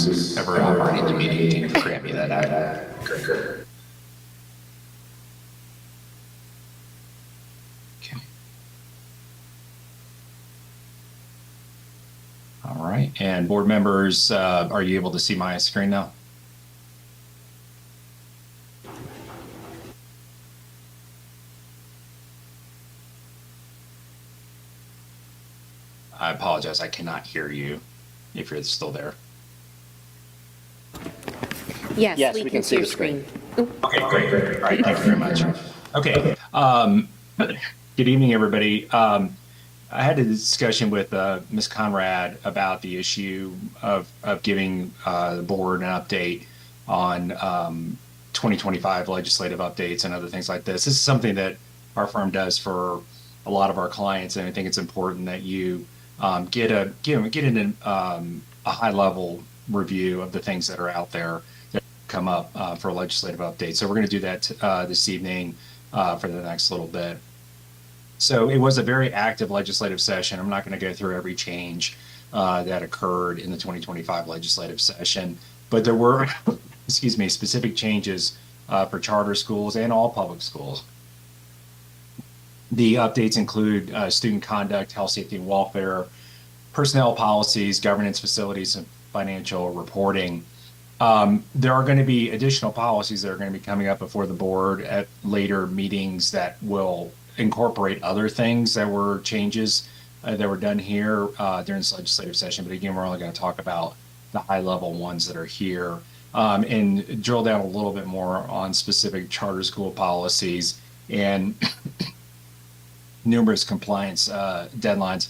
who's ever operating the meeting can grant me that act. Okay. All right, and board members, are you able to see my screen now? I apologize, I cannot hear you if you're still there. Yes, we can see the screen. Okay, great. All right, thank you very much. Okay, good evening, everybody. I had a discussion with Ms. Conrad about the issue of giving the board an update on 2025 legislative updates and other things like this. This is something that our firm does for a lot of our clients, and I think it's important that you get a high level review of the things that are out there that come up for legislative updates. So we're going to do that this evening for the next little bit. So it was a very active legislative session. I'm not going to go through every change that occurred in the 2025 legislative session, but there were, excuse me, specific changes for charter schools and all public schools. The updates include student conduct, health, safety, and welfare, personnel policies, governance, facilities, and financial reporting. There are going to be additional policies that are going to be coming up before the board at later meetings that will incorporate other things that were changes that were done here during this legislative session. But again, we're only going to talk about the high level ones that are here and drill down a little bit more on specific charter school policies and numerous compliance deadlines.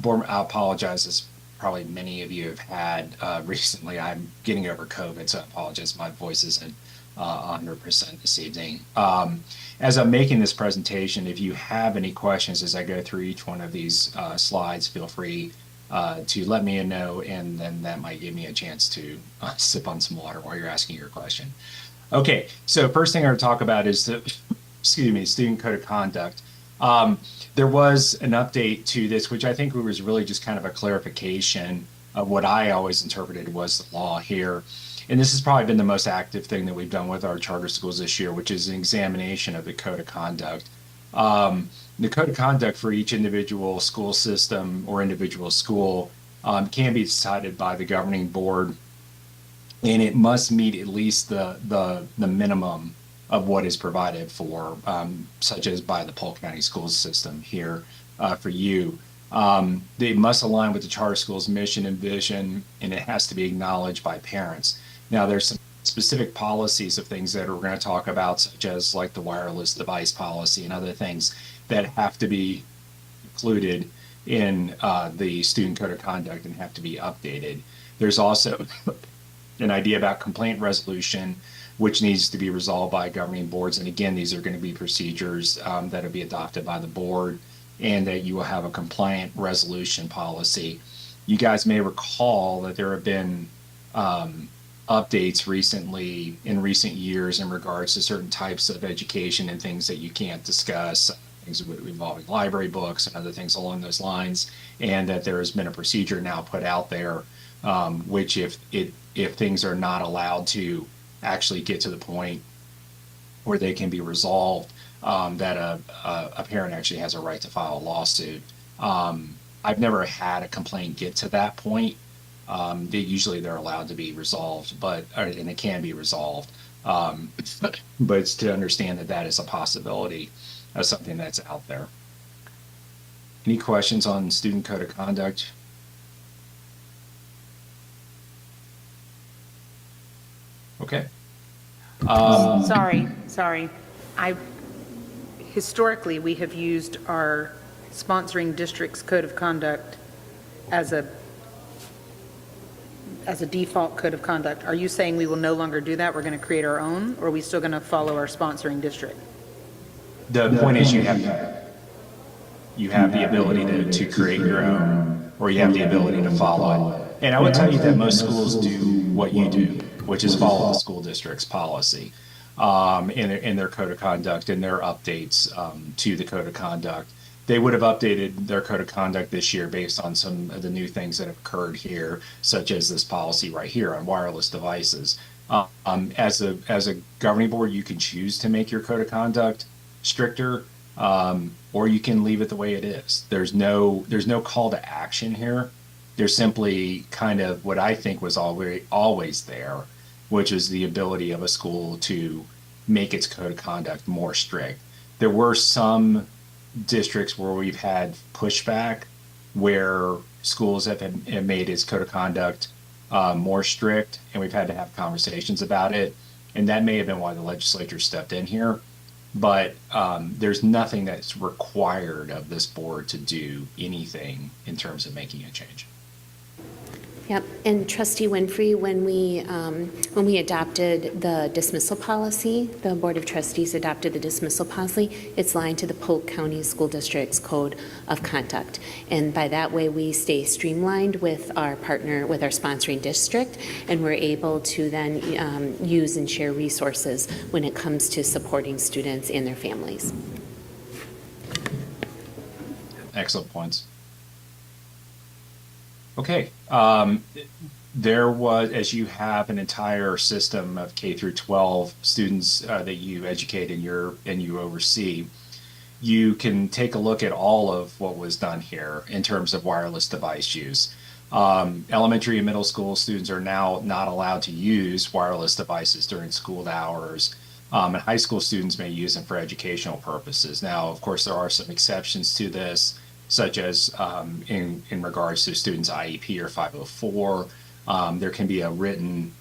Board, I apologize, as probably many of you have had recently. I'm getting over COVID, so I apologize. My voice isn't 100% this evening. As I'm making this presentation, if you have any questions as I go through each one of these slides, feel free to let me know, and then that might give me a chance to sip on some water while you're asking your question. Okay, so first thing I want to talk about is the, excuse me, student code of conduct. There was an update to this, which I think was really just kind of a clarification of what I always interpreted was the law here. And this has probably been the most active thing that we've done with our charter schools this year, which is an examination of the code of conduct. The code of conduct for each individual school system or individual school can be decided by the governing board, and it must meet at least the minimum of what is provided for, such as by the Polk County school system here for you. They must align with the charter school's mission and vision, and it has to be acknowledged by parents. Now, there's some specific policies of things that we're going to talk about, such as like the wireless device policy and other things that have to be included in the student code of conduct and have to be updated. There's also an idea about complaint resolution, which needs to be resolved by governing boards. And again, these are going to be procedures that will be adopted by the board, and that you will have a compliant resolution policy. You guys may recall that there have been updates recently in recent years in regards to certain types of education and things that you can't discuss, things involving library books and other things along those lines, and that there has been a procedure now put out there, which if things are not allowed to actually get to the point where they can be resolved, that a parent actually has a right to file a lawsuit. I've never had a complaint get to that point. Usually they're allowed to be resolved, and it can be resolved. But it's to understand that that is a possibility of something that's out there. Any questions on student code of conduct? Okay. Sorry. Historically, we have used our sponsoring district's code of conduct as a default code of conduct. Are you saying we will no longer do that? We're going to create our own, or are we still going to follow our sponsoring district? The point is you have the ability to create your own, or you have the ability to follow it. And I would tell you that most schools do what you do, which is follow the school district's policy in their code of conduct and their updates to the code of conduct. they would have updated their code of conduct this year based on some of the new things that have occurred here, such as this policy right here on wireless devices. As a governing board, you can choose to make your code of conduct stricter, or you can leave it the way it is. There's no call to action here. There's simply kind of what I think was always there, which is the ability of a school to make its code of conduct more strict. There were some districts where we've had pushback, where schools have made its code of conduct more strict, and we've had to have conversations about it. And that may have been why the legislature stepped in here. But there's nothing that's required of this board to do anything in terms of making a change. Yep, and Trustee Winfrey, when we adopted the dismissal policy, the Board of Trustees adopted the dismissal policy, it's aligned to the Polk County School District's Code of Conduct. And by that way, we stay streamlined with our partner, with our sponsoring district, and we're able to then use and share resources when it comes to supporting students and their families. Excellent points. Okay. There was, as you have an entire system of K through 12 students that you educate and you oversee, you can take a look at all of what was done here in terms of wireless device use. Elementary and middle school students are now not allowed to use wireless devices during school hours. And high school students may use them for educational purposes. Now, of course, there are some exceptions to this, such as in regards to students' IEP or 504. There can be a written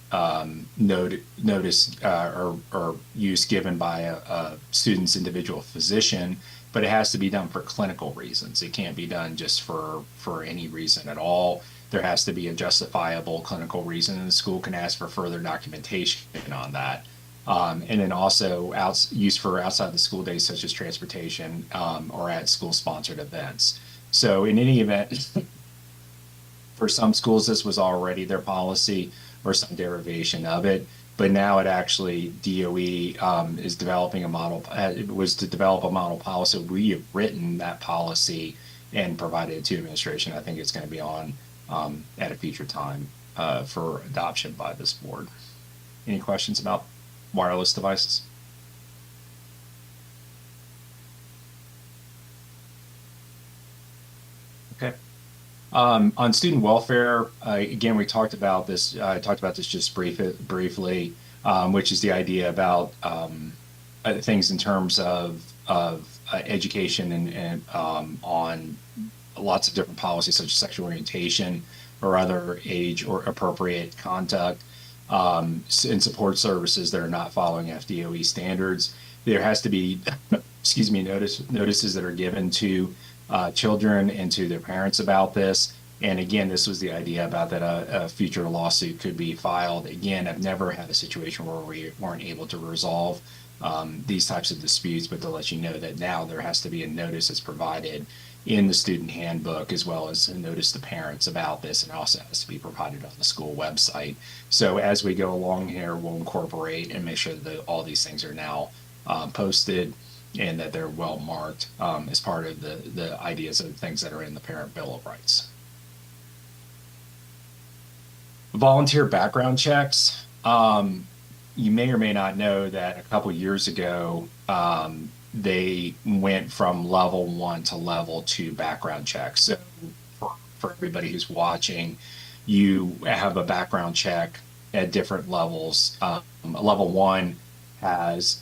notice or use given by a student's individual physician, but it has to be done for clinical reasons. It can't be done just for any reason at all. There has to be a justifiable clinical reason, and the school can ask for further documentation on that. And then also use for outside the school days, such as transportation or at school-sponsored events. So in any event, for some schools, this was already their policy or some derivation of it. But now it actually, DOE is developing a model, it was to develop a model policy. We have written that policy and provided it to administration. I think it's going to be on at a future time for adoption by this board. Any questions about wireless devices? Okay. On student welfare, again, we talked about this. I talked about this just briefly, which is the idea about things in terms of education and on lots of different policies, such as sexual orientation or other age or appropriate conduct, and support services that are not following FDOE standards. There has to be, excuse me, notices that are given to children and to their parents about this. And again, this was the idea about that a future lawsuit could be filed. Again, I've never had a situation where we weren't able to resolve these types of disputes, but to let you know that now there has to be a notice that's provided in the student handbook, as well as a notice to parents about this, and also has to be provided on the school website. So as we go along here, we'll incorporate and make sure that all these things are now posted and that they're well marked as part of the ideas of things that are in the Parent Bill of Rights. Volunteer background checks. You may or may not know that a couple years ago, they went from level 1 to level 2 background checks. So for everybody who's watching, you have a background check at different levels. Level 1 has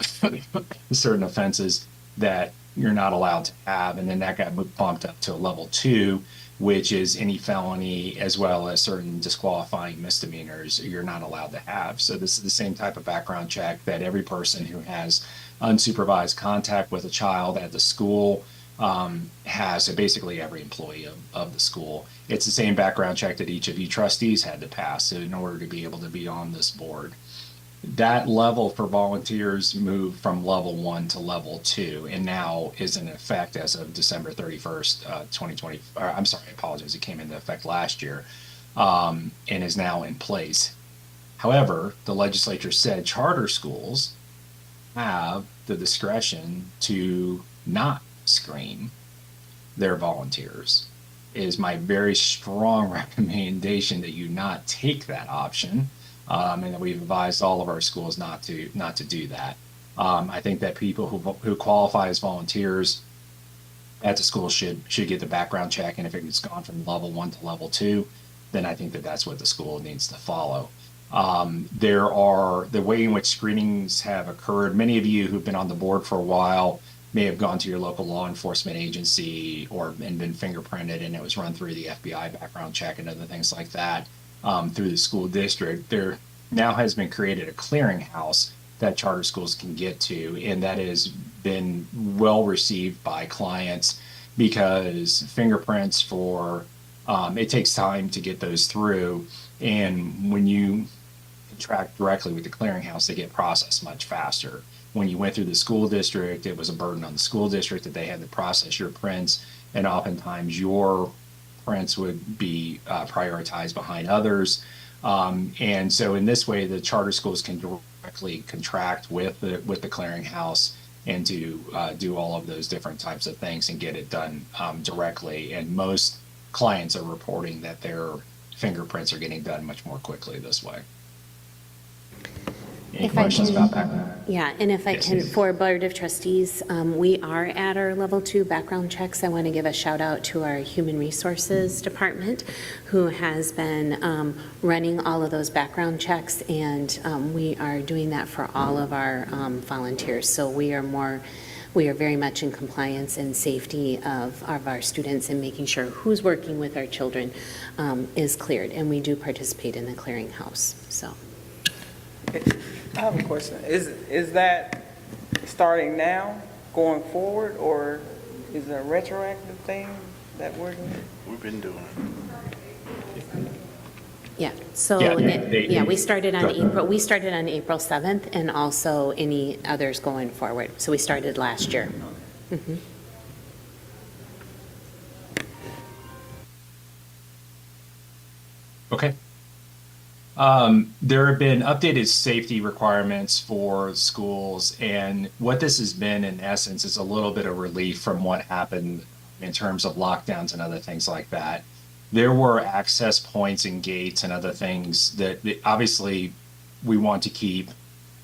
certain offenses that you're not allowed to have, and then that got bumped up to level 2, which is any felony as well as certain disqualifying misdemeanors you're not allowed to have. So this is the same type of background check that every person who has unsupervised contact with a child at the school has. So basically every employee of the school. It's the same background check that each of you trustees had to pass in order to be able to be on this board. That level for volunteers moved from level 1 to level 2, and now is in effect as of December 31st, 2020. I'm sorry, I apologize. It came into effect last year and is now in place. However, the legislature said charter schools have the discretion to not screen they're volunteers. It is my very strong recommendation that you not take that option, and that we've advised all of our schools not to do that. I think that people who qualify as volunteers at the school should get the background check, and if it's gone from level 1 to level 2, then I think that that's what the school needs to follow. There are the way in which screenings have occurred. Many of you who've been on the board for a while may have gone to your local law enforcement agency and been fingerprinted, and it was run through the FBI background check and other things like that through the school district. There now has been created a clearinghouse that charter schools can get to, and that has been well received by clients because fingerprints it takes time to get those through, and when you contract directly with the clearinghouse, they get processed much faster. When you went through the school district, it was a burden on the school district that they had to process your prints, and oftentimes your prints would be prioritized behind others. And so in this way, the charter schools can directly contract with the clearinghouse and do all of those different types of things and get it done directly. And most clients are reporting that their fingerprints are getting done much more quickly this way. Any questions about that? Yeah, and if I Yes, can, yes. for Board of Trustees, we are at our level 2 background checks. I want to give a shout out to our Human Resources Department, who has been running all of those background checks, and we are doing that for all of our volunteers. So we are very much in compliance and safety of our students and making sure who's working with our children is cleared, and we do participate in the clearinghouse, so. I have a question. Is that starting now, going forward, or is it a retroactive thing that we're doing? We've been doing it. Yeah, so, we started on April 7th, and also any others going forward. So we started last year. Mhm. Okay. There have been updated safety requirements for schools, and what this has been, in essence, is a little bit of relief from what happened in terms of lockdowns and other things like that. There were access points and gates and other things that obviously we want to keep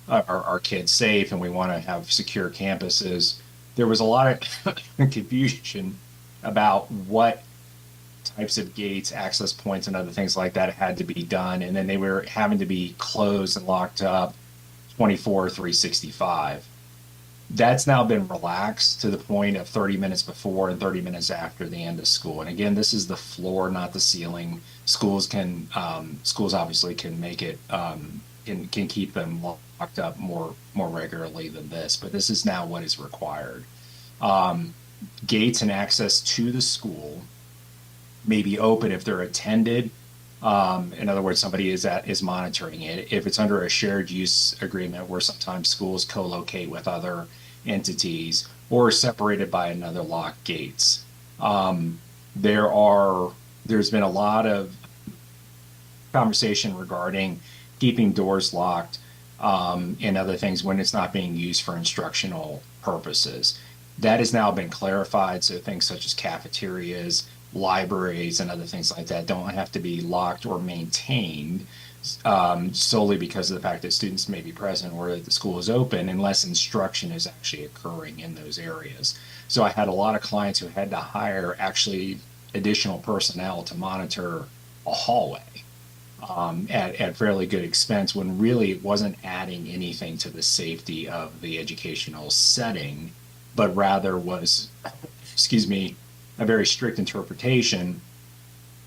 our kids safe, and we want to have secure campuses. There was a lot of confusion about what types of gates, access points, and other things like that had to be done, and then they were having to be closed and locked up 24/365. That's now been relaxed to the point of 30 minutes before and 30 minutes after the end of school. And again, this is the floor, not the ceiling. Schools obviously can make it, can keep them locked up more regularly than this, but this is now what is required. Gates and access to the school may be open if they're attended. In other words, somebody is monitoring it. If it's under a shared use agreement, where sometimes schools co-locate with other entities, or separated by another locked gates. There's been a lot of conversation regarding keeping doors locked and other things when it's not being used for instructional purposes. That has now been clarified, so things such as cafeterias, libraries, and other things like that don't have to be locked or maintained solely because of the fact that students may be present or that the school is open, unless instruction is actually occurring in those areas. So I had a lot of clients who had to hire actually additional personnel to monitor a hallway at fairly good expense, when really it wasn't adding anything to the safety of the educational setting, but rather was, a very strict interpretation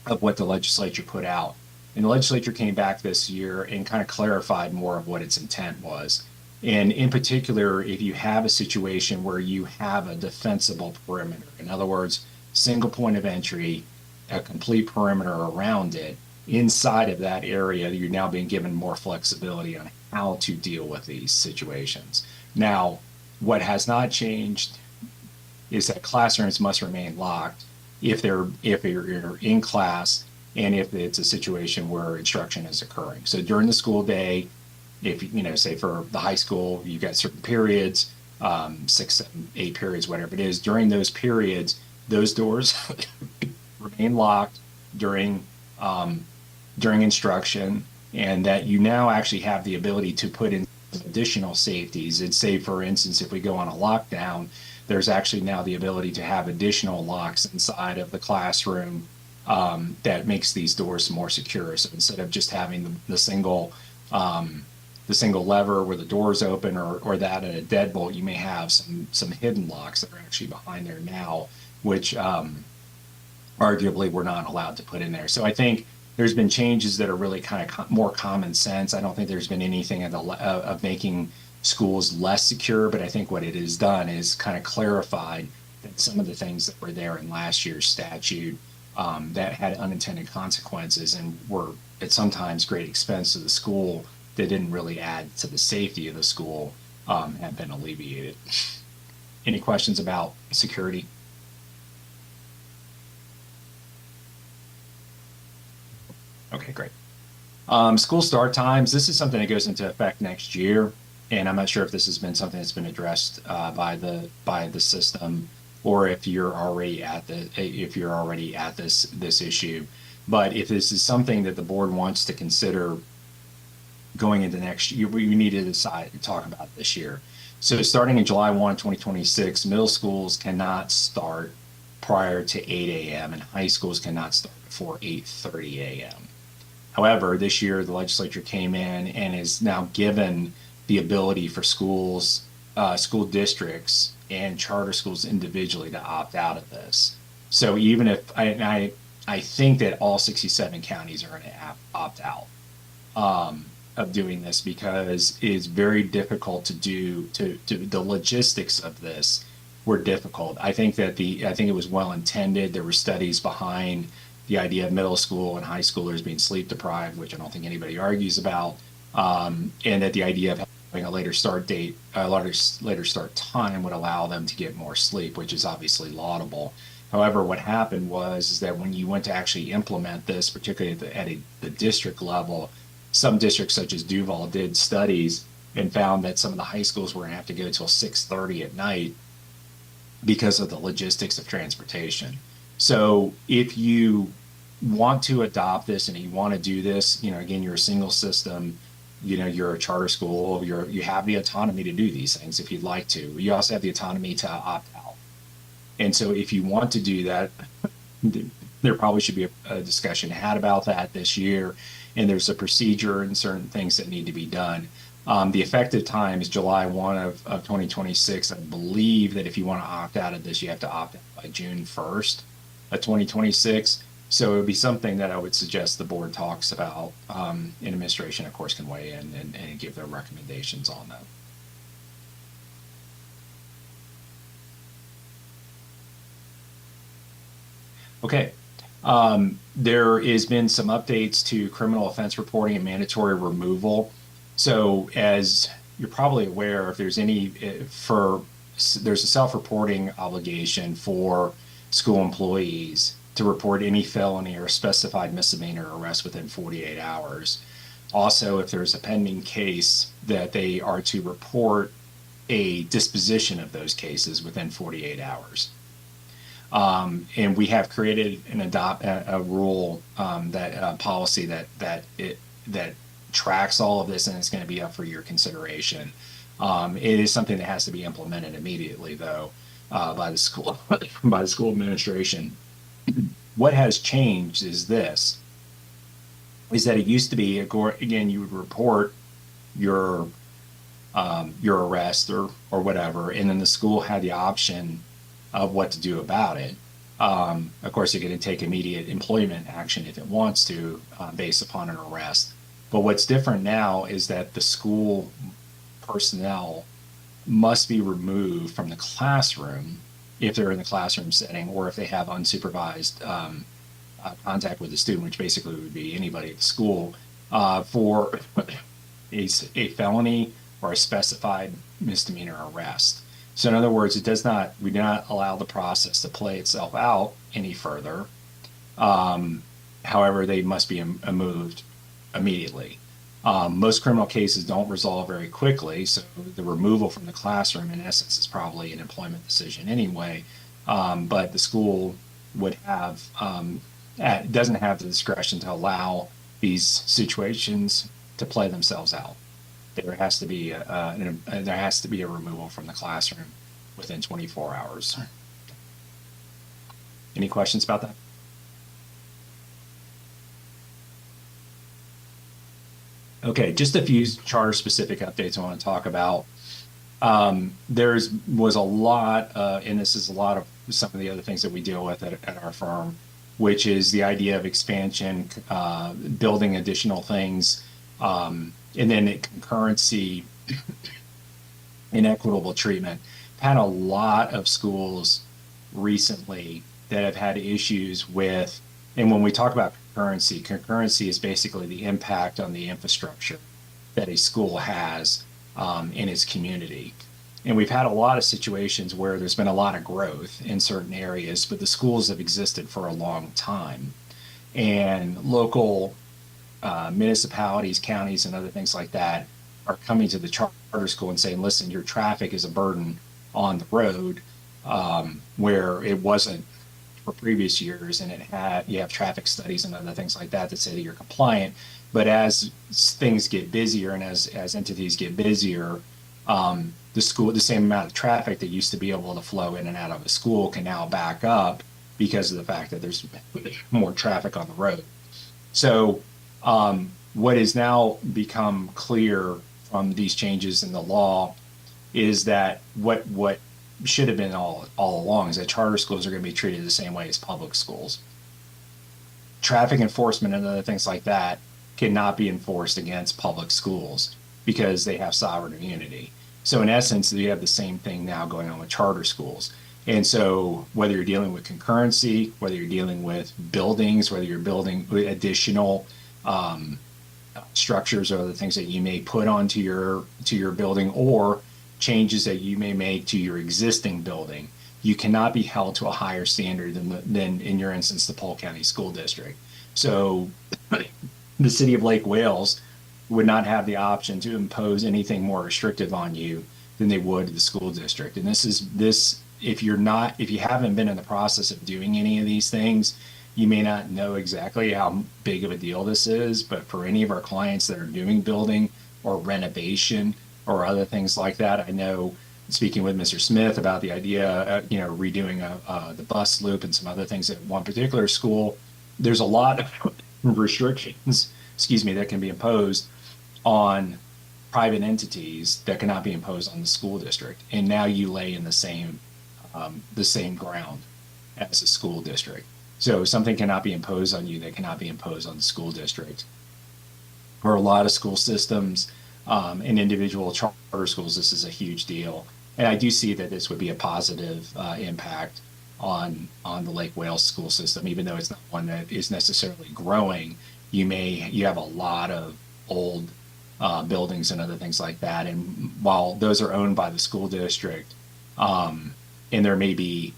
of what the legislature put out. And the legislature came back this year and kind of clarified more of what its intent was. And in particular, if you have a situation where you have a defensible perimeter, in other words, single point of entry, a complete perimeter around it, inside of that area, you're now being given more flexibility on how to deal with these situations. Now, what has not changed is that classrooms must remain locked if you're in class and if it's a situation where instruction is occurring. So during the school day, if say for the high school, you've got certain periods, 6, 7, 8 periods, whatever it is. During those periods, those doors remain locked during during instruction, and that you now actually have the ability to put in additional safeties. And say, for instance, if we go on a lockdown, there's actually now the ability to have additional locks inside of the classroom that makes these doors more secure. So instead of just having the single lever where the doors open, or that at a deadbolt, you may have some hidden locks that are actually behind there now, which arguably we're not allowed to put in there. So I think there's been changes that are really kind of more common sense. I don't think there's been anything of making schools less secure, but I think what it has done is kind of clarified that some of the things that were there in last year's statute that had unintended consequences and were at sometimes great expense to the school, that didn't really add to the safety of the school, have been alleviated. Any questions about security? Okay, great. School start times. This is something that goes into effect next year, and I'm not sure if this has been something that's been addressed by the system, or if you're already at this issue. But if this is something that the board wants to consider going into next year, we need to decide and talk about this year. So starting in July 1, 2026, middle schools cannot start prior to 8 a.m. and high schools cannot start before 8:30 a.m. However, this year the legislature came in and is now given the ability for schools, school districts, and charter schools individually to opt out of this. So even if I think that all 67 counties are going to opt out of doing this, because it's very difficult to do. To the logistics of this were difficult. I think it was well intended. There were studies behind the idea of middle school and high schoolers being sleep deprived, which I don't think anybody argues about, and that the idea of having a later start date, later start time would allow them to get more sleep, which is obviously laudable. However, what happened was that when you went to actually implement this, particularly at the district level, some districts such as Duval did studies and found that some of the high schools were going to have to go till 6:30 at night because of the logistics of transportation. So if you want to adopt this and you want to do this, again, you're a single system, you're a charter school, you have the autonomy to do these things if you'd like to. You also have the autonomy to opt out. And so if you want to do that, there probably should be a discussion had about that this year. And there's a procedure and certain things that need to be done. The effective time is July 1 of 2026. I believe that if you want to opt out of this, you have to opt out by June 1st of 2026. So it would be something that I would suggest the board talks about, and administration, of course, can weigh in and give their recommendations on that. Okay. There has been some updates to criminal offense reporting and mandatory removal. So as you're probably aware, if there's there's a self-reporting obligation for school employees to report any felony or specified misdemeanor arrest within 48 hours. Also, if there's a pending case, that they are to report a disposition of those cases within 48 hours. And we have created and adopt a rule, policy that tracks all of this, and it's going to be up for your consideration. It is something that has to be implemented immediately, though, by the school administration. What has changed is that it used to be, again, you would report your arrest or whatever, and then the school had the option of what to do about it. Of course, you're going to take immediate employment action if it wants to, based upon an arrest. But what's different now is that the school personnel must be removed from the classroom if they're in the classroom setting, or if they have unsupervised contact with the student, which basically would be anybody at the school, for a felony or a specified misdemeanor arrest. So in other words, we do not allow the process to play itself out any further. However, they must be removed immediately. Most criminal cases don't resolve very quickly, so the removal from the classroom, in essence, is probably an employment decision anyway. but the school would have, doesn't have the discretion to allow these situations to play themselves out. There has to be a removal from the classroom within 24 hours. Any questions about that? Okay, just a few charter specific updates I want to talk about. Was a lot, and this is a lot of some of the other things that we deal with at our firm, which is the idea of expansion, building additional things, and then concurrency, inequitable treatment. Had a lot of schools recently that have had issues with, and when we talk about concurrency is basically the impact on the infrastructure that a school has in its community. And we've had a lot of situations where there's been a lot of growth in certain areas, but the schools have existed for a long time. And local municipalities, counties, and other things like that are coming to the charter school and saying, listen, your traffic is a burden on the road, where it wasn't for previous years, and you have traffic studies and other things like that say that you're compliant. But as things get busier and as entities get busier, the same amount of traffic that used to be able to flow in and out of a school can now back up because of the fact that there's more traffic on the road. So what has now become clear from these changes in the law is that what should have been all along is that charter schools are going to be treated the same way as public schools. Traffic enforcement and other things like that cannot be enforced against public schools because they have sovereign immunity. So in essence, you have the same thing now going on with charter schools. And so whether you're dealing with concurrency, whether you're dealing with buildings, whether you're building additional structures or other things that you may put onto your building, or changes that you may make to your existing building, you cannot be held to a higher standard than in your instance, the Polk County School District. So the city of Lake Wales would not have the option to impose anything more restrictive on you than they would the school district. And if you haven't been in the process of doing any of these things, you may not know exactly how big of a deal this is, but for any of our clients that are doing building or renovation or other things like that, I know speaking with Mr. Smith about the idea, redoing the bus loop and some other things at one particular school, there's a lot of restrictions, that can be imposed on private entities that cannot be imposed on the school district. And now you lay in the same ground as a school district. So something cannot be imposed on you that cannot be imposed on the school district. For a lot of school systems and individual charter schools, this is a huge deal. And I do see that this would be a positive impact on the Lake Wales school system, even though it's not one that is necessarily growing. You have a lot of old buildings and other things like that. And while those are owned by the school district, and there may be,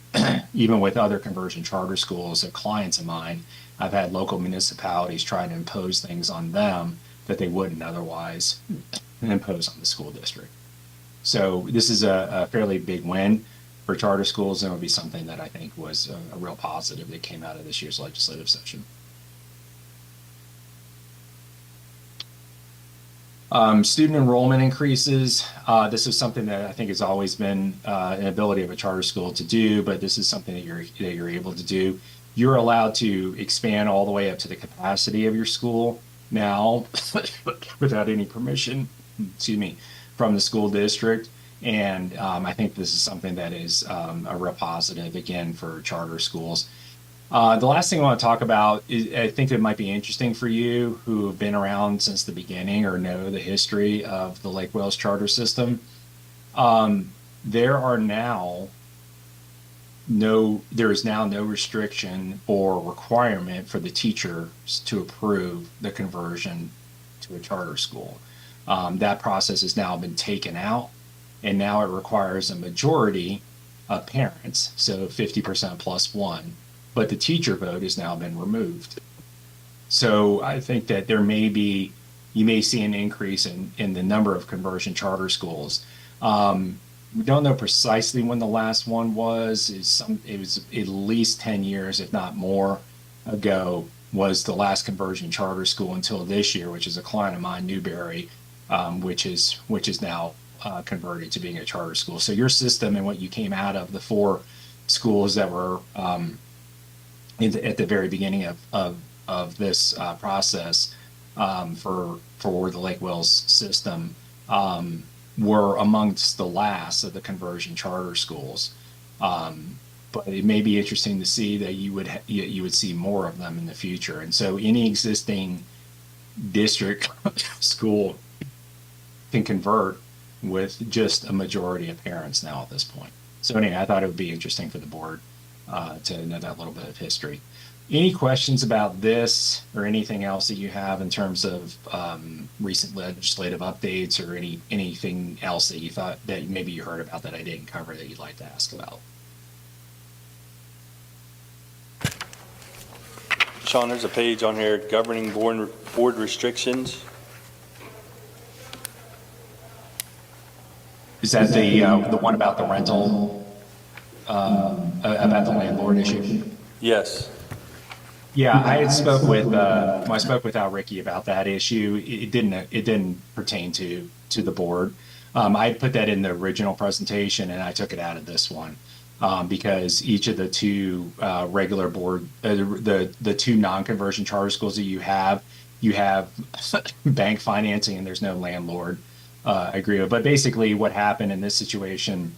even with other conversion charter schools, they're clients of mine, I've had local municipalities try to impose things on them that they wouldn't otherwise impose on the school district. So this is a fairly big win for charter schools, and it would be something that I think was a real positive that came out of this year's legislative session. Student enrollment increases. This is something that I think has always been an ability of a charter school to do, but this is something that you're able to do. You're allowed to expand all the way up to the capacity of your school now without any permission, from the school district. And I think this is something that is a real positive, again, for charter schools. The last thing I want to talk about is, I think it might be interesting for you who have been around since the beginning or know the history of the Lake Wales charter system. There is now no restriction or requirement for the teachers to approve the conversion to a charter school. That process has now been taken out, and now it requires a majority of parents, so 50% plus one. But the teacher vote has now been removed. So I think that you may see an increase in the number of conversion charter schools. we don't know precisely when the last one was. It was at least 10 years, if not more, ago was the last conversion charter school until this year, which is a client of mine, Newberry, which is now converted to being a charter school. So your system and what you came out of, the four schools that were at the very beginning of this process for the Lake Wells system were amongst the last of the conversion charter schools. But it may be interesting to see that you would see more of them in the future. And so any existing district school can convert with just a majority of parents now at this point. So anyway, I thought it would be interesting for the board to know that little bit of history. Any questions about this or anything else that you have in terms of recent legislative updates or anything else that you thought that maybe you heard about that I didn't cover that you'd like to ask about? Sean, there's a page on here, governing board restrictions. Is that the one about the rental, about the landlord issue? Yes. Yeah, I spoke with Al Ricky about that issue. It didn't pertain to the board. I had put that in the original presentation and I took it out of this one. Because each of the two regular board, the two non-conversion charter schools that you have bank financing and there's no landlord agreement. But basically what happened in this situation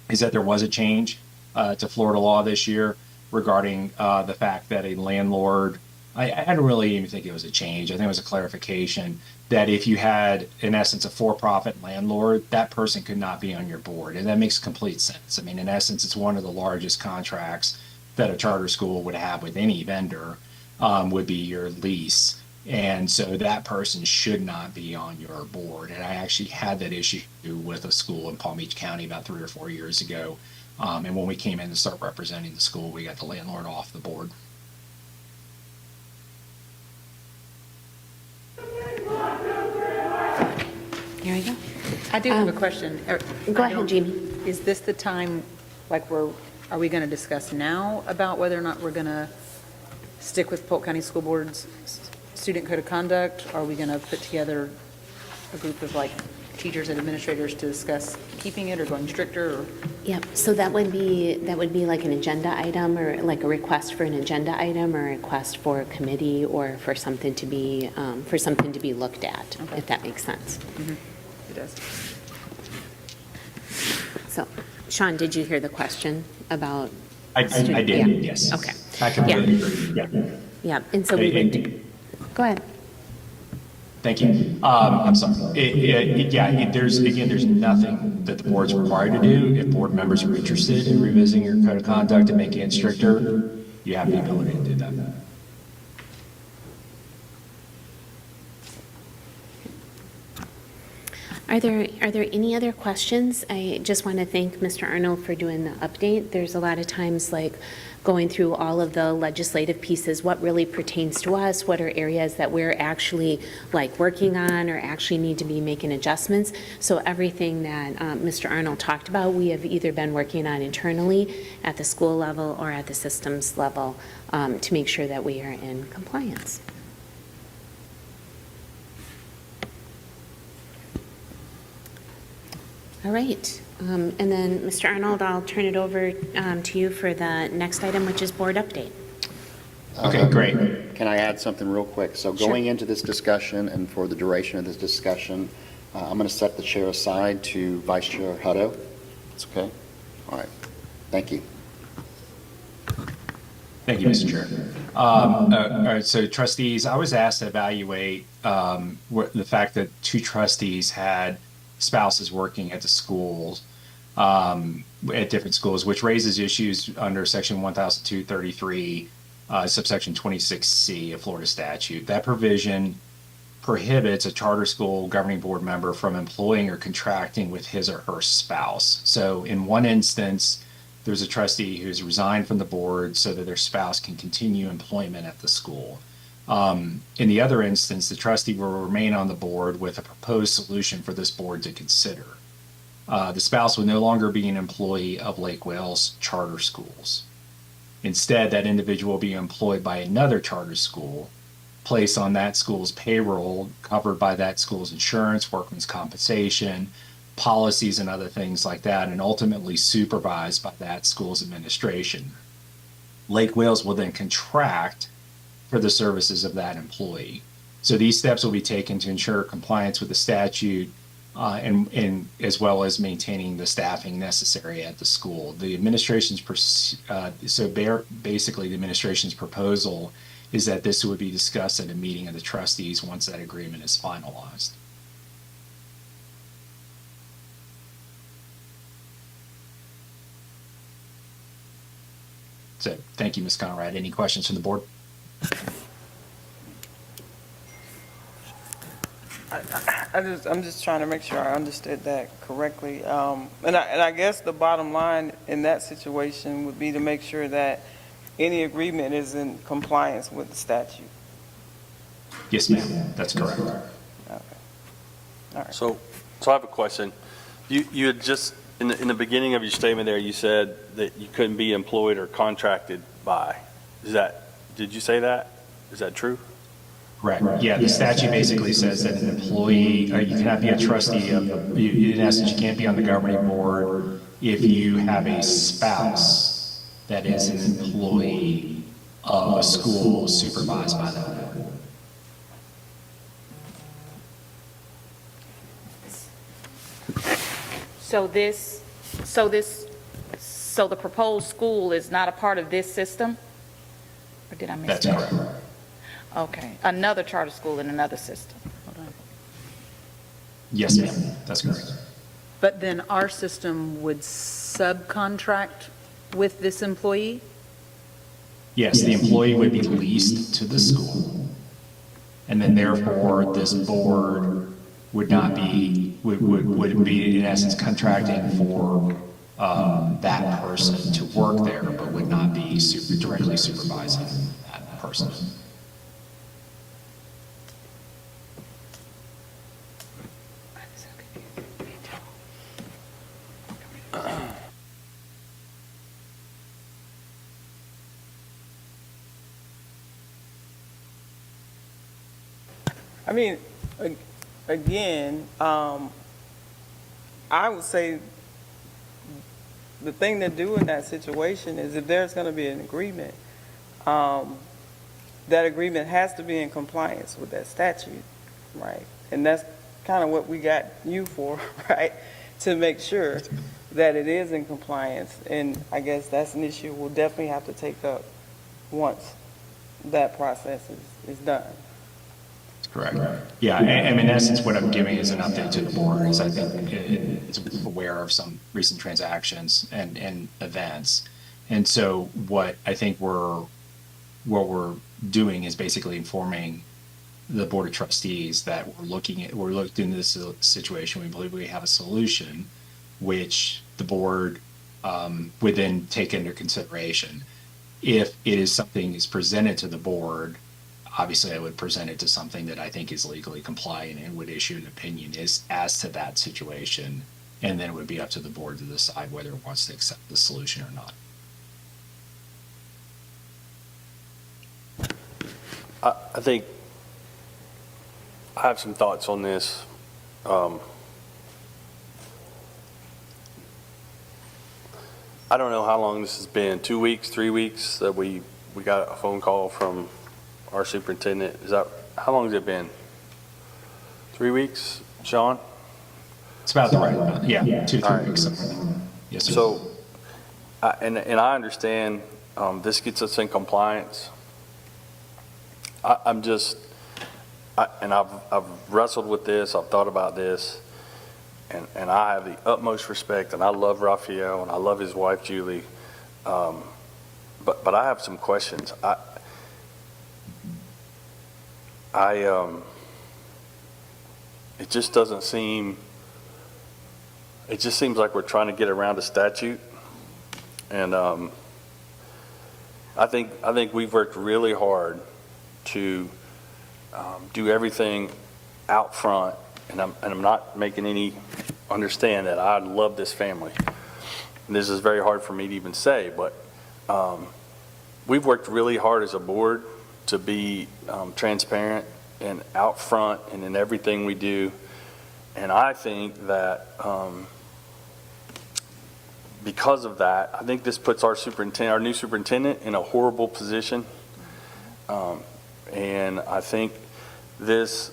is that there was a change to Florida law this year regarding the fact that a landlord, I don't really even think it was a change. I think it was a clarification that if you had, in essence, a for-profit landlord, that person could not be on your board. And that makes complete sense. I mean, in essence, it's one of the largest contracts that a charter school would have with any vendor, would be your lease. And so that person should not be on your board. And I actually had that issue with a school in Palm Beach County about 3 or 4 years ago. And when we came in to start representing the school, we got the landlord off the board. Here we go. I do have a question. Go ahead, Jamie. Is this the time, like, are we going to discuss now about whether or not we're going to stick with Polk County School Board's student code of conduct? Are we going to put together a group of, like, teachers and administrators to discuss keeping it or going stricter? Or? Yep, so that would be like an agenda item or like a request for an agenda item or a request for a committee or for something to be looked at, if that makes sense. Mm-hmm. It does. So, Sean, did you hear the question about? I did, Yeah. yes. Okay. I completely agree, yeah. Yeah, and so we would, go ahead. Thank you. I'm sorry. There's nothing that the board's required to do. If board members are interested in revisiting your code of conduct and making it stricter, you have the ability to do that. Are there any other questions? I just want to thank Mr. Arnold for doing the update. There's a lot of times like going through all of the legislative pieces, what really pertains to us, what are areas that we're actually like working on or actually need to be making adjustments. So everything that Mr. Arnold talked about, we have either been working on internally at the school level or at the systems level to make sure that we are in compliance. All right. And then, Mr. Arnold, I'll turn it over to you for the next item, which is board update. Okay, great. Can I add something real quick? So Sure. going into this discussion and for the duration of this discussion, I'm going to set the chair aside to Vice Chair Hutto. It's okay? All right. Thank you. Thank you, Mr. Chair. All right, so trustees, I was asked to evaluate the fact that 2 trustees had spouses working at the schools, at different schools, which raises issues under section 100233, subsection 26C of Florida statute. That provision prohibits a charter school governing board member from employing or contracting with his or her spouse. So in one instance, there's a trustee who's resigned from the board so that their spouse can continue employment at the school. In the other instance, the trustee will remain on the board with a proposed solution for this board to consider. the spouse would no longer be an employee of Lake Wales charter schools. Instead, that individual will be employed by another charter school, placed on that school's payroll, covered by that school's insurance, workman's compensation, policies, and other things like that, and ultimately supervised by that school's administration. Lake Wales will then contract for the services of that employee. So these steps will be taken to ensure compliance with the statute and as well as maintaining the staffing necessary at the school. The administration's basically the administration's proposal is that this would be discussed at a meeting of the trustees once that agreement is finalized. So thank you, Ms. Conrad. Any questions from the board? I'm just trying to make sure I understood that correctly. And I guess the bottom line in that situation would be to make sure that any agreement is in compliance with the statute. Yes, ma'am. That's correct. Okay. All right. So I have a question. You had just, in the beginning of your statement there, you said that you couldn't be employed or contracted by. Did you say that? Is that true? Correct. Yeah, the statute basically says that an employee, or you cannot be a trustee of, in essence, you can't be on the governing board if you have a spouse that is an employee of a school supervised by that board. So the proposed school is not a part of this system? Or did I miss That's that? correct. Okay, another charter school in another system. Hold on. Yes, ma'am. That's correct. But then our system would subcontract with this employee? Yes, the employee would be leased to the school. And then therefore, this board would not be, would be in essence contracting for that person to work there, but would not be directly supervising that person. I mean, again, I would say the thing to do in that situation is if there's going to be an agreement, that agreement has to be in compliance with that statute, right? And that's kind of what we got you for, right? To make sure that it is in compliance. And I guess that's an issue we'll definitely have to take up once that process is done. Correct. Yeah, and in essence, what I'm giving is an update to the board, is I think it's aware of some recent transactions and events. And so what I think what we're doing is basically informing the Board of Trustees that we're looking into this situation. We believe we have a solution, which the board would then take into consideration. If it is something is presented to the board, obviously I would present it to something that I think is legally compliant and would issue an opinion as to that situation. And then it would be up to the board to decide whether it wants to accept the solution or not. I think I have some thoughts on this. I don't know how long this has been, 2 weeks, 3 weeks, that we got a phone call from our superintendent. How long has it been? 3 weeks, Sean? It's about the right amount. Yeah, 2-3 All right. weeks. Something like that. Yes, sir. So, and I understand this gets us in compliance. I've wrestled with this, I've thought about this, and I have the utmost respect, and I love Raphael, and I love his wife, Julie. But I have some questions. It just doesn't seem, it just seems like we're trying to get around a statute. And I think we've worked really hard to do everything out front, and I'm not making any understand that I love this family. And this is very hard for me to even say, but we've worked really hard as a board to be transparent and out front and in everything we do. And I think that because of that, I think this puts our new superintendent in a horrible position. And I think this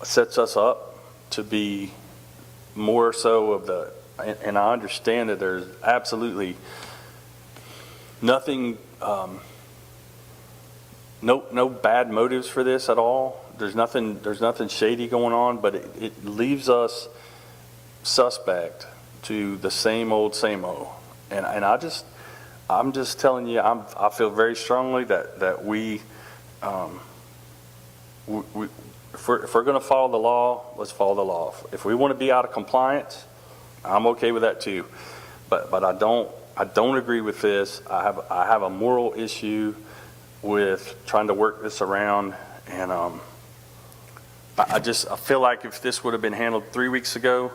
sets us up to be more so of the, and I understand that there's absolutely nothing, no bad motives for this at all. There's nothing shady going on, but it leaves us suspect to the same old. And I'm just telling you, I feel very strongly that we if we're going to follow the law, let's follow the law. If we want to be out of compliance, I'm okay with that too. But I don't agree with this. I have a moral issue with trying to work this around, and I feel like if this would have been handled 3 weeks ago,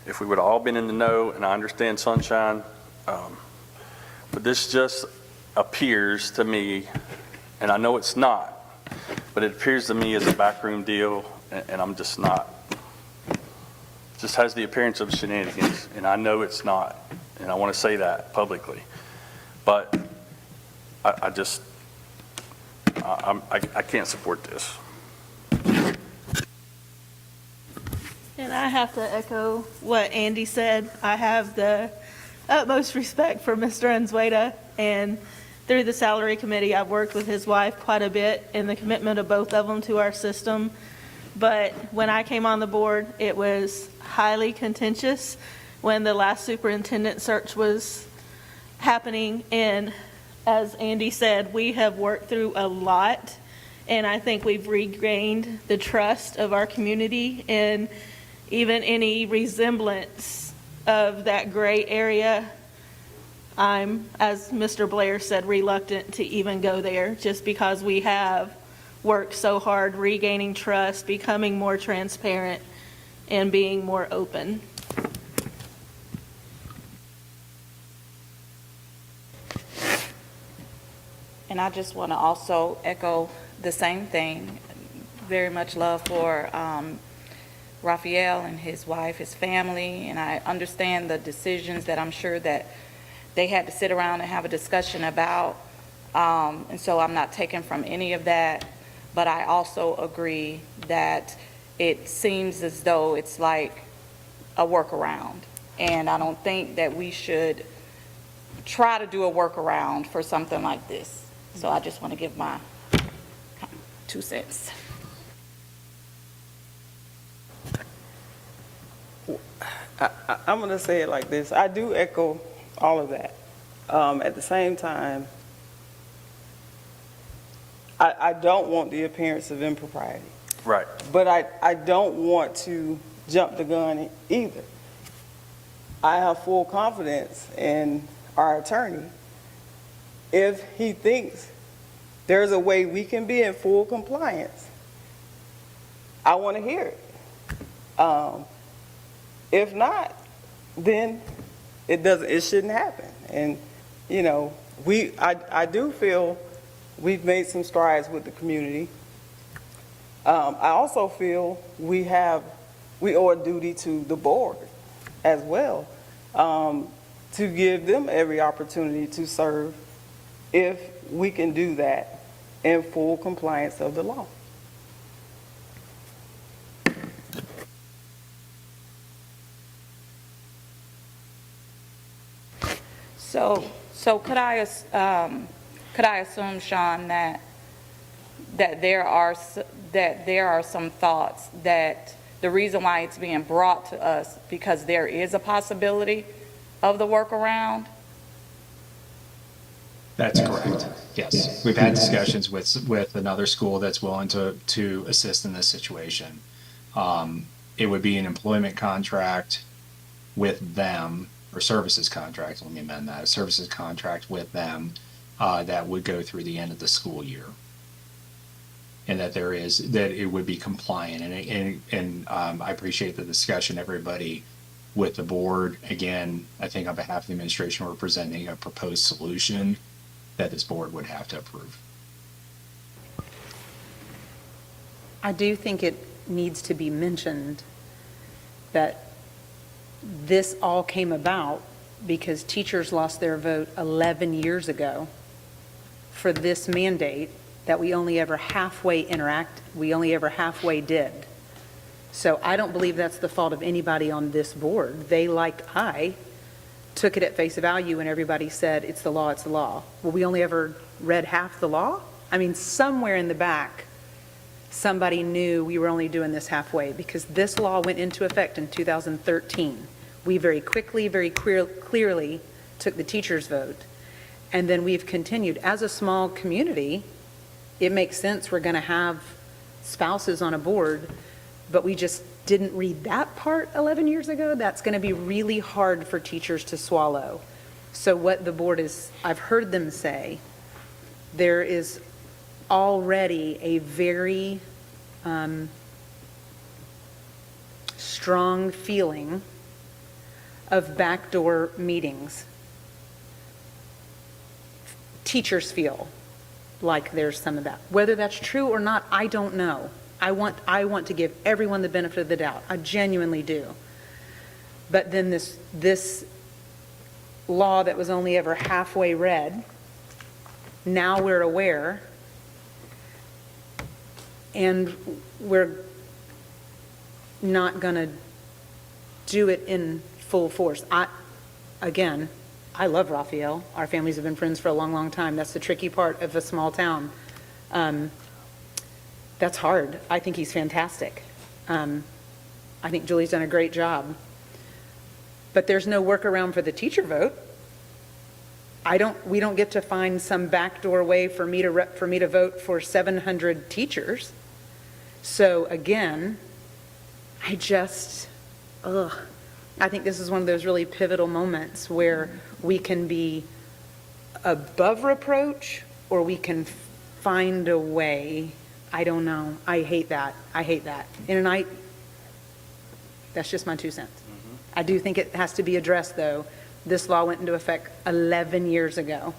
if we would have all been in the know, and I understand sunshine, but this just appears to me, and I know it's not, but it appears to me as a backroom deal, and I'm just not. It just has the appearance of shenanigans, and I know it's not, and I want to say that publicly. But I can't support this. And I have to echo what Andy said. I have the utmost respect for Mr. Unzueta, and through the salary committee, I've worked with his wife quite a bit in the commitment of both of them to our system. But when I came on the board, it was highly contentious when the last superintendent search was happening. And as Andy said, we have worked through a lot, and I think we've regained the trust of our community, and even any resemblance of that gray area, I'm, as Mr. Blair said, reluctant to even go there, just because we have worked so hard regaining trust, becoming more transparent, and being more open. And I just want to also echo the same thing. Very much love for Raphael and his wife, his family, and I understand the decisions that I'm sure that they had to sit around and have a discussion about, and so I'm not taking from any of that, but I also agree that it seems as though it's like a workaround, and I don't think that we should try to do a workaround for something like this. So I just want to give my 2 cents. I'm going to say it like this. I do echo all of that. At the same time, I don't want the appearance of impropriety. Right. But I don't want to jump the gun either. I have full confidence in our attorney. If he thinks there's a way we can be in full compliance, I want to hear it. If not, then it shouldn't happen. And, you know, I do feel we've made some strides with the community. I also feel we owe a duty to the board as well, to give them every opportunity to serve if we can do that in full compliance of the law. So could I assume, Sean, that there are some thoughts that the reason why it's being brought to us because there is a possibility of the workaround? That's correct. Yes. We've had discussions with another school that's willing to assist in this situation. It would be an employment contract with them, or services contract, let me amend that, a services contract with them that would go through the end of the school year. And that it would be compliant. And I appreciate the discussion everybody with the board. Again, I think on behalf of the administration, we're presenting a proposed solution that this board would have to approve. I do think it needs to be mentioned that this all came about because teachers lost their vote 11 years ago for this mandate that we only ever halfway did. So I don't believe that's the fault of anybody on this board. They, like I, took it at face value and everybody said, it's the law, it's the law. Well, we only ever read half the law? I mean, somewhere in the back, somebody knew we were only doing this halfway because this law went into effect in 2013. We very quickly, very clearly took the teacher's vote. And then we've continued. As a small community, it makes sense we're going to have spouses on a board, but we just didn't read that part 11 years ago. That's going to be really hard for teachers to swallow. So what the board is, I've heard them say, there is already a very strong feeling of backdoor meetings. Teachers feel like there's some of that. Whether that's true or not, I don't know. I want to give everyone the benefit of the doubt. I genuinely do. But then this law that was only ever halfway read, now we're aware, and we're not going to do it in full force. Again, I love Raphael. Our families have been friends for a long, long time. That's the tricky part of a small town. That's hard. I think he's fantastic. I think Julie's done a great job. But there's no workaround for the teacher vote. We don't get to find some backdoor way for me to vote for 700 teachers. So again, I think this is one of those really pivotal moments where we can be above reproach or we can find a way. I don't know. I hate that. And that's just my 2 cents. I do think it has to be addressed, though. This law went into effect 11 years ago.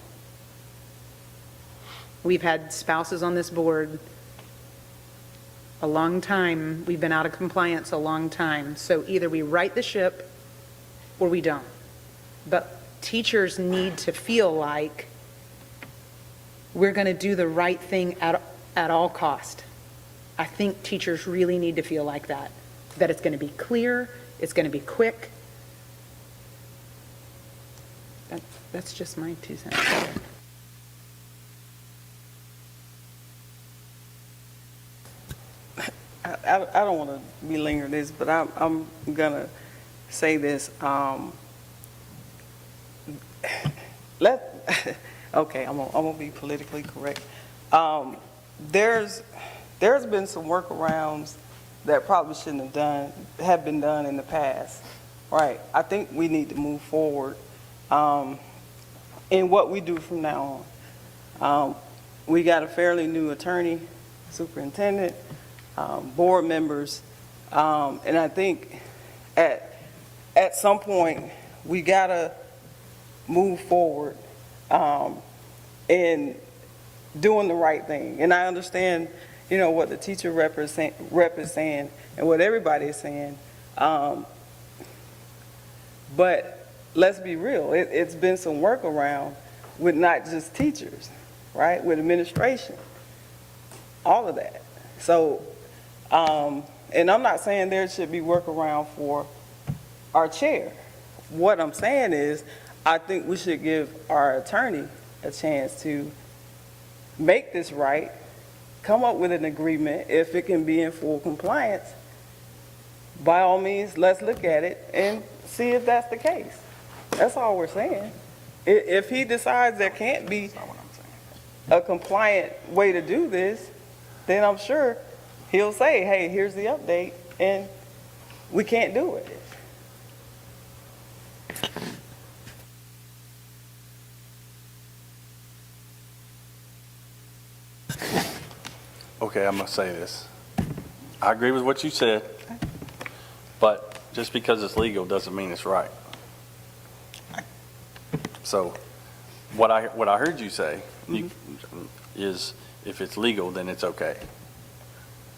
We've had spouses on this board a long time. We've been out of compliance a long time. So either we right the ship or we don't. But teachers need to feel like we're going to do the right thing at all cost. I think teachers really need to feel like that it's going to be clear, it's going to be quick. That's just my 2 cents. I don't want to belinger this, but I'm gonna say this. Okay, I'm gonna be politically correct. There's been some workarounds that probably shouldn't have been done in the past, right? I think we need to move forward in what we do from now on. We got a fairly new attorney, superintendent, board members, and I think at some point we gotta move forward in doing the right thing. And I understand, what the teacher rep is saying and what everybody is saying, but let's be real. It's been some workaround with not just teachers, right? With administration, all of that. So, and I'm not saying there should be workaround for our chair. What I'm saying is, I think we should give our attorney a chance to make this right, come up with an agreement. If it can be in full compliance, by all means, let's look at it and see if that's the case. That's all we're saying. If he decides there can't be a compliant way to do this, then I'm sure he'll say, hey, here's the update, and we can't do it. Okay, I'm gonna say this. I agree with what you said, but Just because it's legal doesn't mean it's right. So what I heard you say is if it's legal, then it's okay.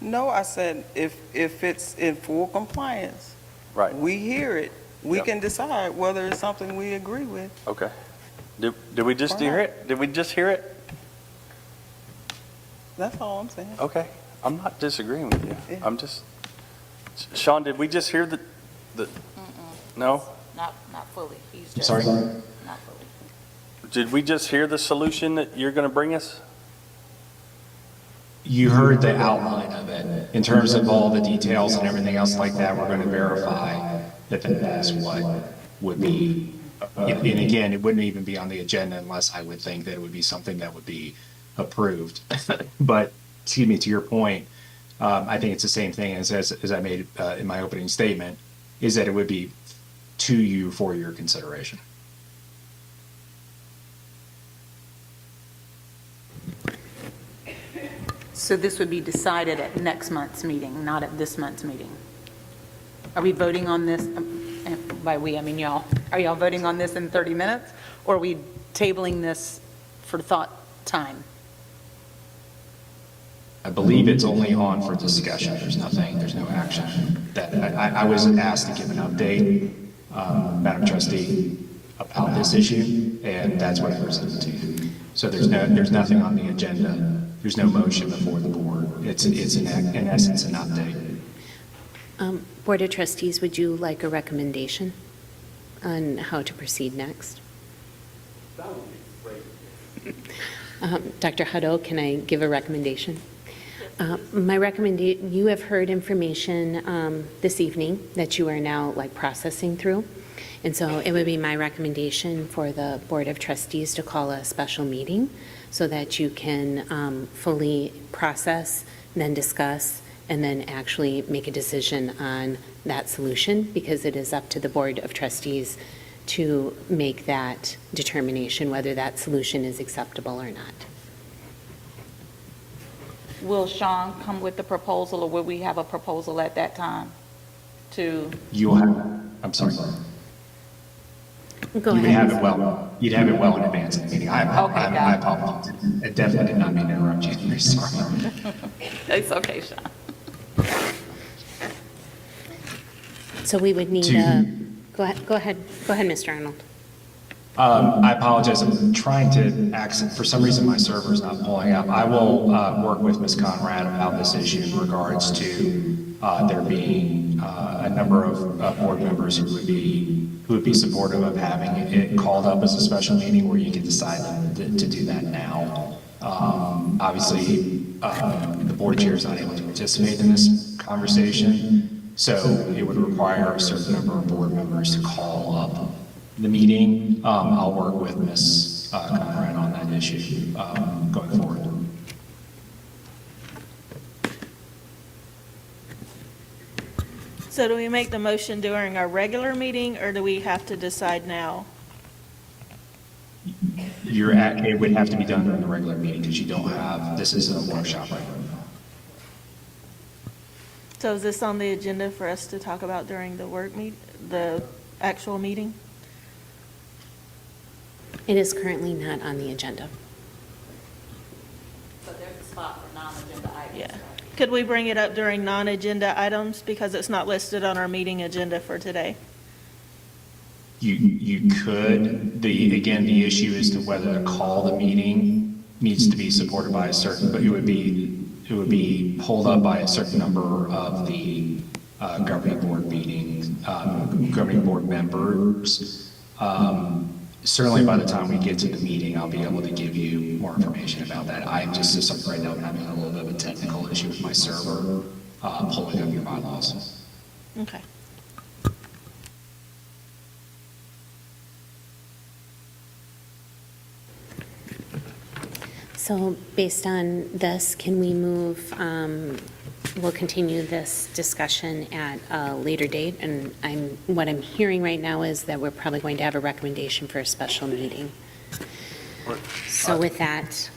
No, I said if it's in full compliance, Right. we hear it, we Yep. can decide whether it's something we agree with. Okay. Did we just hear it? Did we just hear it? That's all I'm saying. Okay. I'm not disagreeing with you. Yeah. I'm just, Sean, did we just hear the, no? Not fully. He's I'm just. sorry? Not fully. Did we just hear the solution that you're going to bring us? You heard the outline of it. In terms of all the details and everything else like that, we're going to verify that that's what would be. And again, it wouldn't even be on the agenda unless I would think that it would be something that would be approved. But, excuse me, to your point, I think it's the same thing as I made in my opening statement, is that it would be to you for your consideration. So this would be decided at next month's meeting, not at this month's meeting? Are we voting on this, and by we, I mean y'all, are y'all voting on this in 30 minutes? Or are we tabling this for thought time? I believe it's only on for discussion. There's no action. That I was asked to give an update, Madam Trustee, about this issue, and that's what I presented to you. So there's nothing on the agenda. There's no motion before the board. It's in essence an update. Board of Trustees, would you like a recommendation on how to proceed next? Dr. Hutto, can I give a recommendation? My recommendation, you have heard information this evening that you are now processing through. And so it would be my recommendation for the Board of Trustees to call a special meeting so that you can fully process, then discuss, and then actually make a decision on that solution, because it is up to the Board of Trustees to make that determination whether that solution is acceptable or not. Will Sean come with the proposal, or will we have a proposal at that time to? You'll have, I'm sorry. Go You would ahead. have it well. You'd have it well in advance of the meeting. I apologize. I definitely did not mean to interrupt you. I'm sorry. It's okay, Sean. So we would need a, go ahead, Mr. Arnold. I apologize. I'm trying to access, for some reason my server's not pulling up. I will work with Ms. Conrad about this issue in regards to there being a number of board members who would be supportive of having it called up as a special meeting where you can decide to do that now. Obviously, the board chair is not able to participate in this conversation, so it would require a certain number of board members to call up the meeting. I'll work with Ms. Conrad on that issue going forward. So do we make the motion during our regular meeting, or do we have to decide now? It would have to be done during the regular meeting because you don't have, this is a workshop right now. So is this on the agenda for us to talk about during the actual meeting? It is currently not on the agenda. So there's a spot for non-agenda items. Yeah. Could we bring it up during non-agenda items because it's not listed on our meeting agenda for today? You could, again, the issue is to whether to call the meeting needs to be supported by a certain, but it would be pulled up by a certain number of the governing board meetings, governing board members. Certainly by the time we get to the meeting, I'll be able to give you more information about that. I'm just right now I'm having a little bit of a technical issue with my server pulling up your bylaws. Okay. So based on this, can we move, we'll continue this discussion at a later date? And what I'm hearing right now is that we're probably going to have a recommendation for a special meeting. So with that,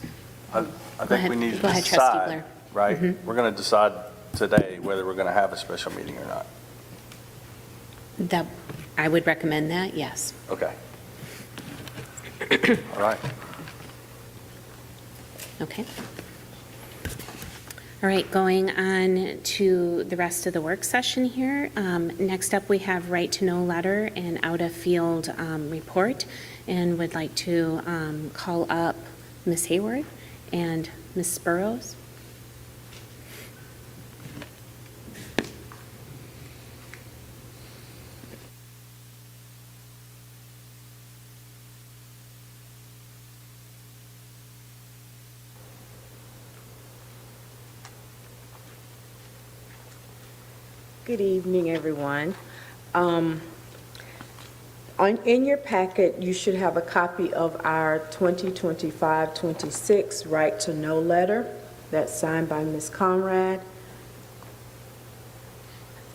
I Go think ahead. we need to Go ahead, Trustee decide, Blair. right? We're going to decide today whether we're going to have a special meeting or not. That, I would recommend that, yes. Okay. All right. Okay. All right, going on to the rest of the work session here. Next up, we have right to know letter and out-of-field report, and would like to call up Ms. Hayward and Ms. Burrows. Good evening, everyone. In your packet, you should have a copy of our 2025-26 Right to Know letter that's signed by Ms. Conrad.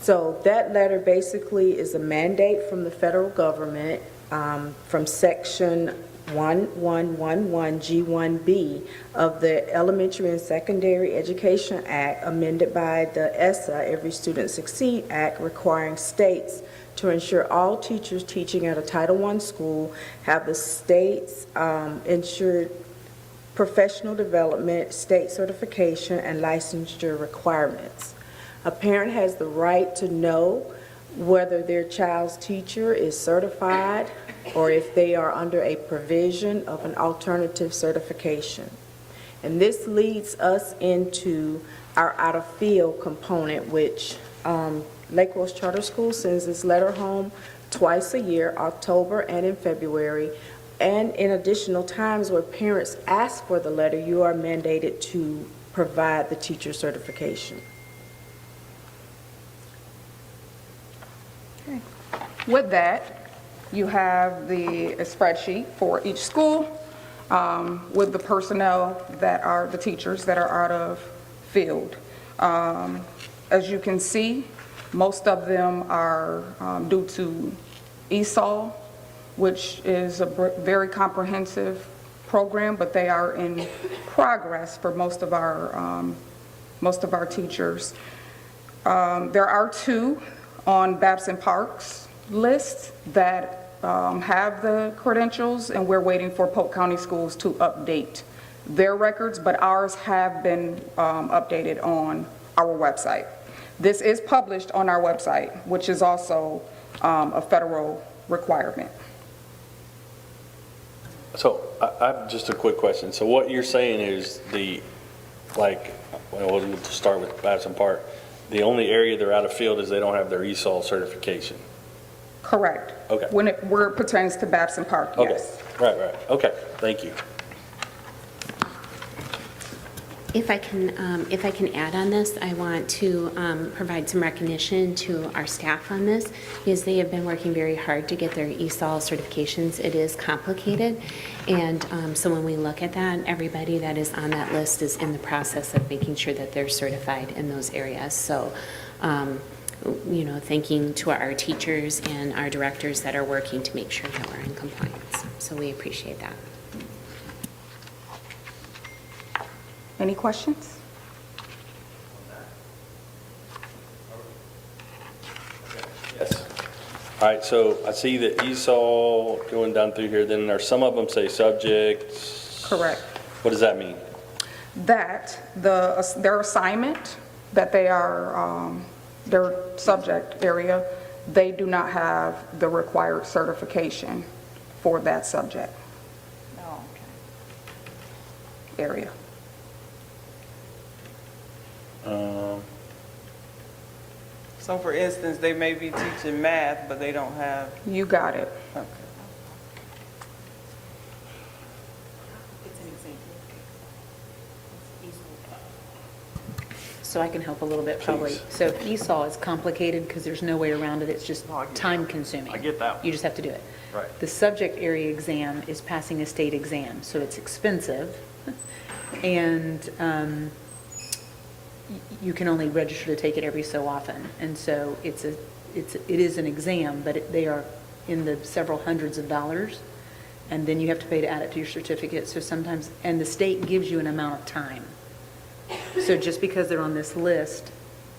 So that letter basically is a mandate from the federal government from Section 1111G1B of the Elementary and Secondary Education Act, amended by the ESSA, Every Student Succeed Act, requiring states to ensure all teachers teaching at a Title I school have the state's ensured professional development, state certification, and licensure requirements. A parent has the right to know whether their child's teacher is certified or if they are under a provision of an alternative certification. And this leads us into our out-of-field component, which Lake Rose Charter School sends this letter home twice a year, October and in February. And in additional times where parents ask for the letter, you are mandated to provide the teacher certification. With that, you have the spreadsheet for each school with the personnel that are the teachers that are out of field. As you can see, most of them are due to ESOL, which is a very comprehensive program, but they are in progress for most of our teachers. There are 2 on Babson Parks list that have the credentials, and we're waiting for Polk County Schools to update their records, but ours have been updated on our website. This is published on our website, which is also a federal requirement. So I have just a quick question. So what you're saying is we'll start with Babson Park. The only area they're out of field is they don't have their ESOL certification. Correct. Okay. When it pertains to Babson Park, yes. Okay, right. Okay, thank you. If I can add on this, I want to provide some recognition to our staff on this, because they have been working very hard to get their ESOL certifications. It is complicated, and so when we look at that, everybody that is on that list is in the process of making sure that they're certified in those areas. So, thanking to our teachers and our directors that are working to make sure that we're in compliance. So we appreciate that. Any questions? Yes. All right, so I see the ESOL going down through here, then there's some of them say subjects. Correct. What does that mean? That their assignment, that they are, their subject area, they do not have the required certification for that subject area. So for instance, they may be teaching math, but they don't have, You got it. okay. So I can help a little bit probably. Please. So ESOL is complicated because there's no way around it. It's just time consuming. I get that one. You just have to do it. Right. The subject area exam is passing a state exam, so it's expensive. And you can only register to take it every so often. And so it is an exam, but they are in the several hundreds of dollars. And then you have to pay to add it to your certificate. So sometimes, and the state gives you an amount of time. So just because they're on this list,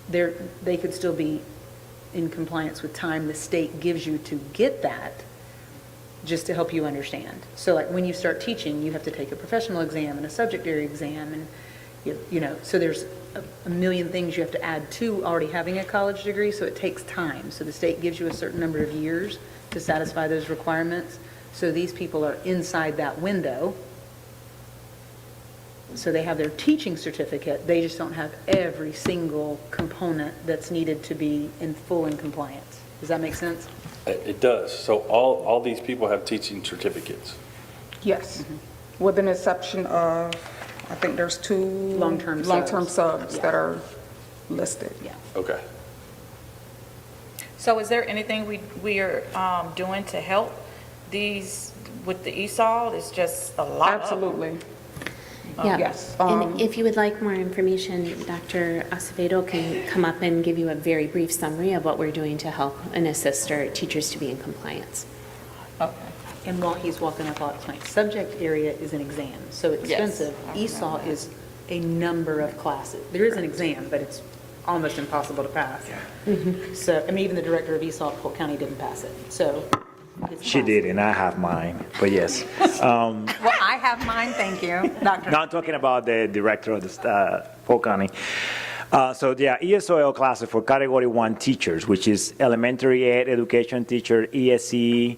they could still be in compliance with time the state gives you to get that, just to help you understand. So like when you start teaching, you have to take a professional exam and a subject area exam, and you know, so there's a million things you have to add to already having a college degree, so it takes time. So the state gives you a certain number of years to satisfy those requirements. So these people are inside that window. So they have their teaching certificate, they just don't have every single component that's needed to be in full in compliance. Does that make sense? It does. So all these people have teaching certificates. Yes, with an exception of, I think there's 2 Long-term subs Yeah. that are listed. Yeah. Okay. So is there anything we are doing to help these with the ESOL? It's just a lot. Absolutely. Yeah. Yes. And if you would like more information, Dr. Acevedo can come up and give you a very brief summary of what we're doing to help and assist our teachers to be in compliance. Okay. And while he's walking up, I'll explain. Subject area is an exam, so expensive. ESOL is a number of classes. There is an exam, but it's almost impossible to pass. So, I mean, even the director of ESOL at Polk County didn't pass it, so. it's She did, and I have mine, but yes. Well, I have mine, thank you, Dr. Now I'm talking about the director of the Polk County. So yeah, ESOL classes for Category 1 teachers, which is elementary ed education teacher, ESE,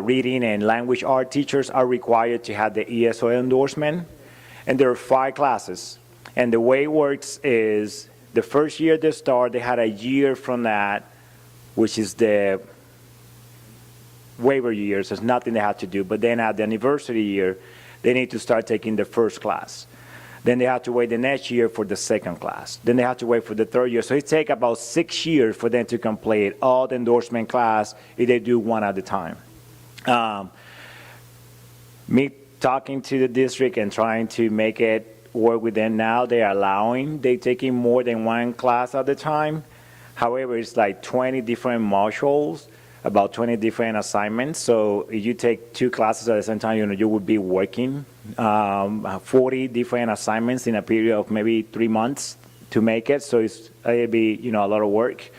reading and language art teachers are required to have the ESOL endorsement. And there are 5 classes. And the way it works is the first year they start, they had a year from that, which is the waiver year, so it's nothing they have to do. But then at the anniversary year, they need to start taking the first class. Then they have to wait the next year for the second class. Then they have to wait for the third year. So it takes about 6 years for them to complete all the endorsement class if they do one at a time. Me talking to the district and trying to make it work with them now, they are they're taking more than one class at a time. However, it's like 20 different modules, about 20 different assignments. So if you take 2 classes at the same time, you would be working 40 different assignments in a period of maybe 3 months to make it. So it'd be, a lot of work.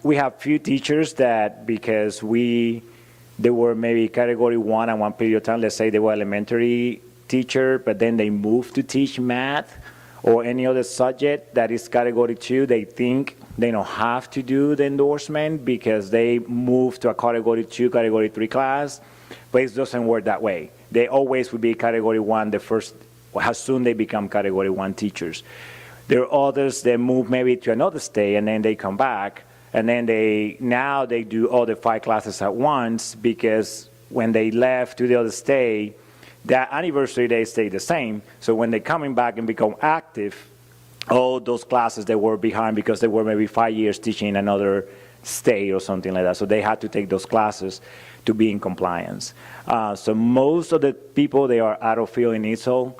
We have few teachers that, because they were maybe Category 1 at one period of time, let's say they were elementary teacher, but then they moved to teach math or any other subject that is Category 2, they think they don't have to do the endorsement because they moved to a Category 2, Category 3 class, but it doesn't work that way. They always will be Category 1 as soon they become Category 1 teachers. There are others that move maybe to another state and then they come back, and then now they do all the 5 classes at once, because when they left to the other state, that anniversary day stay the same. So when they're coming back and become active, all those classes they were behind because they were maybe 5 years teaching in another state or something like that. So they had to take those classes to be in compliance. So most of the people, they are out of field in ESOL.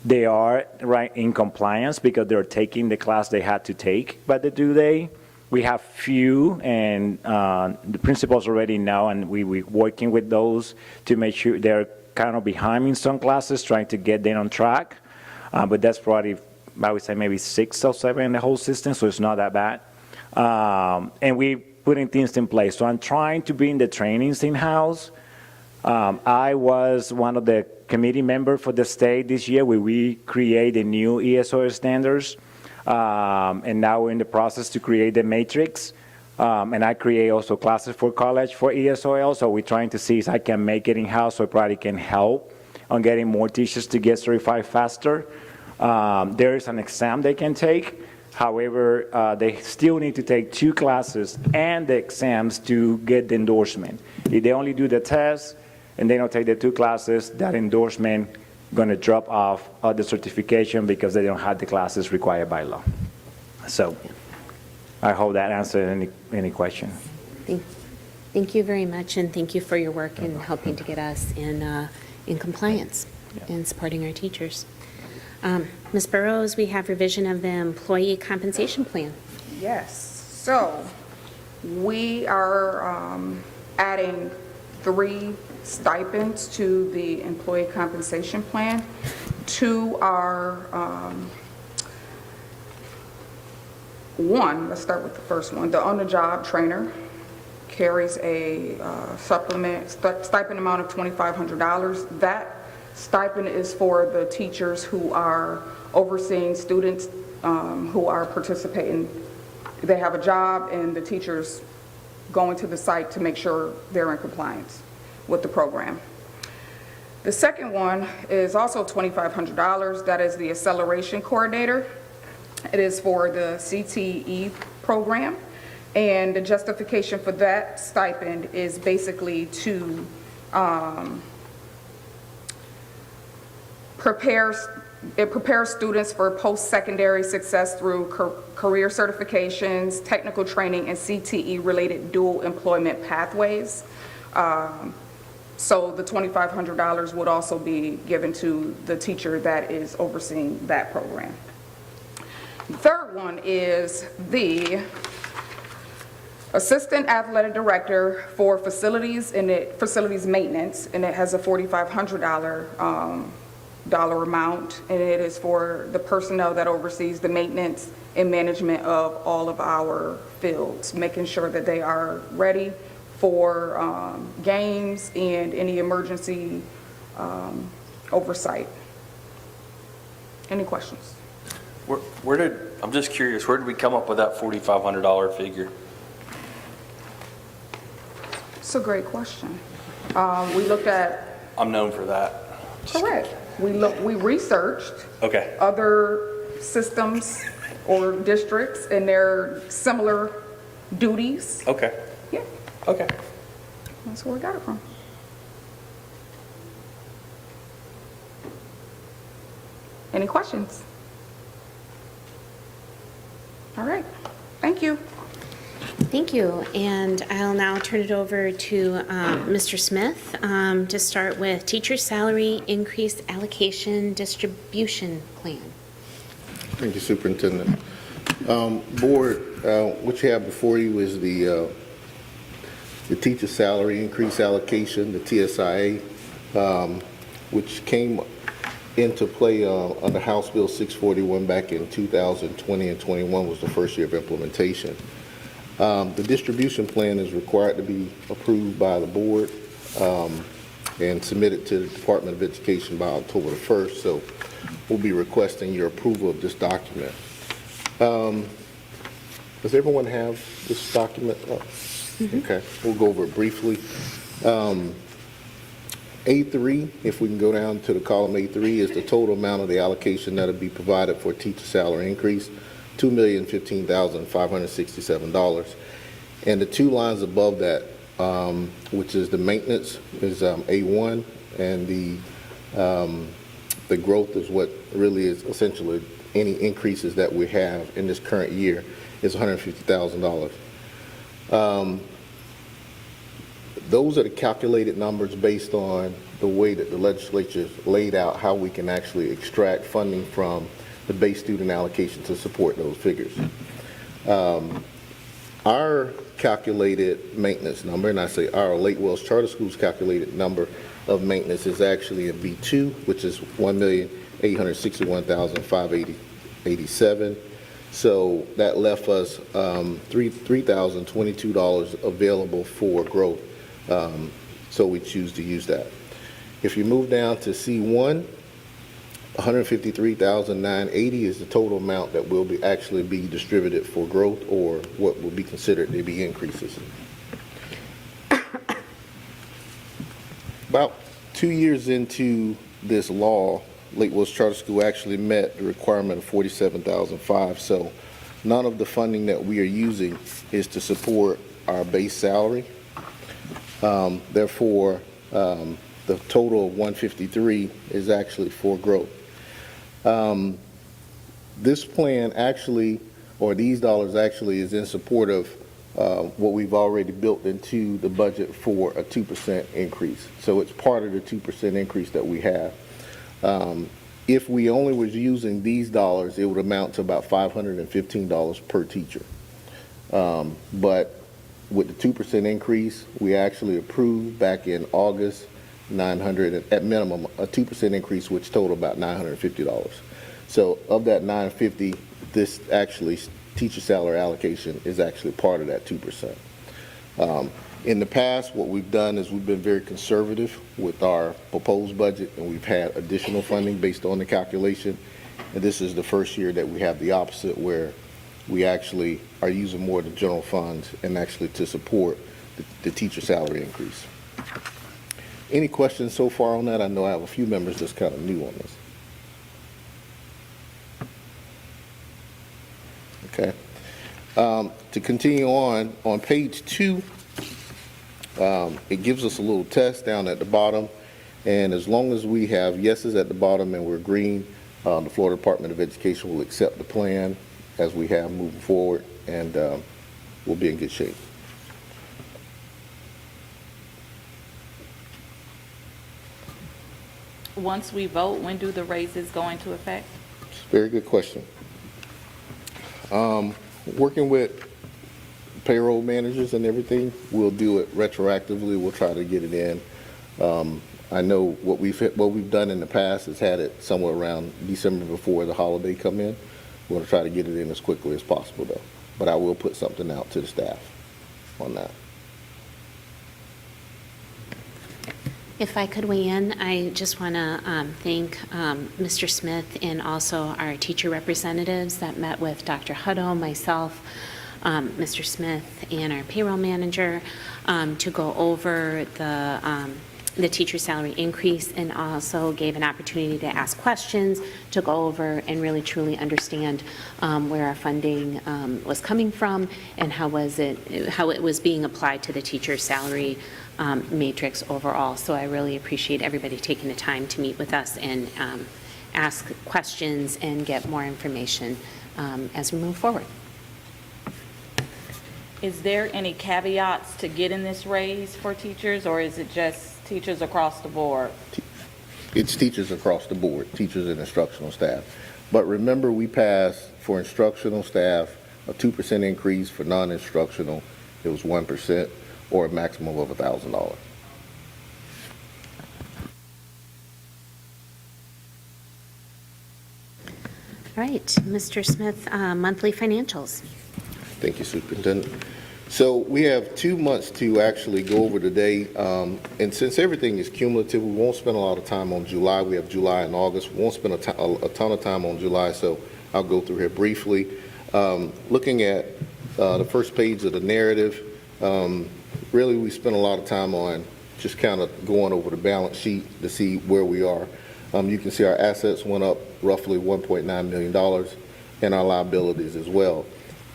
They are right in compliance because they're taking the class they had to take by the due date. We have few, and the principals already know, and we're working with those to make sure they're kind of behind in some classes, trying to get them on track. But that's probably, I would say, maybe 6 or 7 in the whole system, so it's not that bad. And we're putting things in place. So I'm trying to bring the trainings in-house. I was one of the committee members for the state this year where we create the new ESOL standards. And now we're in the process to create the matrix. And I create also classes for college for ESOL, so we're trying to see if I can make it in-house so it probably can help on getting more teachers to get certified faster. There is an exam they can take. However, they still need to take 2 classes and the exams to get the endorsement. If they only do the test and they don't take the 2 classes, that endorsement going to drop off the certification because they don't have the classes required by law. So I hope that answered any question. Thank you very much, and thank you for your work in helping to get us in compliance and supporting our teachers. Ms. Burrows, we have revision of the employee compensation plan. Yes, so we are adding 3 stipends to the employee compensation plan. 2 are let's start with the first one. The on-the-job trainer carries a stipend amount of $2,500. That stipend is for the teachers who are overseeing students who are participating. They have a job, and the teachers going to the site to make sure they're in compliance with the program. The second one is also $2,500. That is the acceleration coordinator. It is for the CTE program, and the justification for that stipend is basically to it prepares students for post-secondary success through career certifications, technical training, and CTE-related dual employment pathways. So the $2,500 would also be given to the teacher that is overseeing that program. The third one is the Assistant Athletic Director for facilities facilities maintenance, and it has a $4,500 dollar amount, and it is for the personnel that oversees the maintenance and management of all of our fields, making sure that they are ready for games and any emergency oversight. Any questions? I'm just curious, where did we come up with that $4,500 figure? It's a great question. We looked at. I'm known for that. Correct. We researched Okay. other systems or districts and their similar duties. Okay. Yeah, Okay. that's where we got it from. Any questions? All right, thank you. Thank you, and I'll now turn it over to Mr. Smith to start with teacher salary increase allocation distribution plan. Thank you, Superintendent. Board, what you have before you is the teacher salary increase allocation, the TSIA, which came into play under House Bill 641 back in 2020 and 21 was the first year of implementation. The distribution plan is required to be approved by the board and submitted to the Department of Education by October the 1st, so we'll be requesting your approval of this document. Does everyone have this document? Okay, we'll go over it briefly. A3, if we can go down to the column A3, is the total amount of the allocation that will be provided for teacher salary increase, $2,015,567. And the two lines above that, which is the maintenance, is A1, and the growth is what really is essentially any increases that we have in this current year is $150,000. Those are the calculated numbers based on the way that the legislature laid out how we can actually extract funding from the base student allocation to support those figures. Our calculated maintenance number, and I say our, Lake Wells Charter School's calculated number of maintenance is actually a B2, which is $1,861,587. So that left us $3,022 available for growth. So we choose to use that. If you move down to C1, $153,980 is the total amount that will be actually be distributed for growth or what will be considered to be increases. About 2 years into this law, Lake Wells Charter School actually met the requirement of $47,500. So none of the funding that we are using is to support our base salary. Therefore, the total of 153 is actually for growth. This plan actually, or these dollars actually, is in support of what we've already built into the budget for a 2% increase. So it's part of the 2% increase that we have. If we only was using these dollars, it would amount to about $515 per teacher. But with the 2% increase, we actually approved back in August, at minimum, a 2% increase, which totaled about $950. So of that $950, this actually teacher salary allocation is actually part of that 2%. In the past, what we've done is we've been very conservative with our proposed budget, and we've had additional funding based on the calculation. And this is the first year that we have the opposite, where we actually are using more of the general funds and actually to support the teacher salary increase. Any questions so far on that? I know I have a few members that's kind of new on this. Okay. To continue on page 2, it gives us a little test down at the bottom, and as long as we have yeses at the bottom and we're green, the Florida Department of Education will accept the plan as we have moving forward, and we'll be in good shape. Once we vote, when do the raises go into effect? Very good question. Working with payroll managers and everything, we'll do it retroactively. We'll try to get it in. I know what we've done in the past is had it somewhere around December before the holiday come in. We're going to try to get it in as quickly as possible, though. But I will put something out to the staff on that. If I could weigh in, I just want to thank Mr. Smith and also our teacher representatives that met with Dr. Hutto, myself, Mr. Smith, and our payroll manager to go over the teacher salary increase, and also gave an opportunity to ask questions, to go over and really truly understand where our funding was coming from and how it was being applied to the teacher salary matrix overall. So I really appreciate everybody taking the time to meet with us and ask questions and get more information as we move forward. Is there any caveats to getting this raise for teachers, or is it just teachers across the board? It's teachers across the board, teachers and instructional staff. But remember, we passed for instructional staff a 2% increase. For non-instructional, it was 1%, or a maximum of $1,000. All right, Mr. Smith, monthly financials. Thank you, Superintendent. So we have 2 months to actually go over today, and since everything is cumulative, we won't spend a lot of time on July. We have July and August. We won't spend a ton of time on July, so I'll go through here briefly. Looking at the first page of the narrative, really we spent a lot of time on just kind of going over the balance sheet to see where we are. You can see our assets went up roughly $1.9 million, and our liabilities as well.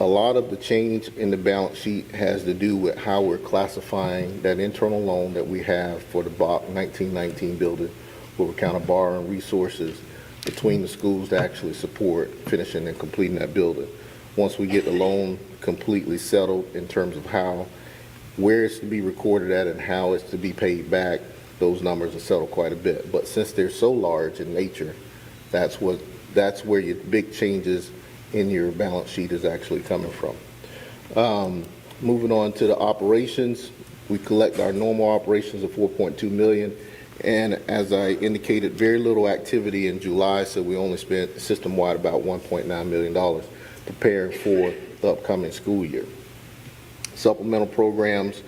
A lot of the change in the balance sheet has to do with how we're classifying that internal loan that we have for the Bach 1919 building, where we're kind of borrowing resources between the schools to actually support finishing and completing that building. Once we get the loan completely settled in terms of where it's to be recorded at and how it's to be paid back, those numbers are settled quite a bit. But since they're so large in nature, that's where your big changes in your balance sheet is actually coming from. Moving on to the operations, we collect our normal operations of $4.2 million, and as I indicated, very little activity in July, so we only spent system-wide about $1.9 million preparing for the upcoming school year. Supplemental programs,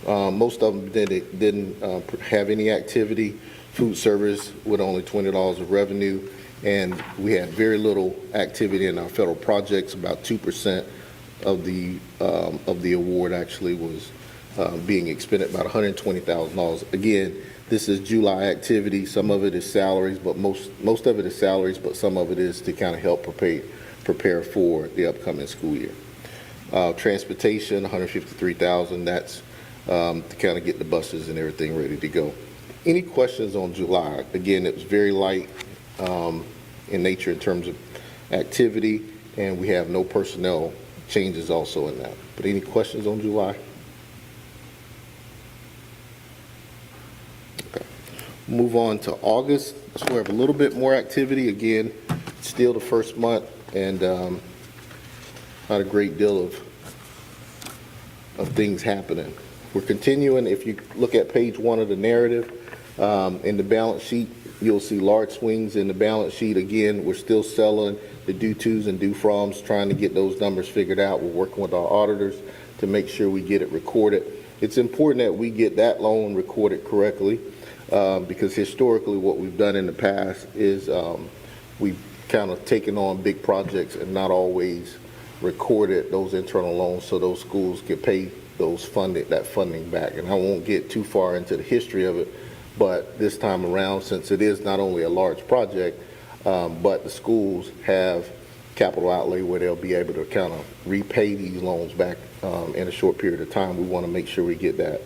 most of them didn't have any activity. Food service with only $20 of revenue, and we had very little activity in our federal projects. About 2% of the award actually was being expended, about $120,000. Again, this is July activity. Some of it is salaries, but most of it is salaries, but some of it is to kind of help prepare for the upcoming school year. Transportation, $153,000. That's to kind of get the buses and everything ready to go. Any questions on July? Again, it was very light in nature in terms of activity, and we have no personnel changes also in that. But any questions on July? Okay. Move on to August. So we have a little bit more activity. Again, still the first month, and not a great deal of things happening. We're continuing. If you look at page 1 of the narrative, in the balance sheet, You'll see large swings in the balance sheet. Again, we're still selling the due tos and due froms, trying to get those numbers figured out. We're working with our auditors to make sure we get it recorded. It's important that we get that loan recorded correctly, because historically what we've done in the past is we've kind of taken on big projects and not always recorded those internal loans so those schools could pay that funding back. And I won't get too far into the history of it, but this time around, since it is not only a large project, but the schools have capital outlay where they'll be able to kind of repay these loans back in a short period of time, we want to make sure we get that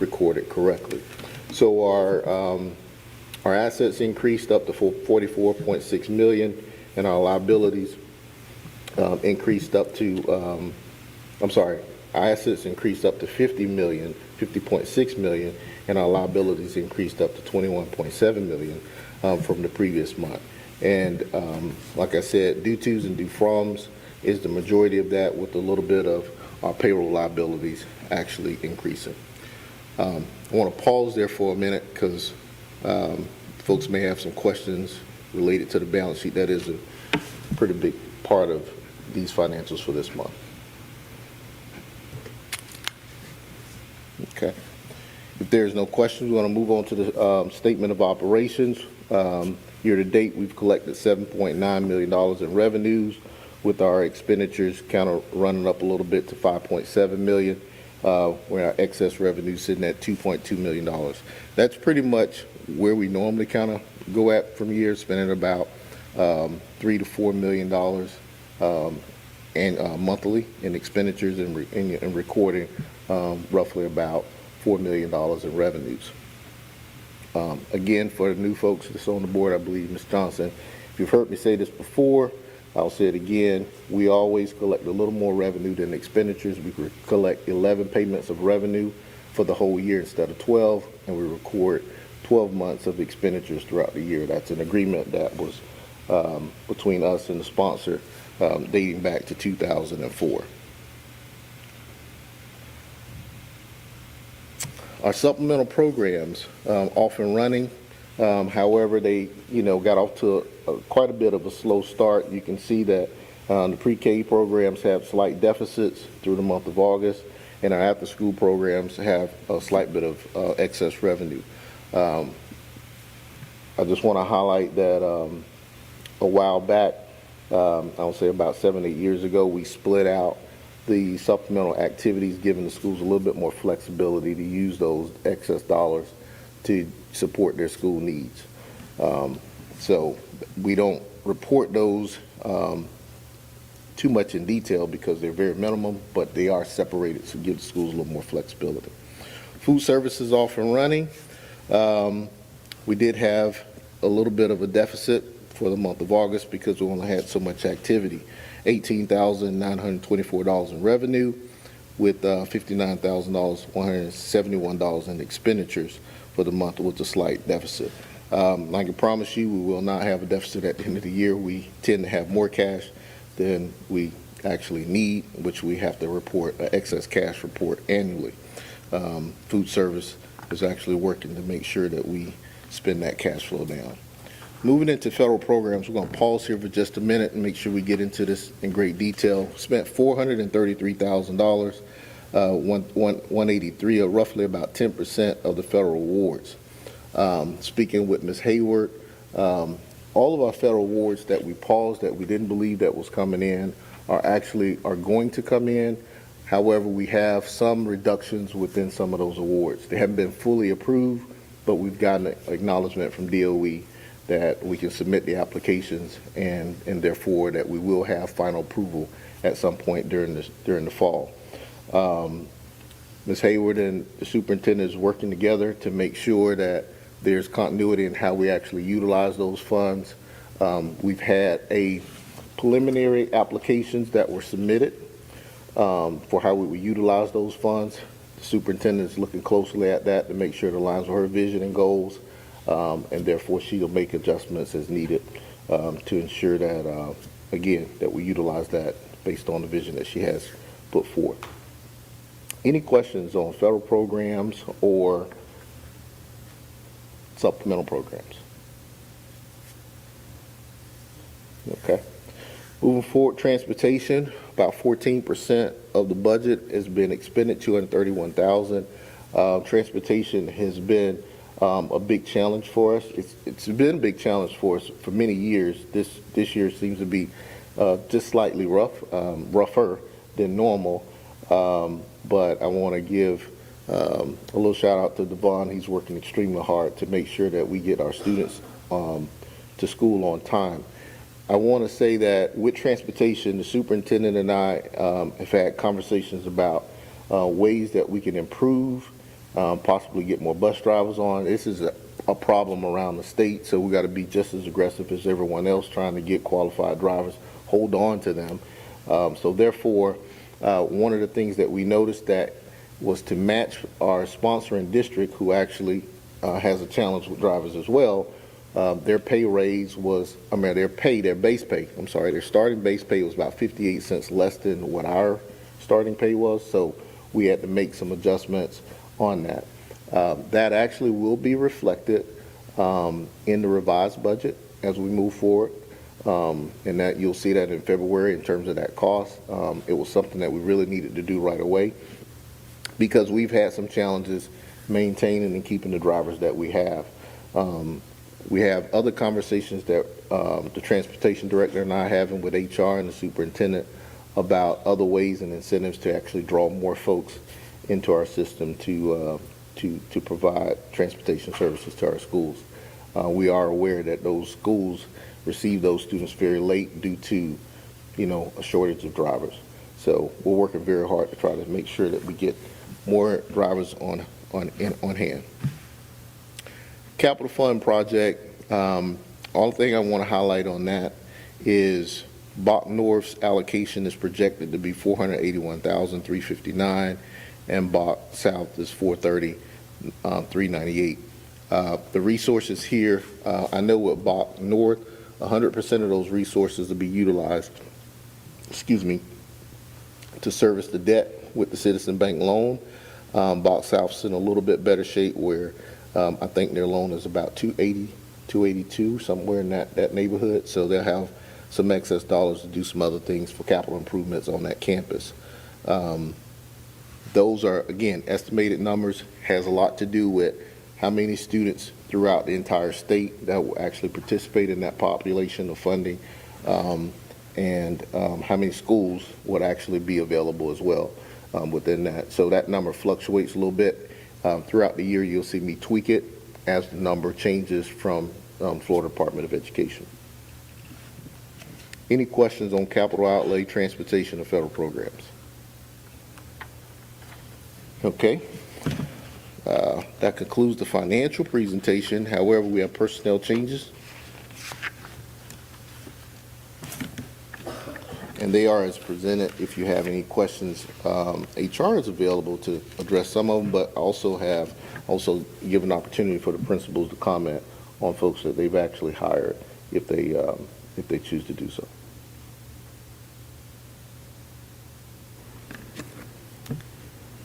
recorded correctly. So our assets increased up to $44.6 million, and our liabilities increased up to, our assets increased up to $50.6 million, and our liabilities increased up to $21.7 million from the previous month. And like I said, due tos and due froms is the majority of that, with a little bit of our payroll liabilities actually increasing. I want to pause there for a minute because folks may have some questions related to the balance sheet. That is a pretty big part of these financials for this month. Okay. If there's no questions, we want to move on to the statement of operations. Year to date, we've collected $7.9 million in revenues, with our expenditures kind of running up a little bit to $5.7 million, where our excess revenue is sitting at $2.2 million. That's pretty much where we normally kind of go at from year, spending about $3 to $4 million and monthly in expenditures and recording roughly about $4 million in revenues. Again, for the new folks that's on the board, I believe, Ms. Johnson, if you've heard me say this before, I'll say it again. We always collect a little more revenue than expenditures. We collect 11 payments of revenue for the whole year instead of 12, and we record 12 months of expenditures throughout the year. That's an agreement that was between us and the sponsor dating back to 2004. Our supplemental programs off and running. However, they got off to quite a bit of a slow start. You can see that the pre-K programs have slight deficits through the month of August, and our after-school programs have a slight bit of excess revenue. I just want to highlight that a while back, I'll say about 7 or 8 years ago, we split out the supplemental activities, giving the schools a little bit more flexibility to use those excess dollars to support their school needs. So we don't report those too much in detail because they're very minimum, but they are separated to give the schools a little more flexibility. Food services off and running. We did have a little bit of a deficit for the month of August because we only had so much activity. $18,924 in revenue, with $59,171 in expenditures for the month, with a slight deficit. I can promise you we will not have a deficit at the end of the year. We tend to have more cash than we actually need, which we have to report an excess cash report annually. Food service is actually working to make sure that we spend that cash flow down. Moving into federal programs, we're going to pause here for just a minute and make sure we get into this in great detail. Spent $433,000, 183, or roughly about 10% of the federal awards. Speaking with Ms. Hayward, all of our federal awards that we paused, that we didn't believe that was coming in, are going to come in. However, we have some reductions within some of those awards. They haven't been fully approved, but we've gotten an acknowledgement from DOE that we can submit the applications, and therefore that we will have final approval at some point during the fall. Ms. Hayward and the superintendent is working together to make sure that there's continuity in how we actually utilize those funds. We've had preliminary applications that were submitted for how we would utilize those funds. The superintendent is looking closely at that to make sure it aligns with her vision and goals. And therefore she'll make adjustments as needed to ensure that, again, that we utilize that based on the vision that she has put forth. Any questions on federal programs or supplemental programs? Okay. Moving forward, transportation, about 14% of the budget has been expended, 231,000. Transportation has been a big challenge for us. It's been a big challenge for us for many years. This year seems to be just slightly rougher than normal. But I want to give a little shout out to Devon. He's working extremely hard to make sure that we get our students to school on time. I want to say that with transportation, the superintendent and I have had conversations about ways that we can improve, possibly get more bus drivers on. This is a problem around the state, so we got to be just as aggressive as everyone else trying to get qualified drivers, hold on to them. So therefore, one of the things that we noticed that was to match our sponsoring district, who actually has a challenge with drivers as well. Their pay raise was, their base pay, their starting base pay was about 58 cents less than what our starting pay was, so we had to make some adjustments on that. That actually will be reflected in the revised budget as we move forward, and that you'll see that in February in terms of that cost. It was something that we really needed to do right away because we've had some challenges maintaining and keeping the drivers that we have. We have other conversations that the transportation director and I are having with HR and the superintendent about other ways and incentives to actually draw more folks into our system to provide transportation services to our schools. We are aware that those schools receive those students very late due to, a shortage of drivers. So we're working very hard to try to make sure that we get more drivers on hand. Capital fund project, all thing I want to highlight on that is Bach North's allocation is projected to be $481,359, and Bach South is $430,398. The resources here, I know with Bach North, 100% of those resources will be utilized, to service the debt with the Citizen Bank loan. Bach South's in a little bit better shape where I think their loan is about 280, 282, somewhere in that neighborhood. So they'll have some excess dollars to do some other things for capital improvements on that campus. Those are, again, estimated numbers, has a lot to do with how many students throughout the entire state that will actually participate in that population of funding, and how many schools would actually be available as well within that. So that number fluctuates a little bit. Throughout the year, you'll see me tweak it as the number changes from Florida Department of Education. Any questions on capital outlay, transportation, or federal programs? Okay. That concludes the financial presentation. However, we have personnel changes. And they are as presented. If you have any questions, HR is available to address some of them, but also give an opportunity for the principals to comment on folks that they've actually hired if they choose to do so.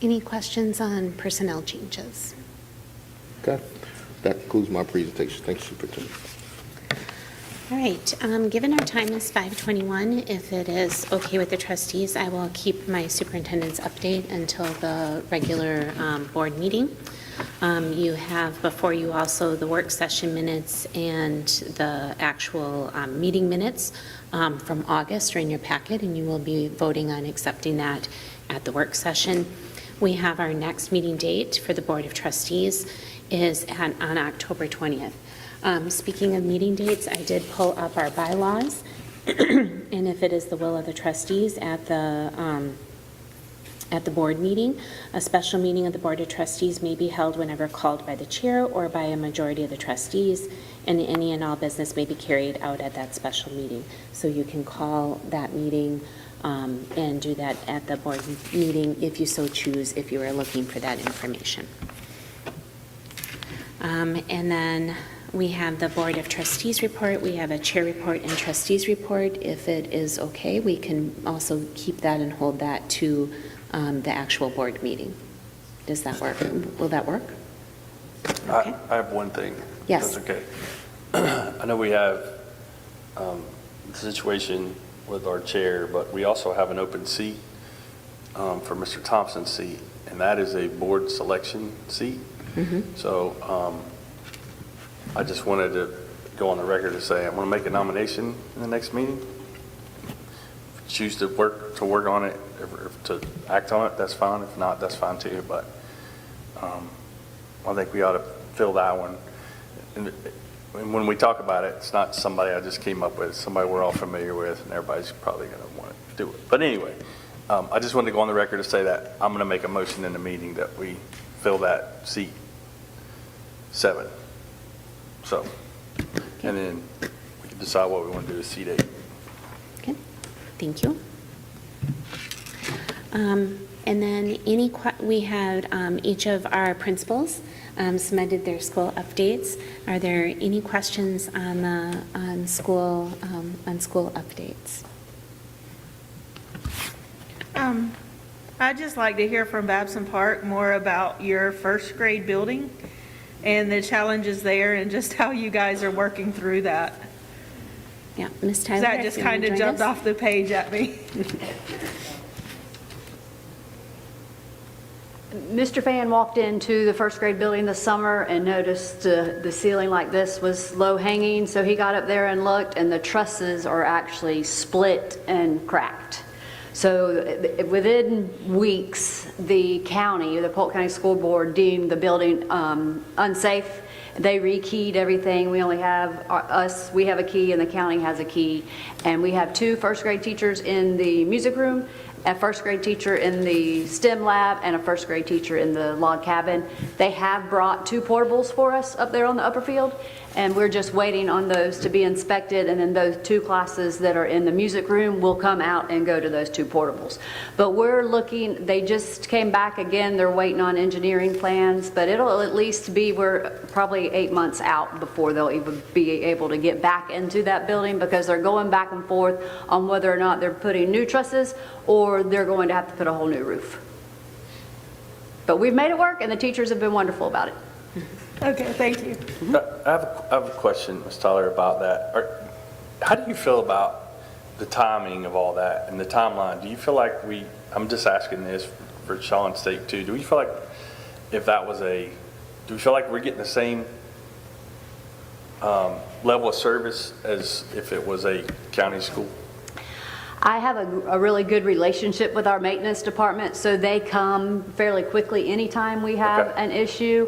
Any questions on personnel changes? Okay. That concludes my presentation. Thank you, Superintendent. All right, given our time is 5:21, if it is okay with the trustees, I will keep my superintendent's update until the regular board meeting. You have before you also the work session minutes and the actual meeting minutes from August are in your packet, and you will be voting on accepting that at the work session. We have our next meeting date for the Board of Trustees is on October 20th. Speaking of meeting dates, I did pull up our bylaws, and if it is the will of the trustees at the board meeting, a special meeting of the Board of Trustees may be held whenever called by the chair or by a majority of the trustees, and any and all business may be carried out at that special meeting. So you can call that meeting and do that at the board meeting if you so choose, if you are looking for that information. And then we have the Board of Trustees report. We have a chair report and trustees report. If it is okay, we can also keep that and hold that to the actual board meeting. Does that work? Will that work? Okay. I have one thing. Yes. That's okay. I know we have situation with our chair, but we also have an open seat for Mr. Thompson's seat, and that is a board selection seat. So I just wanted to go on the record to say I'm going to make a nomination in the next meeting. If you choose to work on it, to act on it, that's fine. If not, that's fine too. But I think we ought to fill that one. And when we talk about it, it's not somebody I just came up with. It's somebody we're all familiar with, and everybody's probably going to want to do it. But anyway, I just wanted to go on the record to say that I'm going to make a motion in the meeting that we fill that seat 7. So, and then we can decide what we want to do with seat 8. Okay, thank you. And then we had each of our principals submitted their school updates. Are there any questions on school updates? I'd just like to hear from Babson Park more about your first grade building and the challenges there and just how you guys are working through that. Yeah, Ms. Tyler. That just kind of jumped off the page at me. Mr. Fan walked into the first grade building this summer and noticed the ceiling like this was low hanging, so he got up there and looked, and the trusses are actually split and cracked. So within weeks, the county, the Polk County School Board deemed the building unsafe. They rekeyed everything. We only have we have a key and the county has a key. And we have 2 first grade teachers in the music room, a first grade teacher in the STEM lab, and a first grade teacher in the log cabin. They have brought 2 portables for us up there on the upper field, and we're just waiting on those to be inspected, and then those 2 classes that are in the music room will come out and go to those 2 portables. But we're looking, they just came back again, they're waiting on engineering plans, but it'll at least be, we're probably 8 months out before they'll even be able to get back into that building, because they're going back and forth on whether or not they're putting new trusses or they're going to have to put a whole new roof. But we've made it work, and the teachers have been wonderful about it. Okay, thank you. I have a question, Ms. Tyler, about that. How do you feel about the timing of all that and the timeline? Do you feel like I'm just asking this for Sean's sake too, do we feel like do we feel like we're getting the same level of service as if it was a county school? I have a really good relationship with our maintenance department, so they come fairly quickly anytime we have an issue.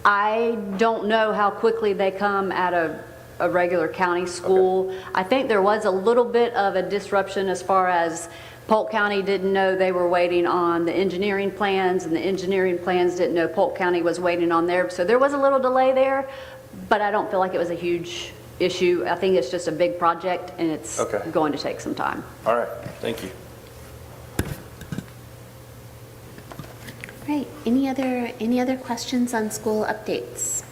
I don't know how quickly they come at a regular county school. Okay. I think there was a little bit of a disruption as far as Polk County didn't know they were waiting on the engineering plans, and the engineering plans didn't know Polk County was waiting on theirs. So there was a little delay there, but I don't feel like it was a huge issue. I think it's just a big project, and it's going to take some time. All right, thank you. Right. Any other questions on school updates?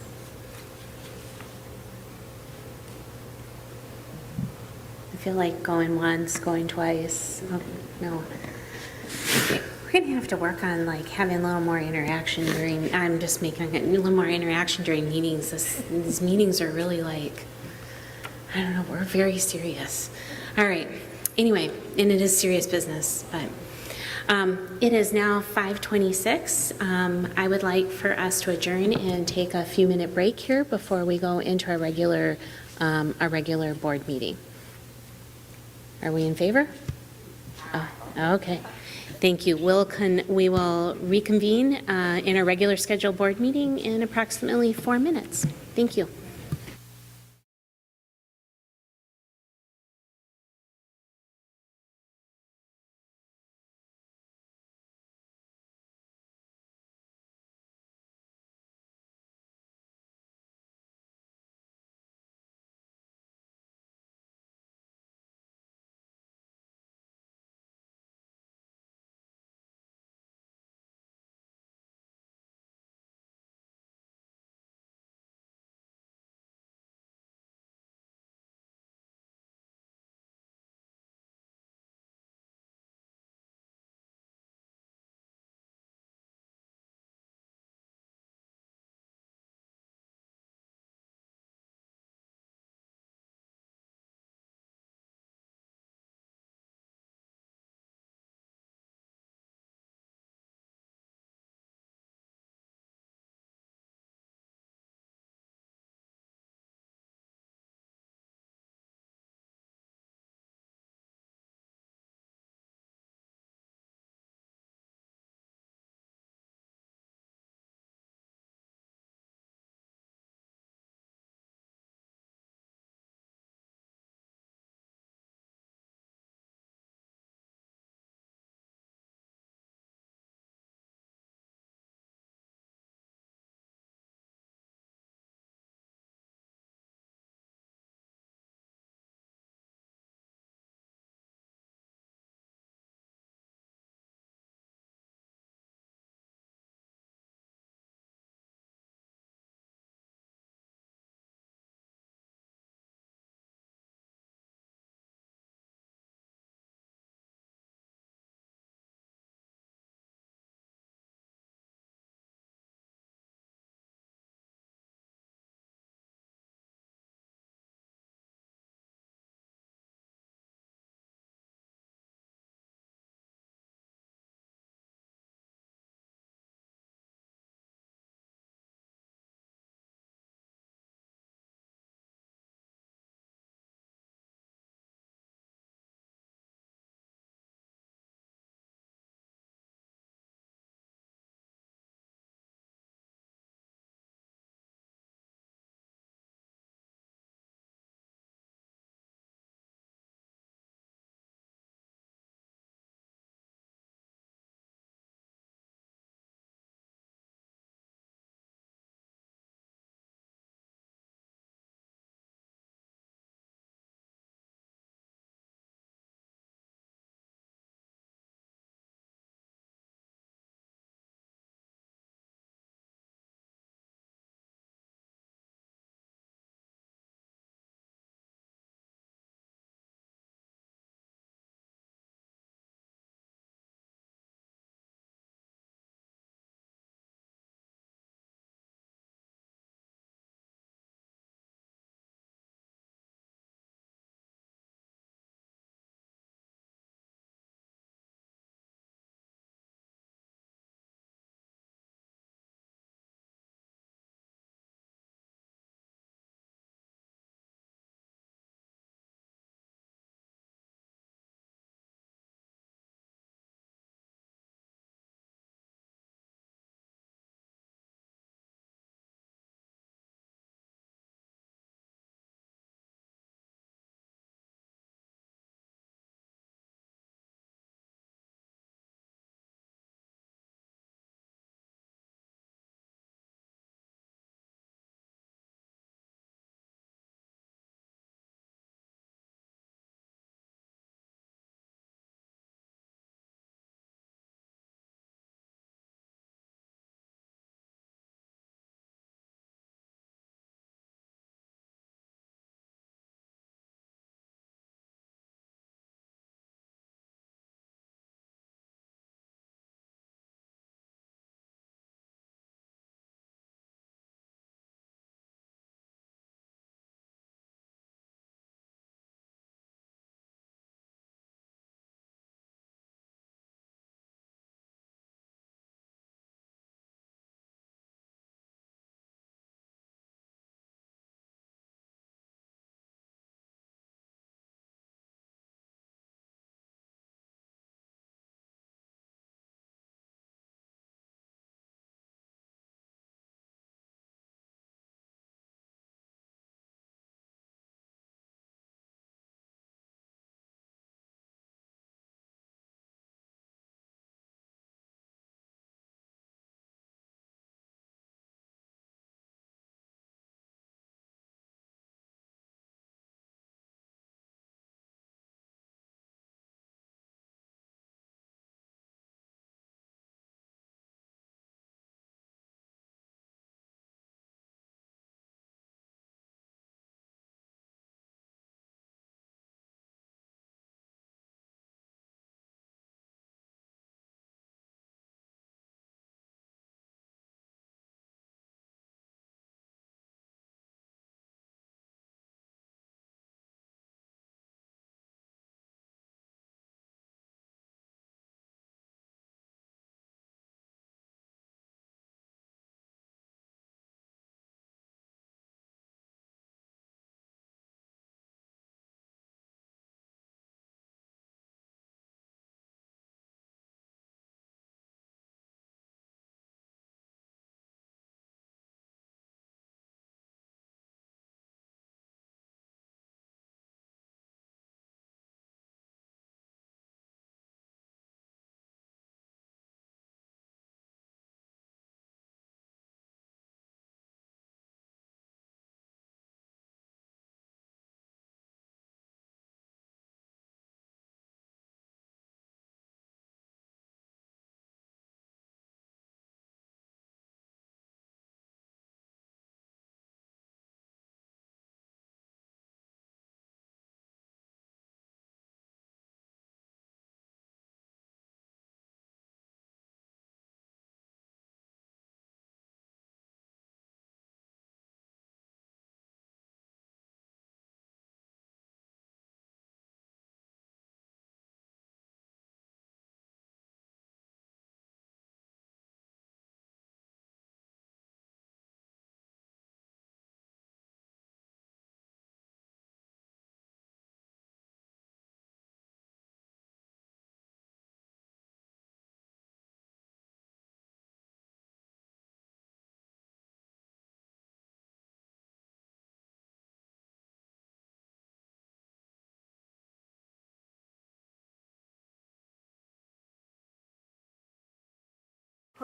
I feel like going once, going twice. Oh, no. We're gonna have to work on like having a little more interaction during. I'm just making a little more interaction during meetings. These meetings are really like, I don't know. We're very serious. All right. Anyway, and it is serious business, but. It is now 5:26. I would like for us to adjourn and take a few-minute break here before we go into our regular board meeting. Are we in favor? Oh, okay. Thank you. We will reconvene in our regular scheduled board meeting in approximately 4 minutes. Thank you.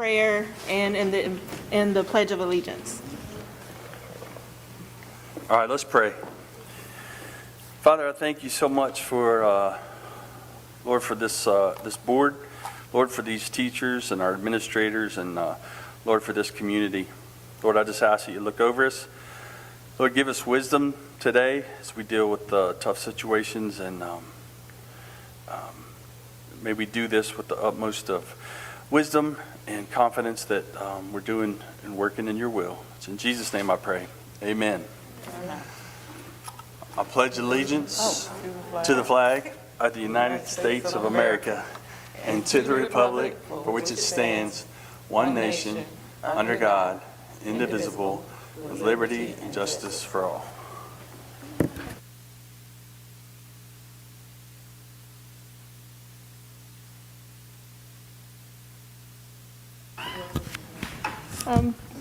prayer and in the Pledge of Allegiance. All right, let's pray. Father, I thank you so much for, Lord, for this board, Lord, for these teachers and our administrators, and Lord, for this community. Lord, I just ask that you look over us. Lord, give us wisdom today as we deal with tough situations, and may we do this with the utmost of wisdom and confidence that we're doing and working in your will. It's in Jesus' name I pray. Amen. I pledge allegiance to the flag of the United States of America and to the republic for which it stands, one nation, under God, indivisible, with liberty and justice for all.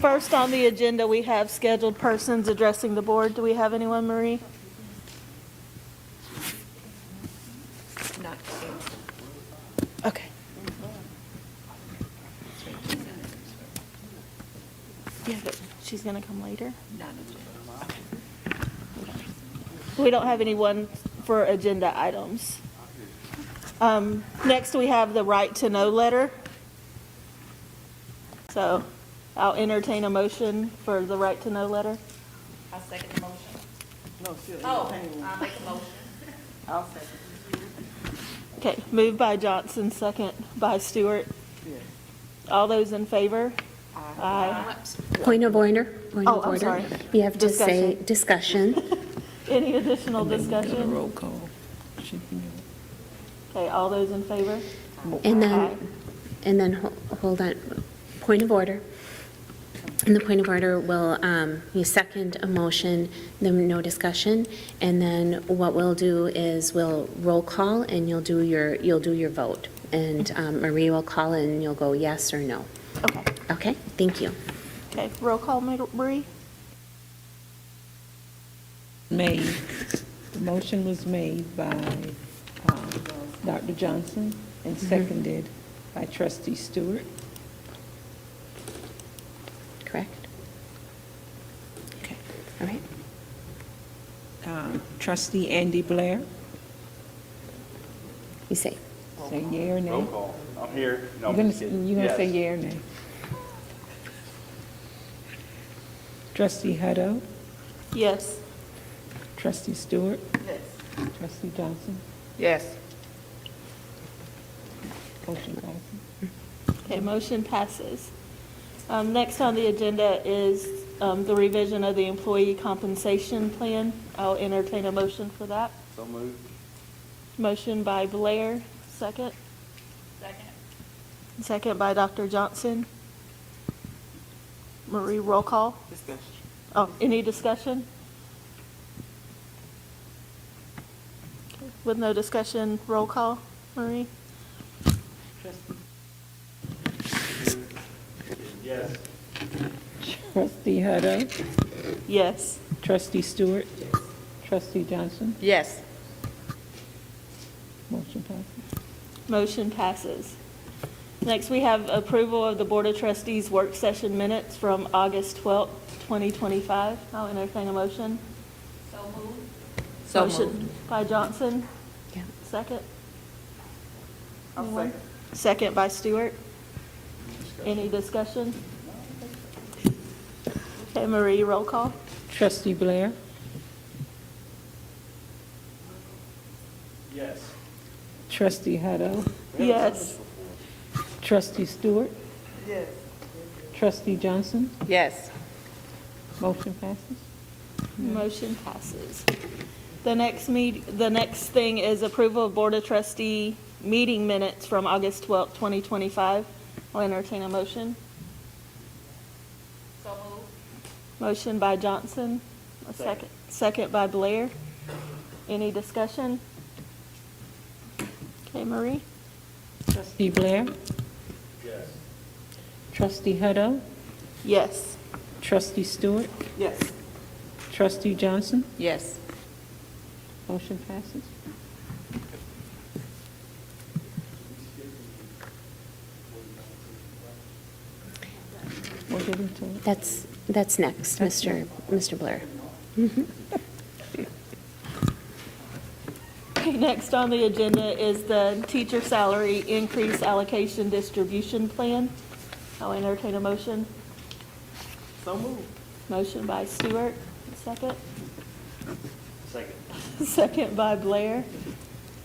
First on the agenda, we have scheduled persons addressing the board. Do we have anyone, Marie? Okay. Yeah, but she's going to come later? We don't have anyone for agenda items. Next, we have the right to know letter. So I'll entertain a motion for the right to know letter. I'll second the motion. No, I'll make a motion. I'll second. Okay, moved by Johnson, second by Stewart. Yes. All those in favor? Aye. Point of order. Point Oh, of I'm order. sorry. You have to say discussion. Any additional discussion? Roll call. Okay, all those in favor? And Aye. then, hold on, point of order. And the point of order will, you second a motion, then no discussion, and then what we'll do is we'll roll call, and you'll do your vote. And Marie will call, and you'll go yes or no. Okay. Okay, thank you. Okay, roll call, Marie? Made. The motion was made by Dr. Johnson and seconded by Trustee Stewart. Correct? Okay. All right. Trustee Andy Blair, You say, say yea or nay? Roll call. I'm here. No, You're I'm gonna just kidding. you're gonna say Yes. yea or nay? Trustee Hutto, Yes. Trustee Stewart, Yes. Trustee Johnson, Yes. motion passes. Okay, motion passes. Next on the agenda is the revision of the employee compensation plan. I'll entertain a motion for that. So moved. Motion by Blair, second. Second. Second by Dr. Johnson. Marie, roll call. Discussion. Oh, any discussion? Okay, with no discussion, roll call. Marie? Yes. Trustee Hutto, Yes. Trustee Stewart, Trustee Johnson, Yes. motion passes. Motion passes. Next, we have approval of the Board of Trustees work session minutes from August 12th, 2025. I'll entertain a motion. So moved. So Motion by Johnson. Yeah. Second. I'll Anyone? second. Second by Stewart. Any discussion? Okay, Marie, roll call. Trustee Blair, Yes. Trustee Hutto, Yes. Trustee Stewart, Yes. Trustee Johnson, Yes. motion passes. Motion passes. The next thing is approval of Board of Trustee meeting minutes from August 12th, 2025. I'll entertain a motion. So moved. Motion by Johnson, a second by Blair. Any discussion? Okay, Marie? Trustee Blair, Yes. Trustee Hutto, Yes. Trustee Stewart, Yes. Trustee Johnson, Yes. motion passes. Superintendent. That's next, Mr. Blair. Okay, next on the agenda is the teacher salary increase allocation distribution plan. I'll entertain a motion. So moved. Motion by Stewart, second. Second. Second by Blair.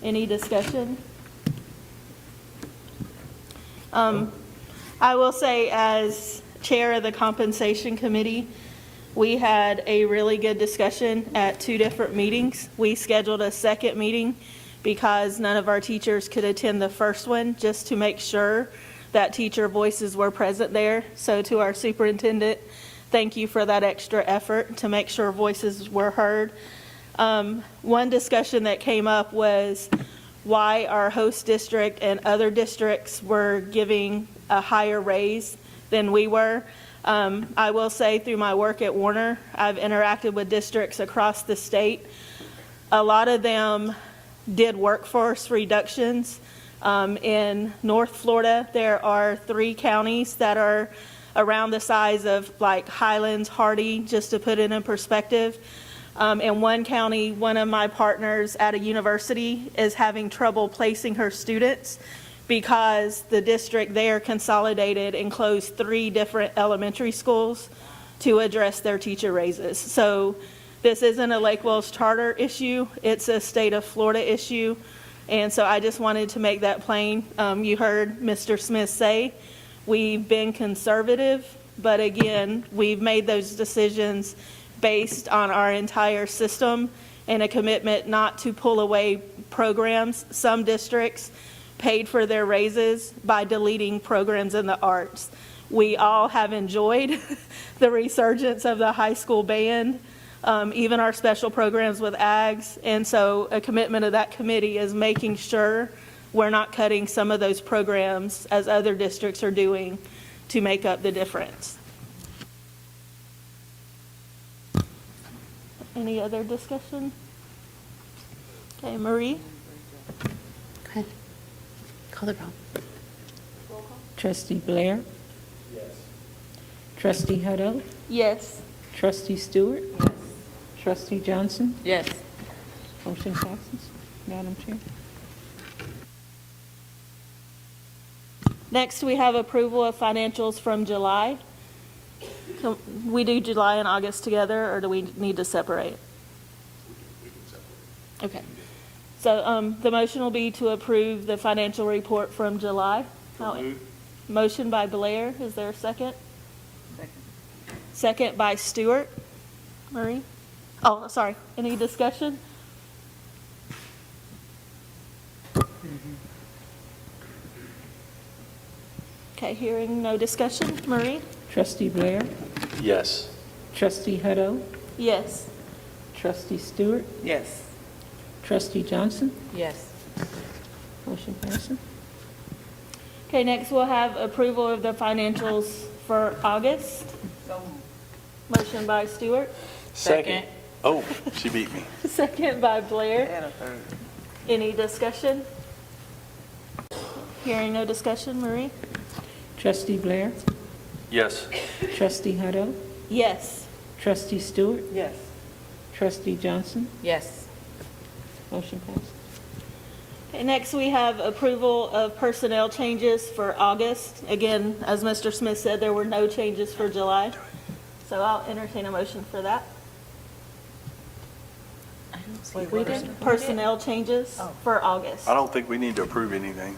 Any discussion? I will say, as chair of the compensation committee, we had a really good discussion at 2 different meetings. We scheduled a second meeting because none of our teachers could attend the first one, just to make sure that teacher voices were present there. So to our superintendent, thank you for that extra effort to make sure voices were heard. One discussion that came up was why our host district and other districts were giving a higher raise than we were. I will say, through my work at Warner, I've interacted with districts across the state. A lot of them did workforce reductions. In North Florida, there are 3 counties that are around the size of like Highlands, Hardy, just to put it in perspective. In one county, one of my partners at a university is having trouble placing her students because the district there consolidated and closed 3 different elementary schools to address their teacher raises. So this isn't a Lake Wells charter issue, it's a state of Florida issue. And so I just wanted to make that plain. You heard Mr. Smith say, we've been conservative, but again, we've made those decisions based on our entire system and a commitment not to pull away programs. Some districts paid for their raises by deleting programs in the arts. We all have enjoyed the resurgence of the high school band, even our special programs with AGS. And so a commitment of that committee is making sure we're not cutting some of those programs as other districts are doing to make up the difference. Any other discussion? Okay, Marie? Go ahead. Call the roll. Trustee Blair? Yes. Trustee Hutto? Yes. Trustee Stewart? Yes. Trustee Johnson? Yes. Motion passes. Madam Chair. Next, we have approval of financials from July. Can we do July and August together, or do we need to separate? Okay. So the motion will be to approve the financial report from July. Motion by Blair. Is there a second? Second by Stewart. Marie? Oh, sorry. Any discussion? Okay, hearing no discussion. Marie? Trustee Blair? Yes. Trustee Hutto? Yes. Trustee Stewart? Yes. Trustee Johnson? Yes. Motion passes. Okay, next we'll have approval of the financials for August. Motion by Stewart. Second. Oh, she beat me. Second by Blair. And a third. Any discussion? Hearing no discussion. Marie? Trustee Blair? Yes. Trustee Hutto? Yes. Trustee Stewart? Yes. Trustee Johnson? Yes. Motion passes. Okay, next we have approval of personnel changes for August. Again, as Mr. Smith said, there were no changes for July. So I'll entertain a motion for that. We did personnel changes for August. I don't think we need to approve anything.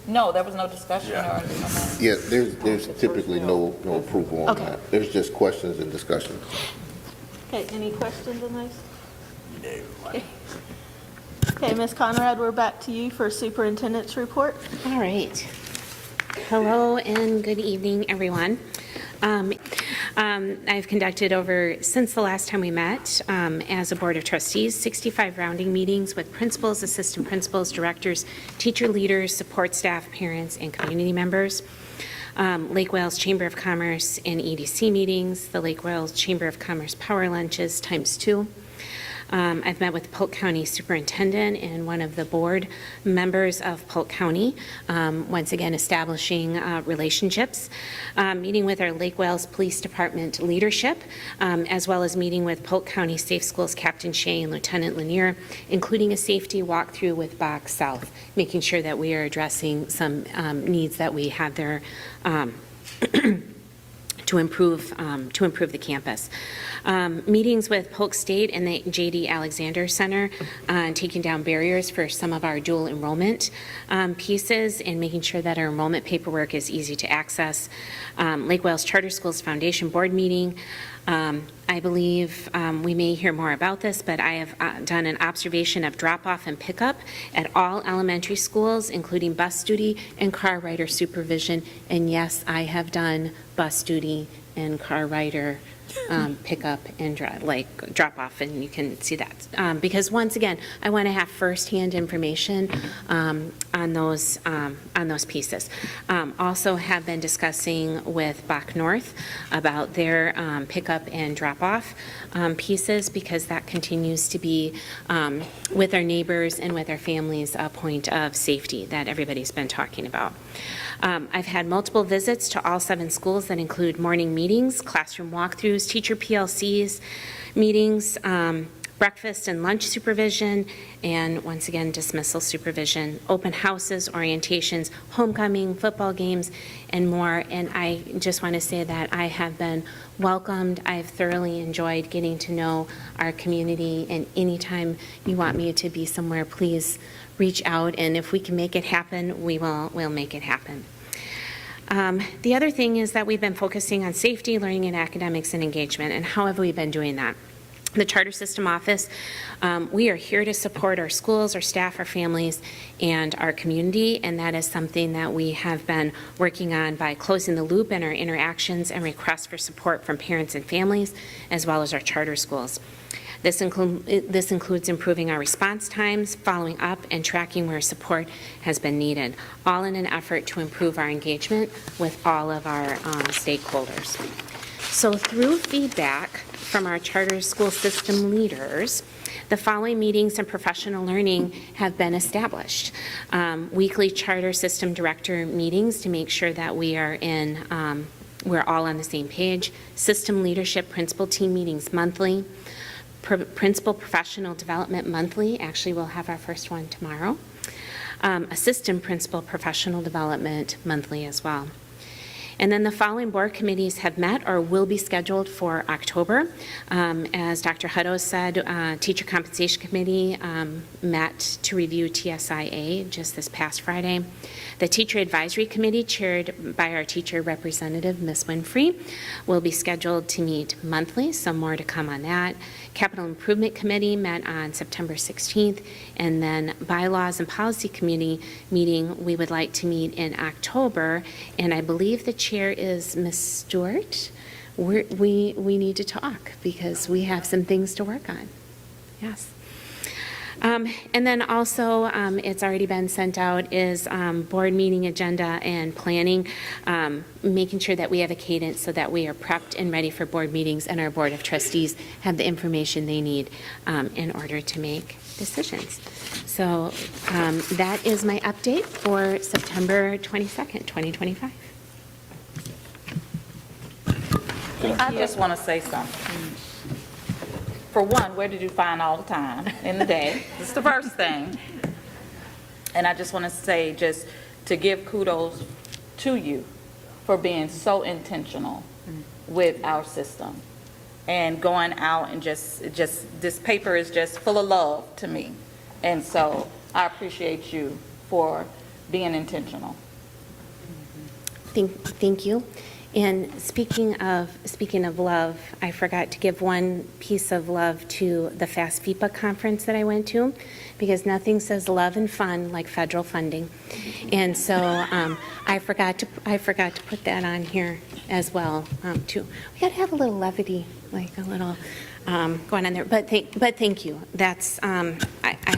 No, there was no discussion Yeah. or anything on that. Yeah, there's typically no approval on Okay. that. There's just questions and discussion. Okay, any questions on those? No. Okay, Ms. Conrad, we're back to you for superintendent's report. All right. Hello and good evening, everyone. I've conducted since the last time we met, as a Board of Trustees, 65 rounding meetings with principals, assistant principals, directors, teacher leaders, support staff, parents, and community members. Lake Wales Chamber of Commerce and EDC meetings, the Lake Wales Chamber of Commerce Power Lunches ×2. I've met with Polk County Superintendent and one of the board members of Polk County, once again establishing relationships, meeting with our Lake Wales Police Department leadership, as well as meeting with Polk County Safe Schools Captain Shea and Lieutenant Lanier, including a safety walkthrough with Bach South, making sure that we are addressing some needs that we have there to improve the campus. Meetings with Polk State and the J.D. Alexander Center on taking down barriers for some of our dual enrollment pieces and making sure that our enrollment paperwork is easy to access. Lake Wales Charter Schools Foundation Board meeting. I believe we may hear more about this, but I have done an observation of drop-off and pickup at all elementary schools, including bus duty and car rider supervision. And yes, I have done bus duty and car rider pickup and drop off, and you can see that. Because once again, I want to have firsthand information on those pieces. Also have been discussing with Bach North about their pickup and drop off pieces, because that continues to be with our neighbors and with our families a point of safety that everybody's been talking about. I've had multiple visits to all 7 schools that include morning meetings, classroom walkthroughs, teacher PLCs, meetings, breakfast and lunch supervision, and once again, dismissal supervision, open houses, orientations, homecoming, football games, and more. And I just want to say that I have been welcomed. I've thoroughly enjoyed getting to know our community, and anytime you want me to be somewhere, please reach out, and if we can make it happen, we'll make it happen. The other thing is that we've been focusing on safety, learning, and academics and engagement, and how have we been doing that? The Charter System Office, we are here to support our schools, our staff, our families, and our community, and that is something that we have been working on by closing the loop in our interactions and requests for support from parents and families, as well as our charter schools. This includes improving our response times, following up, and tracking where support has been needed, all in an effort to improve our engagement with all of our stakeholders. So through feedback from our charter school system leaders, the following meetings and professional learning have been established. Weekly charter system director meetings to make sure that we're all on the same page. System leadership principal team meetings monthly. Principal professional development monthly. Actually, we'll have our first one tomorrow. Assistant principal professional development monthly as well. And then the following board committees have met or will be scheduled for October. As Dr. Hutto said, Teacher Compensation Committee met to review TSIA just this past Friday. The Teacher Advisory Committee, chaired by our teacher representative, Ms. Winfrey, will be scheduled to meet monthly, so more to come on that. Capital Improvement Committee met on September 16th, and then Bylaws and Policy Committee meeting we would like to meet in October, and I believe the chair is Ms. Stewart. We need to talk because we have some things to work on. Yes. And then also, it's already been sent out, is board meeting agenda and planning, making sure that we have a cadence so that we are prepped and ready for board meetings, and our Board of Trustees have the information they need in order to make decisions. So that is my update for September 22nd, 2025. I just want to say something. For one, where did you find all the time in the day? That's the first thing. And I just want to say, just to give kudos to you for being so intentional with our system and going out and just this paper is just full of love to me. And so I appreciate you for being intentional. Thank you. And speaking of love, I forgot to give one piece of love to the FAST-FIPA conference that I went to, because nothing says love and fun like federal funding. And so I forgot to put that on here as well too. We got to have a little levity, like a little going on there. But thank you. That's I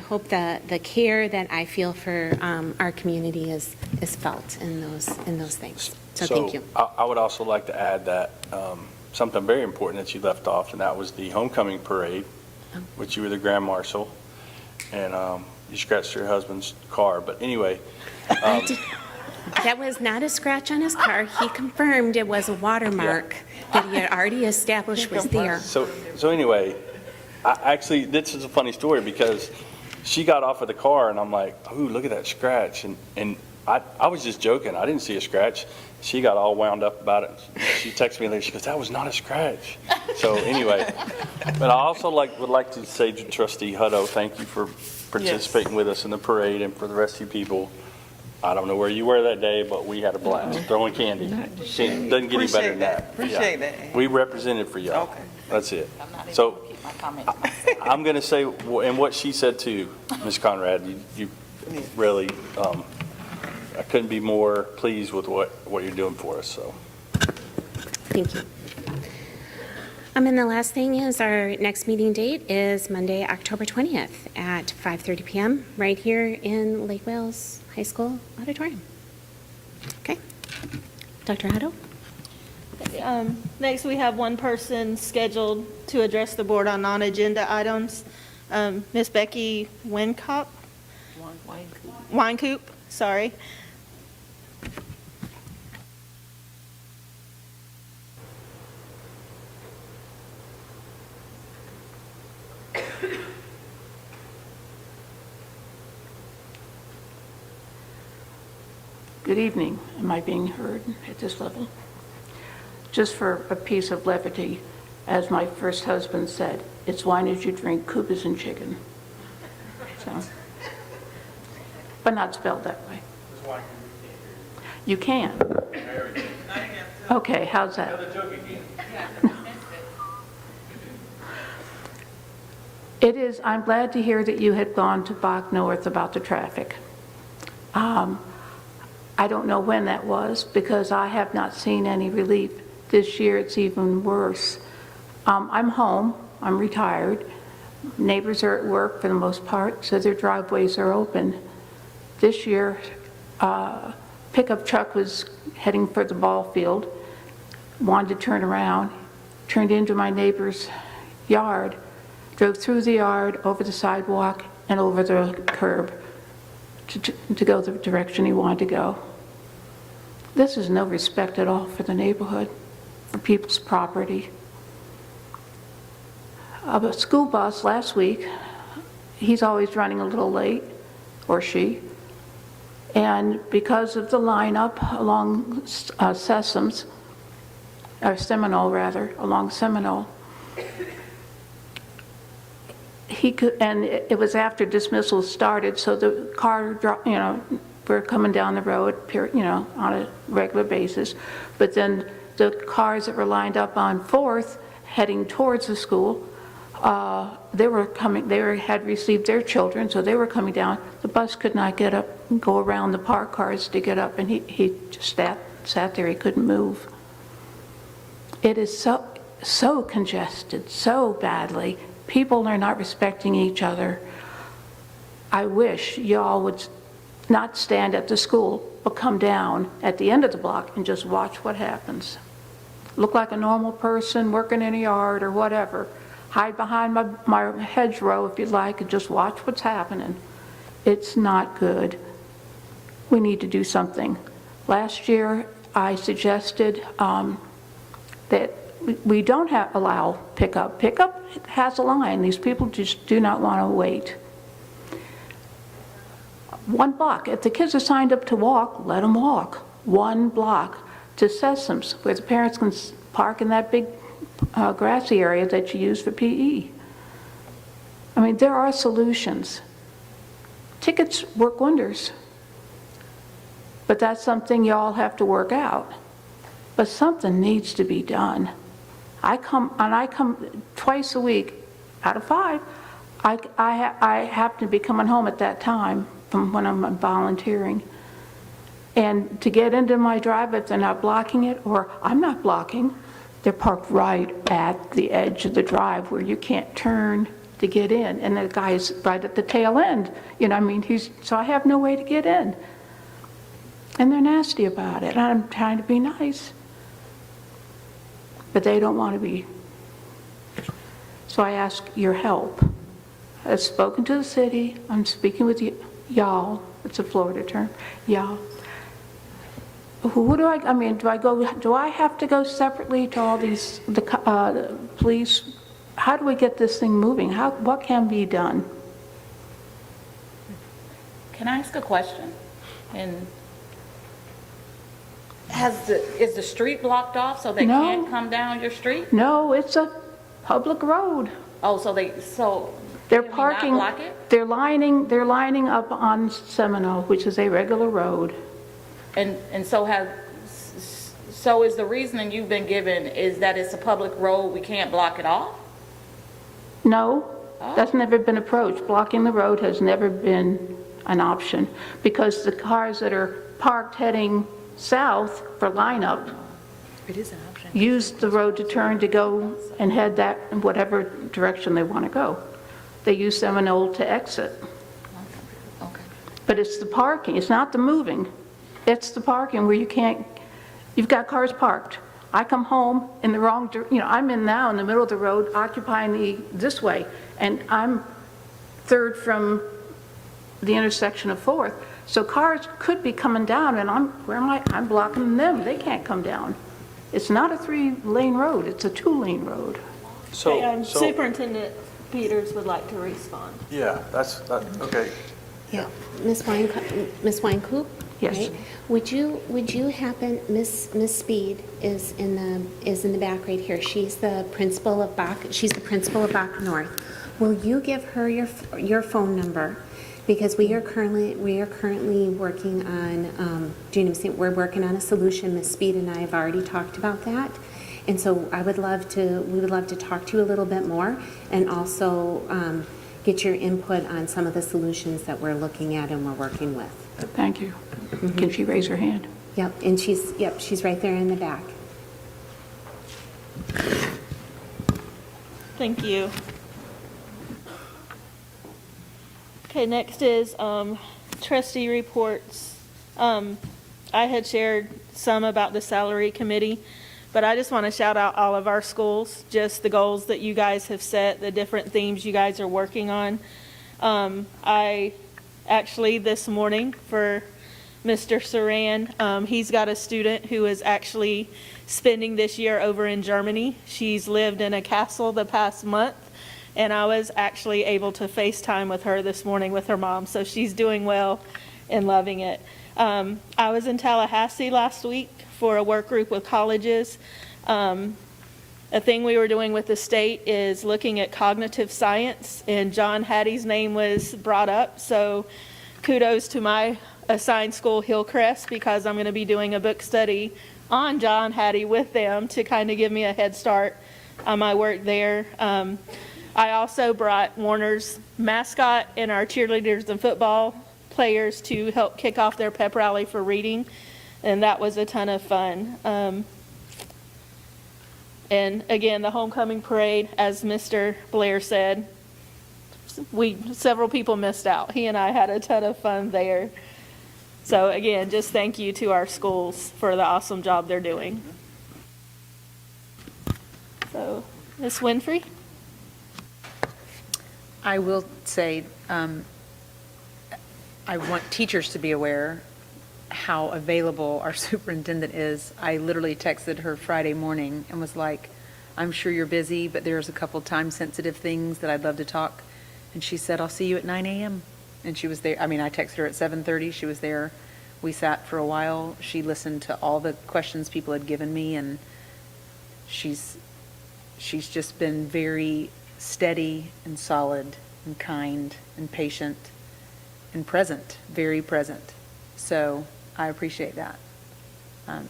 hope the care that I feel for our community is felt in those things. So thank you. I would also like to add that something very important that you left off, and that was the homecoming parade. which you were the grand marshal, and you scratched your husband's car. But anyway, That was not a scratch on his car. He confirmed it was a watermark that he had already established was there. so anyway, actually, this is a funny story because she got off of the car, and I'm like, ooh, look at that scratch. And I was just joking. I didn't see a scratch. She got all wound up about it. She texted me later. She goes, that was not a scratch. So anyway, but I also would like to say to Trustee Hutto, thank you for participating with us in the parade, and for the rest of you people. I don't know where you were that day, but we had a blast throwing candy. Doesn't get any better than that. Appreciate that. We represented for y'all. Okay. That's it. I'm not able So to keep my comments to myself. I'm going to say, and what she said too, Ms. Conrad, you really, I couldn't be more pleased with what you're doing for us, so. Thank you. And the last thing is our next meeting date is Monday, October 20th at 5:30 PM right here in Lake Wales High School Auditorium. Okay. Dr. Hutto? Next, we have one person scheduled to address the board on non-agenda items. Ms. Becky Winecoop, sorry. Good evening. Am I being heard at this level? Just for a piece of levity, as my first husband said, it's wine as you drink, coop isn't chicken. So, but not spelled that way. You can. Okay, how's that? It is, I'm glad to hear that you had gone to Bach North about the traffic. I don't know when that was because I have not seen any relief. This year it's even worse. I'm home, I'm retired. Neighbors are at work for the most part, so their driveways are open. This year, pickup truck was heading for the ball field, wanted to turn around, turned into my neighbor's yard, drove through the yard, over the sidewalk, and over the curb to go the direction he wanted to go. This is no respect at all for the neighborhood, for people's property. A school bus last week, he's always running a little late, or she, and because of the lineup along Seminole, along Seminole, he could, and it was after dismissal started, so the car, we're coming down the road, on a regular basis, but then the cars that were lined up on 4th heading towards the school, they had received their children, so they were coming down. The bus could not get up and go around the parked cars to get up, and he just sat there, he couldn't move. It is so congested, so badly. People are not respecting each other. I wish y'all would not stand at the school, but come down at the end of the block and just watch what happens. Look like a normal person working in a yard or whatever. Hide behind my hedgerow if you'd like and just watch what's happening. It's not good. We need to do something. Last year, I suggested that we don't allow pickup. Pickup has a line. These people just do not want to wait. 1 block. If the kids are signed up to walk, let them walk. 1 block to Sessoms, where the parents can park in that big grassy area that you use for PE. I mean, there are solutions. Tickets work wonders. But that's something y'all have to work out. But something needs to be done. I come twice a week out of 5. I happen to be coming home at that time from when I'm volunteering. And to get into my drive, if they're not blocking it, or I'm not blocking, they're parked right at the edge of the drive where you can't turn to get in. And the guy's right at the tail end. So I have no way to get in. And they're nasty about it. And I'm trying to be nice. But they don't want to be. So I ask your help. I've spoken to the city, I'm speaking with y'all, it's a Florida term, y'all. Who do I mean, do I have to go separately to all these, the police? How do we get this thing moving? What can be done? Can I ask a question? And is the street blocked off so they No. can't come down your street? No, it's a public road. Oh, so They're can we not parking, block it? they're lining up on Seminole, which is a regular road. And so is the reasoning you've been given is that it's a public road, we can't block it off? No, that's never been approached. Blocking the road has never been an option because the cars that are parked heading south for lineup It is an option. use the road to turn to go and head that in whatever direction they want to go. They use Seminole to exit. Okay. But it's the parking, it's not the moving. It's the parking where you've got cars parked. I come home in the wrong, I'm now in the middle of the road occupying this way, and I'm third from the intersection of Fourth. So cars could be coming down, and I'm blocking them. They can't come down. It's not a 3-lane road, it's a 2-lane road. Superintendent Peters would like to respond. Yeah, okay. Yeah, Ms. Weincoop? Yes. Right? Would you happen, Miss Speed is in the back right here. She's the principal of Bach North. Will you give her your phone number? Because we are currently working on, do you understand? We're working on a solution. Ms. Speed and I have already talked about that. And so we would love to talk to you a little bit more and also get your input on some of the solutions that we're looking at and we're working with. Thank you. Can she raise her hand? Yep, and she's right there in the back. Thank you. Okay, next is trustee reports. I had shared some about the salary committee, but I just want to shout out all of our schools, just the goals that you guys have set, the different themes you guys are working on. I actually this morning for Mr. Saran, he's got a student who is actually spending this year over in Germany. She's lived in a castle the past month, and I was actually able to FaceTime with her this morning with her mom, so she's doing well and loving it. I was in Tallahassee last week for a work group with colleges. A thing we were doing with the state is looking at cognitive science, and John Hattie's name was brought up, so kudos to my assigned school, Hillcrest, because I'm going to be doing a book study on John Hattie with them to kind of give me a head start on my work there. I also brought Warner's mascot and our cheerleaders and football players to help kick off their pep rally for reading, and that was a ton of fun. And again, the homecoming parade, as Mr. Blair said, several people missed out. He and I had a ton of fun there. So again, just thank you to our schools for the awesome job they're doing. So, Ms. Winfrey? I will say, I want teachers to be aware how available our superintendent is. I literally texted her Friday morning and was like, I'm sure you're busy, but there's a couple time-sensitive things that I'd love to talk. And she said, I'll see you at 9 a.m. And she was there. I mean, I texted her at 7:30. She was there. We sat for a while. She listened to all the questions people had given me, and she's just been very steady and solid and kind and patient and present, very present. So I appreciate that. I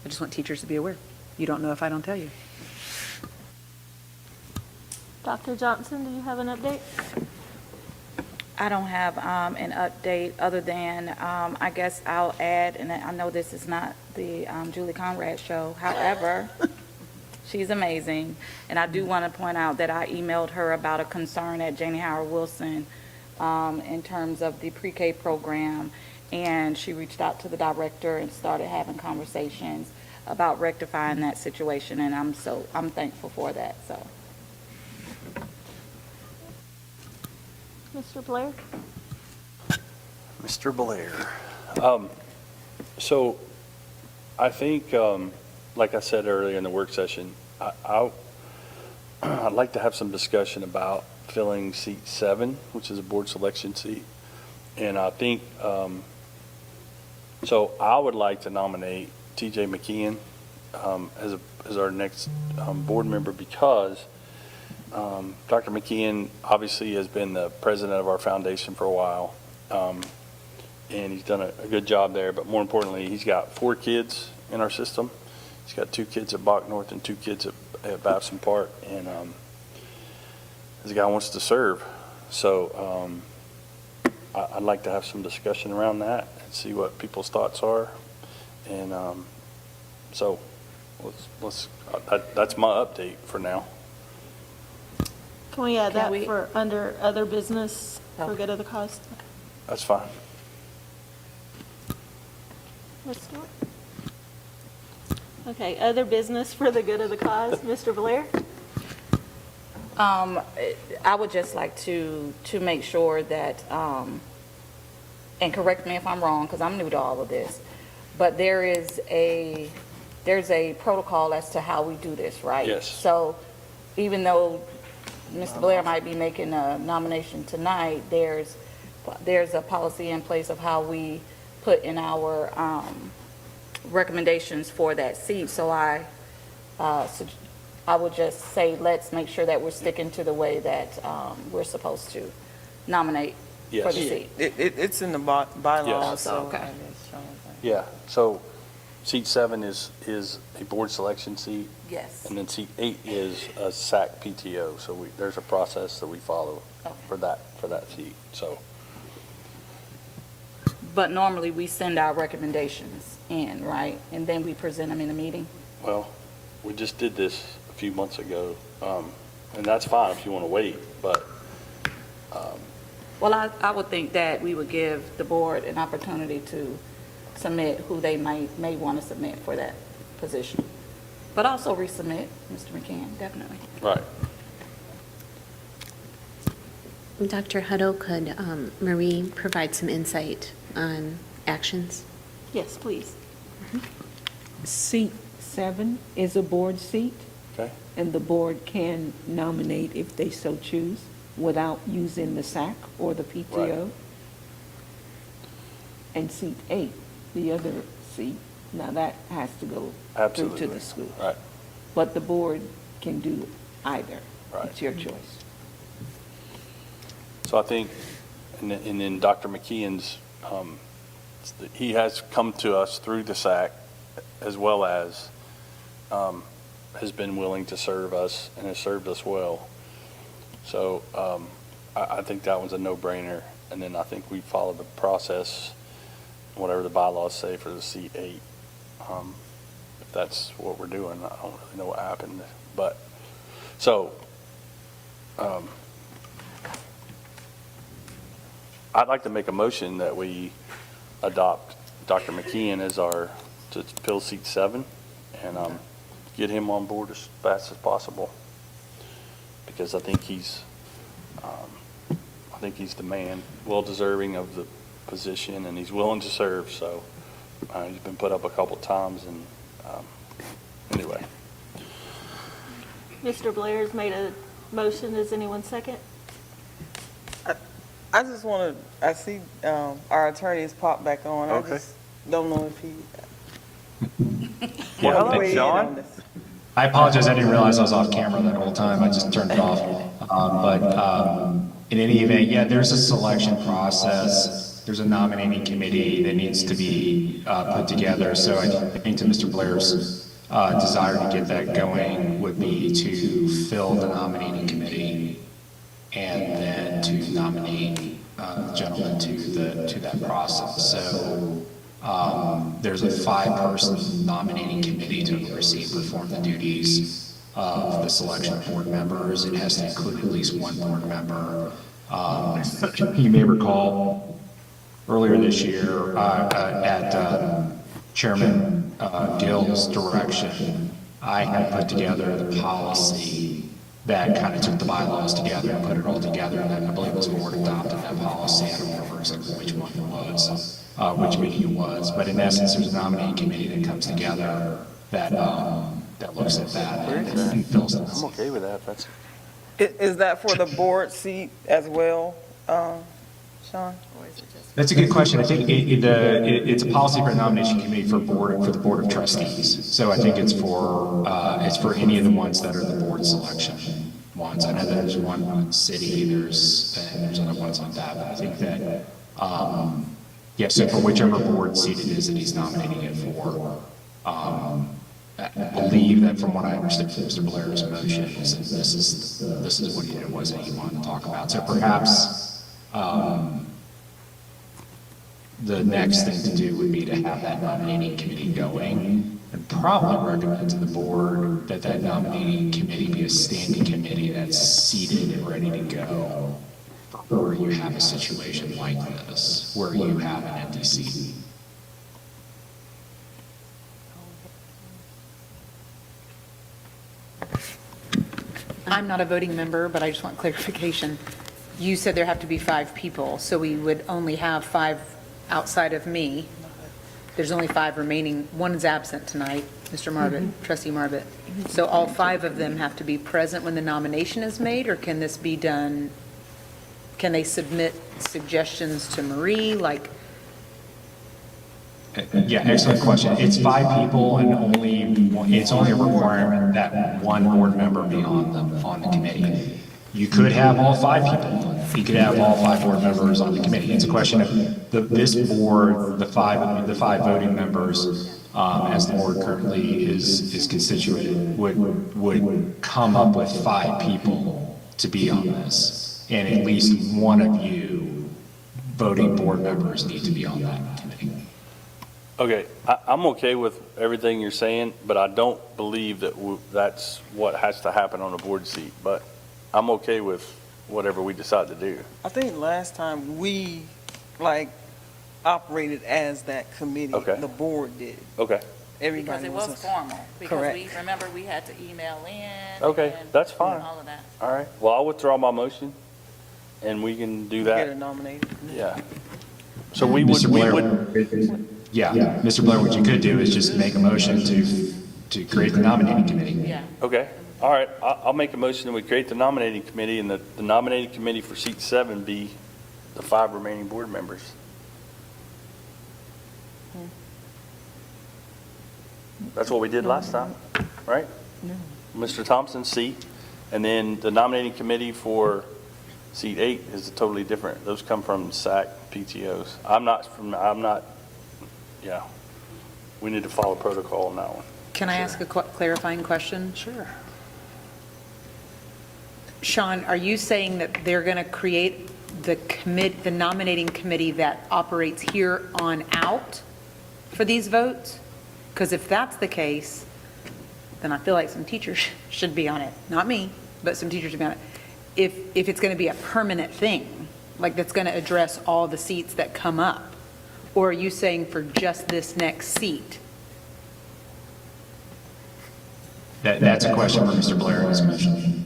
just want teachers to be aware. You don't know if I don't tell you. Dr. Johnson, do you have an update? I don't have an update other than I guess I'll add, and I know this is not the Julie Conrad show, however, she's amazing. And I do want to point out that I emailed her about a concern at Janie Howard Wilson in terms of the pre-K program, and she reached out to the director and started having conversations about rectifying that situation, and I'm thankful for that. So Mr. Blair? Mr. Blair. So I think, like I said earlier in the work session, I'd like to have some discussion about filling seat 7, which is a board selection seat. And I think, so I would like to nominate TJ McKeon as our next board member because Dr. McKeon obviously has been the president of our foundation for a while. And he's done a good job there, but more importantly, he's got 4 kids in our system. He's got 2 kids at Bach North and 2 kids at Babson Park, and this guy wants to serve. So I'd like to have some discussion around that and see what people's thoughts are. And so that's my update for now. Can we add Can that we- for under other business for good of the cause? That's fine. Ms. Stewart? Okay, other business for the good of the cause, Mr. Blair? I would just like to make sure that, and correct me if I'm wrong, because I'm new to all of this, but there's a protocol as to how we do this, right? Yes. So even though Mr. Blair might be making a nomination tonight, there's a policy in place of how we put in our recommendations for that seat. So I would just say, let's make sure that we're sticking to the way that we're supposed to nominate for Yes. the seat. It's in the bylaws, Yes. so. Okay. I guess, Jonathan. Yeah, so seat 7 is a board selection seat. Yes. And then seat 8 is a SAC PTO, so there's a process that we follow for that seat, so. But normally we send our recommendations in, right? And then we present them in a meeting? Well, we just did this a few months ago, and that's fine if you want to wait, but, Well, I would think that we would give the board an opportunity to submit who they may want to submit for that position. But also resubmit, Mr. McCann, definitely. right. Dr. Hutto, could Marie provide some insight on actions? Yes, please. Seat 7 is a board seat. Okay. And the board can nominate if they so choose without using the SAC or the PTO. Right. And seat 8, the other seat, now that has to go through to Absolutely. the school. Right. But the board can do either. Right. It's your choice. So I think, and then Dr. McKeon's, he has come to us through the SAC as well as has been willing to serve us and has served us well. So I think that one's a no-brainer. And then I think we follow the process, whatever the bylaws say for the seat 8. If that's what we're doing, I don't really know what happened. But, so, I'd like to make a motion that we adopt Dr. McKeon as to fill seat 7 and get him on board as fast as possible. Because I think he's the man, well deserving of the position, and he's willing to serve, so he's been put up a couple times, and anyway. Mr. Blair's made a motion. Does anyone second? I just want to, I see our attorney's popped back on. I Okay. just don't know if he. Well, Weigh in John? on this. I apologize, I didn't realize I was off camera that whole time, I just turned it off. In any event, yeah, there's a selection process, there's a nominating committee that needs to be put together, so I think to Mr. Blair's desire to get that going would be to fill the nominating committee and then to nominate gentlemen to that process. So there's a 5-person nominating committee to oversee and perform the duties of the selection of board members. It has to include at least 1 board member. You may recall earlier this year at Chairman Gill's direction, I had put together the policy that kind of took the bylaws together and put it all together, and then I believe this board adopted that policy. I don't remember exactly which one it was, which meeting it was, but in essence, there's a nominating committee that comes together that looks at that and fills it. I'm okay with that. That's Is that for the board seat as well, Sean? That's a good question. I think it's a policy for a nomination committee for the board of trustees. So I think it's for any of the ones that are the board selection ones. I know there's one on city, there's other ones like that, but I think that, yeah, so for whichever board seat it is that he's nominating it for, I believe that from what I understood from Mr. Blair's motion, is that this is what it was that he wanted to talk about. So perhaps, the next thing to do would be to have that nominating committee going and probably recommend to the board that that nominating committee be a standing committee that's seated and ready to go, or you have a situation like this where you have an empty seat. I'm not a voting member, but I just want clarification. You said there have to be 5 people, so we would only have 5 outside of me. There's only 5 remaining. One is absent tonight, Mr. Marvitt, Trustee Marvitt. So all 5 of them have to be present when the nomination is made, or can this be done, can they submit suggestions to Marie, like? Yeah, excellent question. It's 5 people and it's only a requirement that one board member be on the committee. You could have all 5 people. You could have all 5 board members on the committee. It's a question of this board, the five voting members, as the board currently is constituted, would come up with 5 people to be on this, and at least one of you voting board members need to be on that committee. okay. I'm okay with everything you're saying, but I don't believe that that's what has to happen on a board seat. But I'm okay with whatever we decide to do. I think last time we, operated as that committee. Okay. The board did. Okay. Because Everybody it was formal. Because Correct. remember, we had to email in. Okay, and that's fine. All of that. All right. Well, I'll withdraw my motion, and we can do Get a that. nominated. Yeah. So we would, Yeah, Mr. Blair, what you could do is just make a motion to create the nominating committee. Yeah. Okay. All right. I'll make a motion that we create the nominating committee, and the nominating committee for seat 7 be the 5 remaining board members. That's what we did last time, right? No. Mr. Thompson's seat, and then the nominating committee for seat 8 is totally different. Those come from SAC PTOs. Yeah. We need to follow protocol on that one. Can I ask a clarifying question? Sure. Sean, are you saying that they're going to create the nominating committee that operates here on out for these votes? Because if that's the case, then I feel like some teachers should be on it. Not me, but some teachers should be on it. If it's going to be a permanent thing, like that's going to address all the seats that come up, or are you saying for just this next seat? That's a question for Mr. Blair in his motion.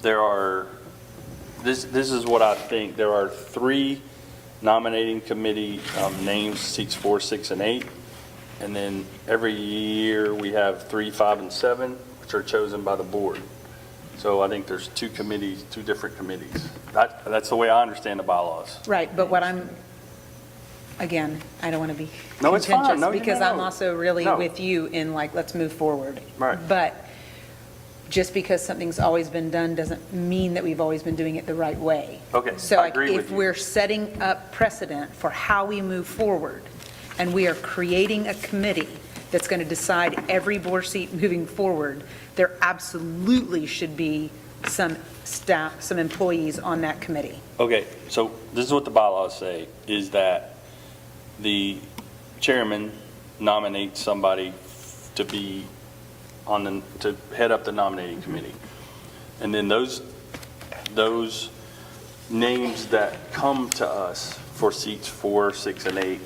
There are, this is what I think, there are 3 nominating committee names, seats 4, 6, and 8. And then every year we have 3, 5, and 7, which are chosen by the board. So I think there's 2 committees, 2 different committees. That's the way I understand the bylaws. Right, but what I'm, again, I don't want to be No, it's fine. contentious, No, because no. I'm also really No. with you in let's move forward. Right. But just because something's always been done doesn't mean that we've always been doing it the right way. Okay, So I agree with if you. we're setting up precedent for how we move forward, and we are creating a committee that's going to decide every board seat moving forward, there absolutely should be some staff, some employees on that committee. Okay, so this is what the bylaws say, is that the chairman nominates somebody to be to head up the nominating committee. And then those names that come to us for seats 4, 6, and 8,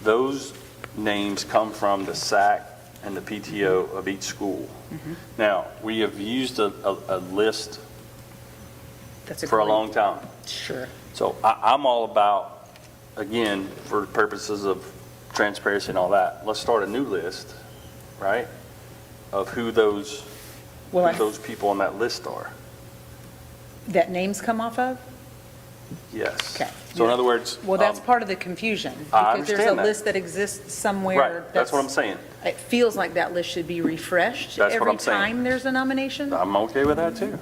those names come from the SAC and the PTO of each school. Now, we have used a list for a long time. Sure. So I'm all about, again, for purposes of transparency and all that, let's start a new list, right? Of who those people on that list are. That names come off of? Yes. Okay. So in other words. Well, that's part of the confusion. I Because there's understand a that. list that exists somewhere. Right, that's what I'm saying. It feels like that list should be refreshed That's what every I'm saying. time there's a nomination. I'm okay with that too.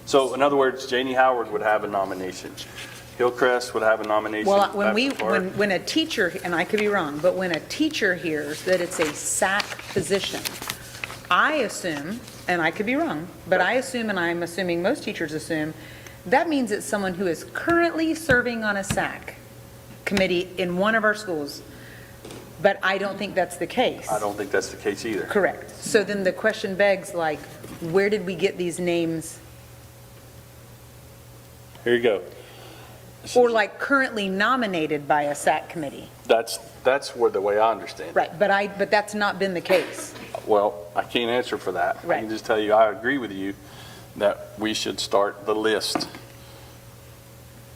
So in other words, Janie Howard would have a nomination. Hillcrest would have a nomination. Well, when Babcock. when a teacher, and I could be wrong, but when a teacher hears that it's a SAC position, I assume, and I could be wrong, but I assume, and I'm assuming most teachers assume, that means it's someone who is currently serving on a SAC committee in one of our schools. But I don't think that's the case. I don't think that's the case either. Correct. So then the question begs, like, where did we get these names? Here you go. Or like currently nominated by a SAC committee? That's where the way I understand it. Right, but that's not been the case. Well, I can't answer for that. I Right. can just tell you, I agree with you that we should start the list.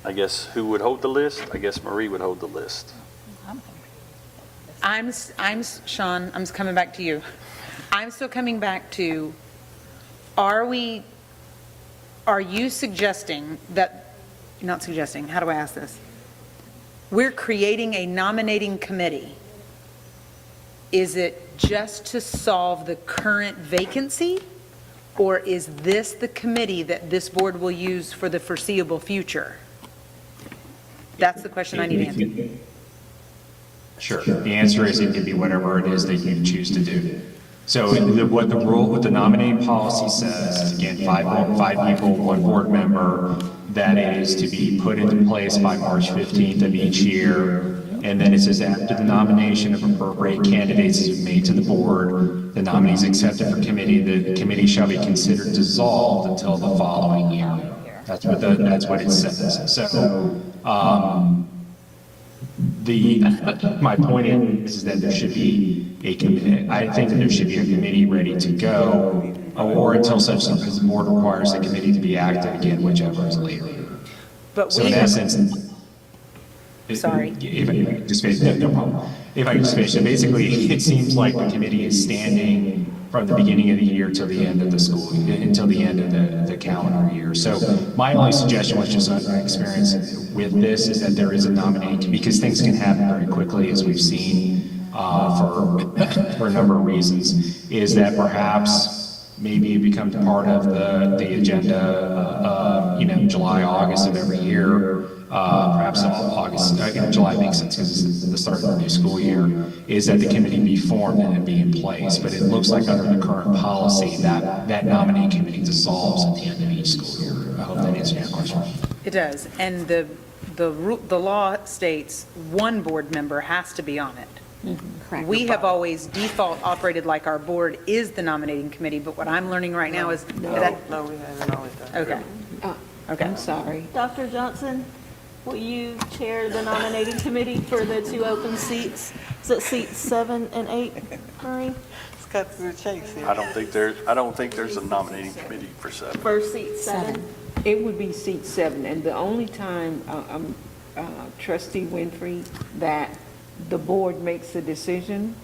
I guess who would hold the list? I guess Marie would hold the list. Sean, I'm coming back to you. I'm still coming back to, are you suggesting that, not suggesting, how do I ask this? We're creating a nominating committee. Is it just to solve the current vacancy? Or is this the committee that this board will use for the foreseeable future? That's the question I need answered. Sure. The answer is it could be whatever it is that you choose to do. So what the nominating policy says is, again, five people, one board member, that is to be put into place by March 15th of each year. And then it says after the nomination of appropriate candidates is made to the board, the nominees accepted for committee, the committee shall be considered dissolved until the following year. That's what it says. So, my point is that there should be a committee. I think that there should be a committee ready to go, or until such time as the board requires the committee to be active again, whichever is later. But So in essence. Sorry. If I could just finish, no problem. If I could just finish, so basically, it seems like the committee is standing from the beginning of the year till the end of the school, until the end of the calendar year. So my only suggestion was just on my experience with this is that there is a nominating, because things can happen very quickly, as we've seen for a number of reasons, is that perhaps maybe it becomes part of the agenda, July, August of every year. Perhaps August, July makes sense because it's the start of the new school year, is that the committee be formed and it be in place. But it looks like under the current policy that nominating committee dissolves at the end of each school year. I hope that answers your question. It does, and the law states one board member has to be on it. Correct. We have always default operated like our board is the nominating committee, but what I'm learning right now is that. No, we haven't always done. Okay. Okay. I'm sorry. Dr. Johnson, will you chair the nominating committee for the two open seats? Is it seats 7 and 8, Marie? It's cut through the chase here. I don't think there's a nominating committee for 7. For seat 7? It would be seat 7, and the only time, Trustee Winfrey, that the board makes a decision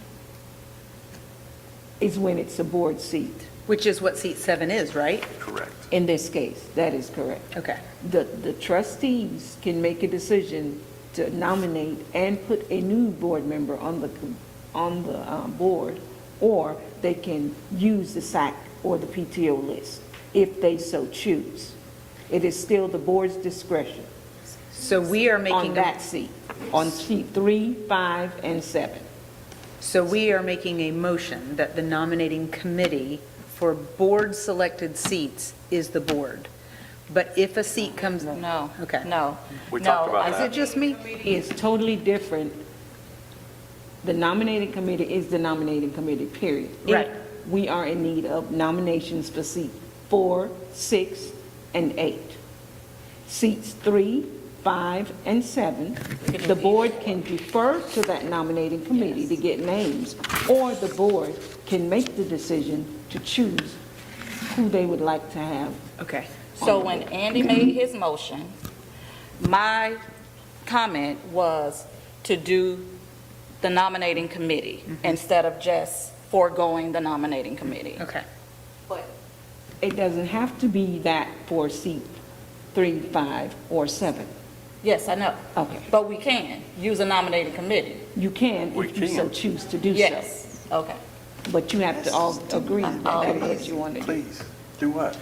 is when it's a board seat. Which is what seat 7 is, right? Correct. In this case, that is correct. Okay. The trustees can make a decision to nominate and put a new board member on the board, or they can use the SAC or the PTO list if they so choose. It is still the board's discretion. So we are On making, that seat, on seat 3, 5, and 7. so we are making a motion that the nominating committee for board-selected seats is the board. But if a seat comes. No. Okay. No. We talked about Is that. it just me? It's totally different. The nominating committee is the nominating committee, period. Right. We are in need of nominations for seat 4, 6, and 8. Seats 3, 5 and 7, the board can defer to that nominating committee to get names, or the board can make the decision to choose who they would like to have. Okay. So when Andy made his motion, my comment was to do the nominating committee instead of just foregoing the nominating committee. Okay. But It doesn't have to be that for seat 3, 5, or 7. yes, I know. Okay. But we can use a nominating committee. You can We if you so can. choose to do so. Yes, okay. But you have to all agree that that's what you want to do. Please, do what?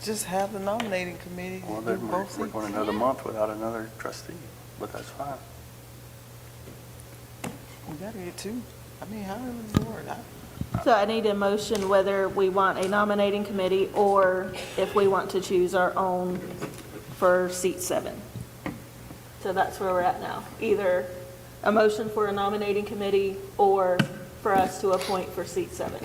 Just have the nominating committee Well, do then we're both going seats. another month without another trustee, but that's fine. We gotta get two. I mean, however the board, So I need a motion whether we want a nominating committee or if we want to choose our own for seat 7. So that's where we're at now. Either a motion for a nominating committee or for us to appoint for seat 7.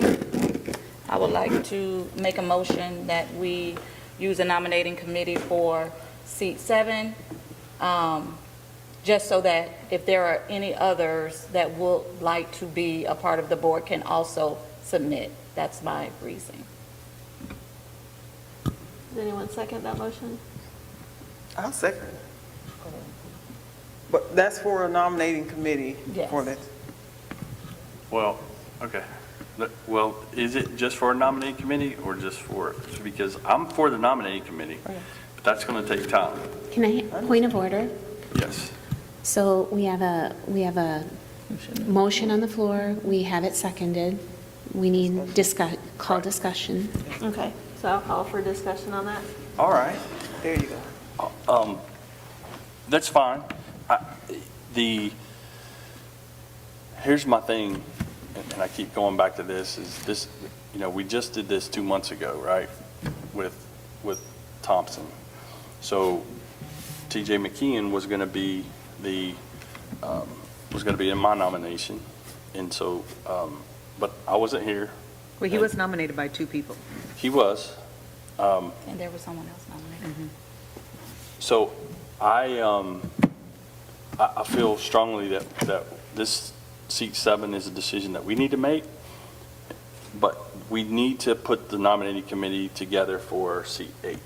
I would like to make a motion that we use a nominating committee for seat 7, just so that if there are any others that would like to be a part of the board can also submit. That's my reason. Does anyone second that motion? I'll second it. But that's for a nominating committee Yes. for that. Well, okay. Well, is it just for a nominating committee or just for, because I'm for the nominating committee, but that's going to take time. Can I, point of order? Yes. So we have a motion on the floor, we have it seconded, we need call discussion. Okay, so I'll call for discussion on that. All right, there you go. That's fine. Here's my thing, and I keep going back to this, is this, we just did this 2 months ago, right? With Thompson. So TJ McKeon was going to be in my nomination. And so, but I wasn't here. Well, he was nominated by 2 people. He was. And there was someone else nominated. So I feel strongly that this seat 7 is a decision that we need to make, but we need to put the nominating committee together for seat 8.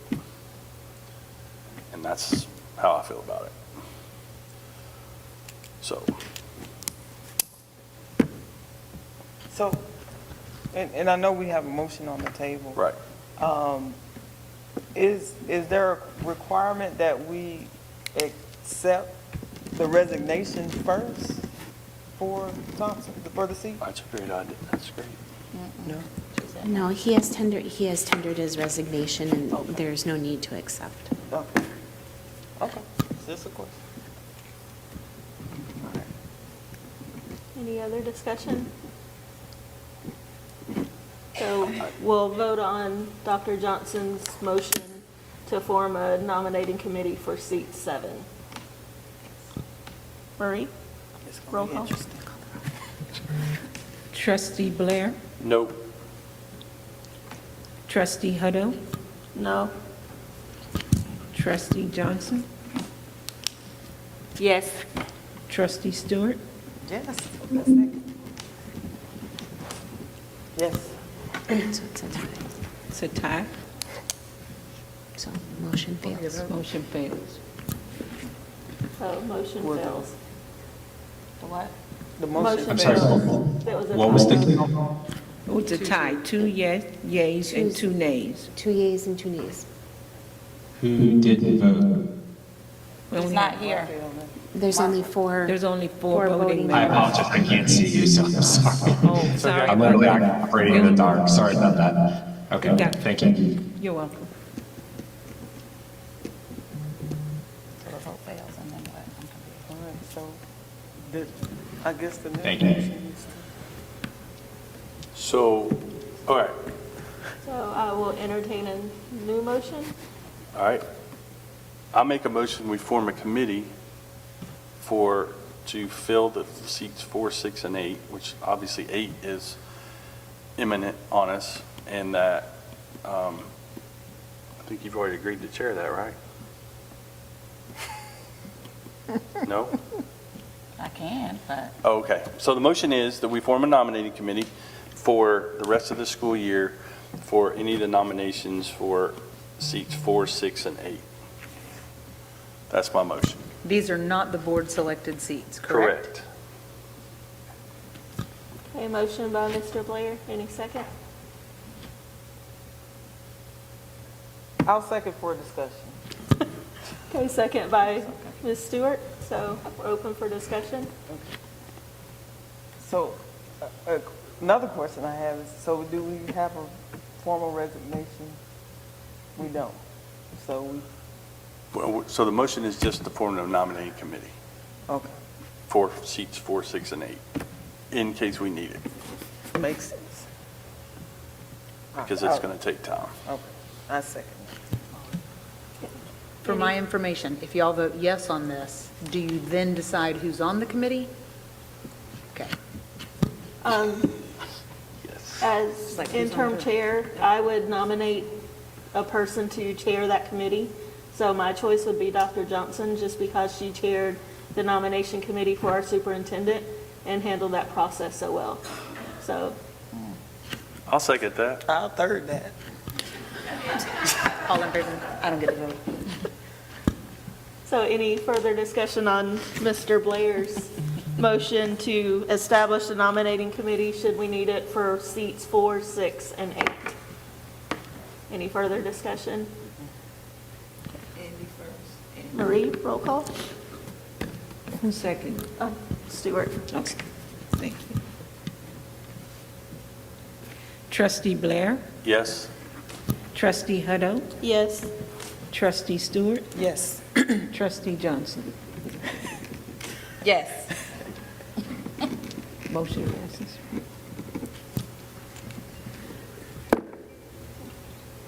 And that's how I feel about it. So, and I know we have a motion on the table. Right. Is there a requirement that we accept the resignation first for Thompson, for the seat? That's a great idea. That's great. No. No, he has tendered his resignation, and there's no need to accept. Okay. Okay. Is this a question? Any other discussion? So we'll vote on Dr. Johnson's motion to form a nominating committee for seat 7. Marie? Roll call. Trustee Blair? Nope. Trustee Hutto? No? Trustee Johnson? Yes. Trustee Stewart? Yes. That's it. Yes. So it's a tie. It's a tie. So motion fails. Motion fails. So motion We're fails. The what? The motion. I'm sorry, That was a what was tie. the, It was a tie, 2 yeas and 2 nays. 2 yeas and 2 nays. who didn't vote? He's not here. There's only 4. There's only 4 Four voting voting I members. apologize, I can't see you, so I'm sorry. Oh, sorry. I'm literally operating in the dark, sorry about that. Okay, Yeah. thank you. You're welcome. So the vote fails and then what? All right, so I guess the new Thank you. motion is So, all right. So I will entertain a new motion. All right. I make a motion, we form a committee to fill the seats 4, 6, and 8, which obviously 8 is imminent on us, and that, I think you've already agreed to chair that, right? No? I can, but Oh, okay. So the motion is that we form a nominating committee for the rest of the school year for any of the nominations for seats 4, 6, and 8. That's my motion. These are not the board-selected seats, correct? A motion by Mr. Blair, any second? I'll second for discussion. Okay, second by Ms. Stewart, so we're open for discussion. So, another question I have is, so do we have a formal resignation? We don't. So we, Well, so the motion is just to form a nominating committee okay, for seats 4, 6, and 8, in case we need it, makes sense. because it's going to take time. Okay, I second. For my information, if y'all vote yes on this, do you then decide who's on the committee? Okay. As interim chair, I would nominate a person to chair that committee. So my choice would be Dr. Johnson, just because she chaired the nomination committee for our superintendent and handled that process so well. So, I'll second that. I'll third that. All in favor? I don't get to vote. so any further discussion on Mr. Blair's motion to establish a nominating committee, should we need it for seats 4, 6, and 8? Any further discussion? Andy first. Marie, roll call. Who's second? Stewart. Okay, thank you. Trustee Blair, Yes? Trustee Hutto, Yes. Trustee Stewart, Yes. Trustee Johnson. yes. Motion passes.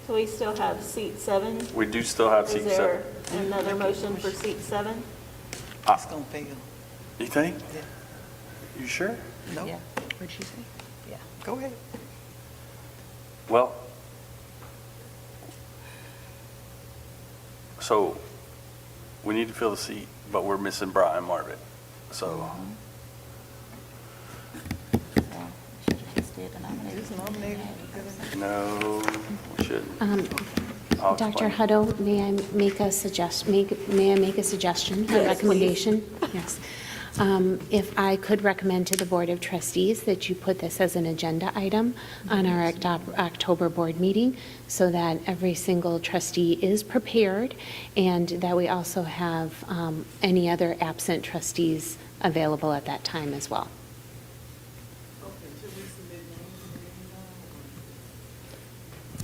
So we still have seat 7. We do still have Is seat there 7. another motion for seat 7? It's gonna fail. You think? You sure? No? Yeah. What'd she say? Yeah, go ahead. Well, so we need to fill the seat, but we're missing Brian Marvitt. So, Just did the nomination. no, we shouldn't. I'll Dr. explain. Hutto, may I make a suggestion, a recommendation? Yes. If I could recommend to the Board of Trustees that you put this as an agenda item on our October board meeting, so that every single trustee is prepared, and that we also have any other absent trustees available at that time as well.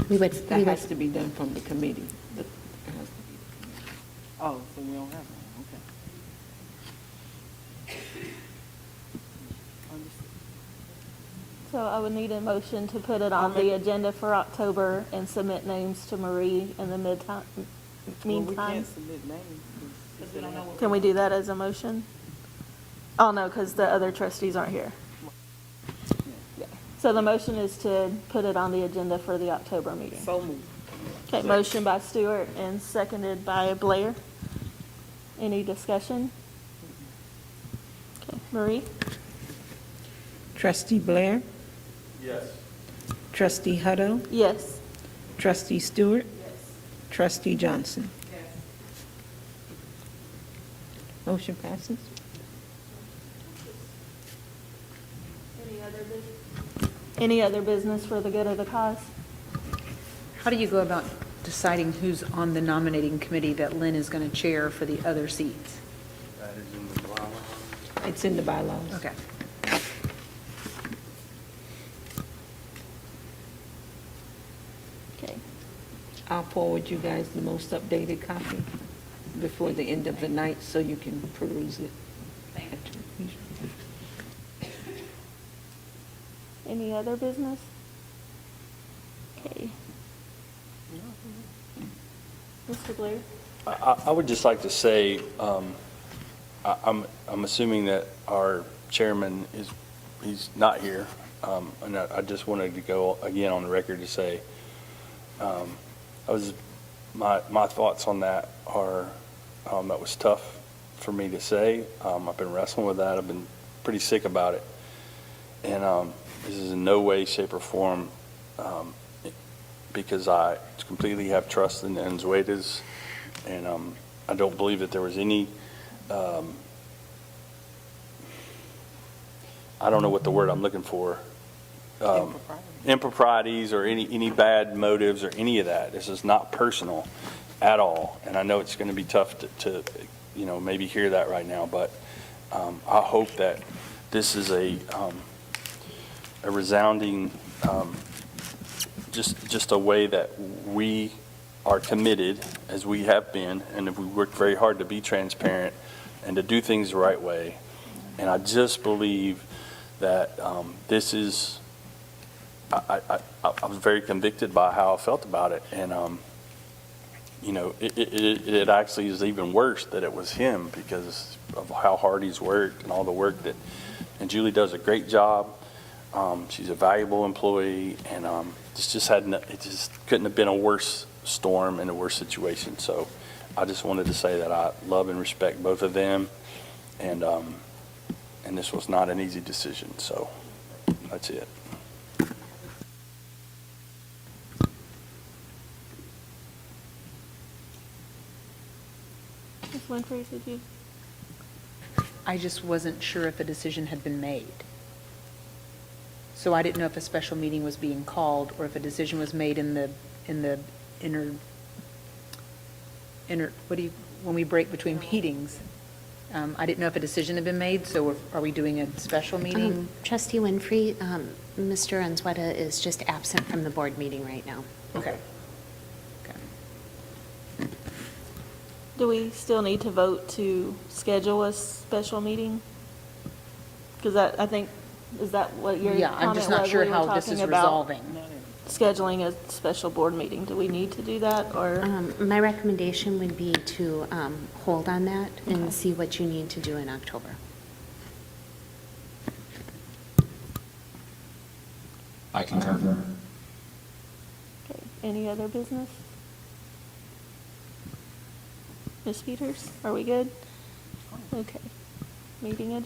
That has to be done from the committee. Oh, so we don't have one, okay. Understood. So I would need a motion to put it on the agenda for October and submit names to Marie in the Well, we meantime. can't submit names. 'cause we don't know what- Can we do that as a motion? Oh, no, because the other trustees aren't here. So the motion is to put it on the agenda for the October meeting. So moved. Okay, motion by Stewart and seconded by Blair. Any discussion? Okay, Marie? Trustee Blair, Yes. Trustee Hutto, Yes. Trustee Stewart, Trustee Johnson. Motion passes. Any other business for the good of the cause? How do you go about deciding who's on the nominating committee that Lynn is going to chair for the other seats? That is in the bylaws. It's in the bylaws. Okay. Okay. I'll forward you guys the most updated copy before the end of the night so you can peruse it. Any other business? Okay. Mr. Blair? I would just like to say, I'm assuming that our chairman he's not here. And I just wanted to go again on the record to say, my thoughts on that are, that was tough for me to say. I've been wrestling with that. I've been pretty sick about it. And this is in no way, shape, or form because I completely have trust in the Enzuedas, and I don't believe that there was any, I don't know what the word I'm looking for, improprieties or any bad motives or any of that. This is not personal at all, and I know it's going to be tough to maybe hear that right now, but I hope that this is a resounding, just a way that we are committed, as we have been, and if we work very hard to be transparent and to do things the right way. And I just believe that this is, I was very convicted by how I felt about it, and it actually is even worse that it was him because of how hard he's worked and all the work and Julie does a great job. She's a valuable employee, and it just couldn't have been a worse storm and a worse situation. So I just wanted to say that I love and respect both of them, and this was not an easy decision. So that's it. Ms. Winfrey, did you? I just wasn't sure if a decision had been made. So I didn't know if a special meeting was being called or if a decision was made in the when we break between meetings. I didn't know if a decision had been made, so are we doing a special meeting? Trustee Winfrey, Mr. Unzweta is just absent from the board meeting right now. Okay. Do we still need to vote to schedule a special meeting? Because that, I think, is that what your Yeah, I'm just comment not was? sure We were how this is talking about resolving. scheduling a special board meeting. Do we need to do that, or? My recommendation would be to hold on that and see what you need to do in October. I concur. Okay, any other business? Ms. Peters, are we good? Okay, meeting adjourned.